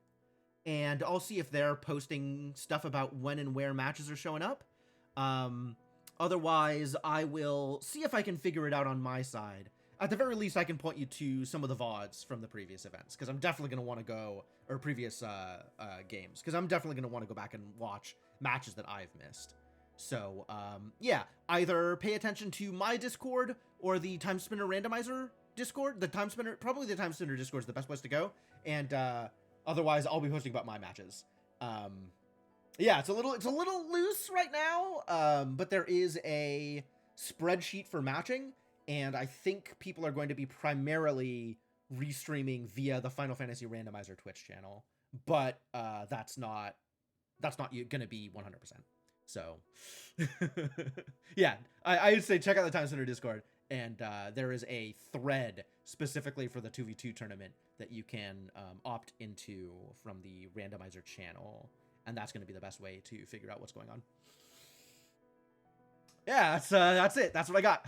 and I'll see if they're posting stuff about when and where matches are showing up. Otherwise, I will see if I can figure it out on my side. At the very least, I can point you to some of the VODs from the previous events, because I'm definitely going to want to go, or previous games, because I'm definitely going to want to go back and watch matches that I've missed. So, yeah, either pay attention to my Discord or the Timespinner Randomizer Discord. Probably the Timespinner Discord is the best place to go. And otherwise, I'll be posting about my matches. Yeah, it's a little loose right now, but there is a spreadsheet for matching, and I think people are going to be primarily restreaming via the Final Fantasy Randomizer Twitch channel, but that's not going to be 100%. So, yeah, I would say check out the Timespinner Discord, and there is a thread specifically for the 2v2 tournament that you can opt into from the Randomizer channel, and that's going to be the best way to figure out what's going on. Yeah, that's it. That's what I got.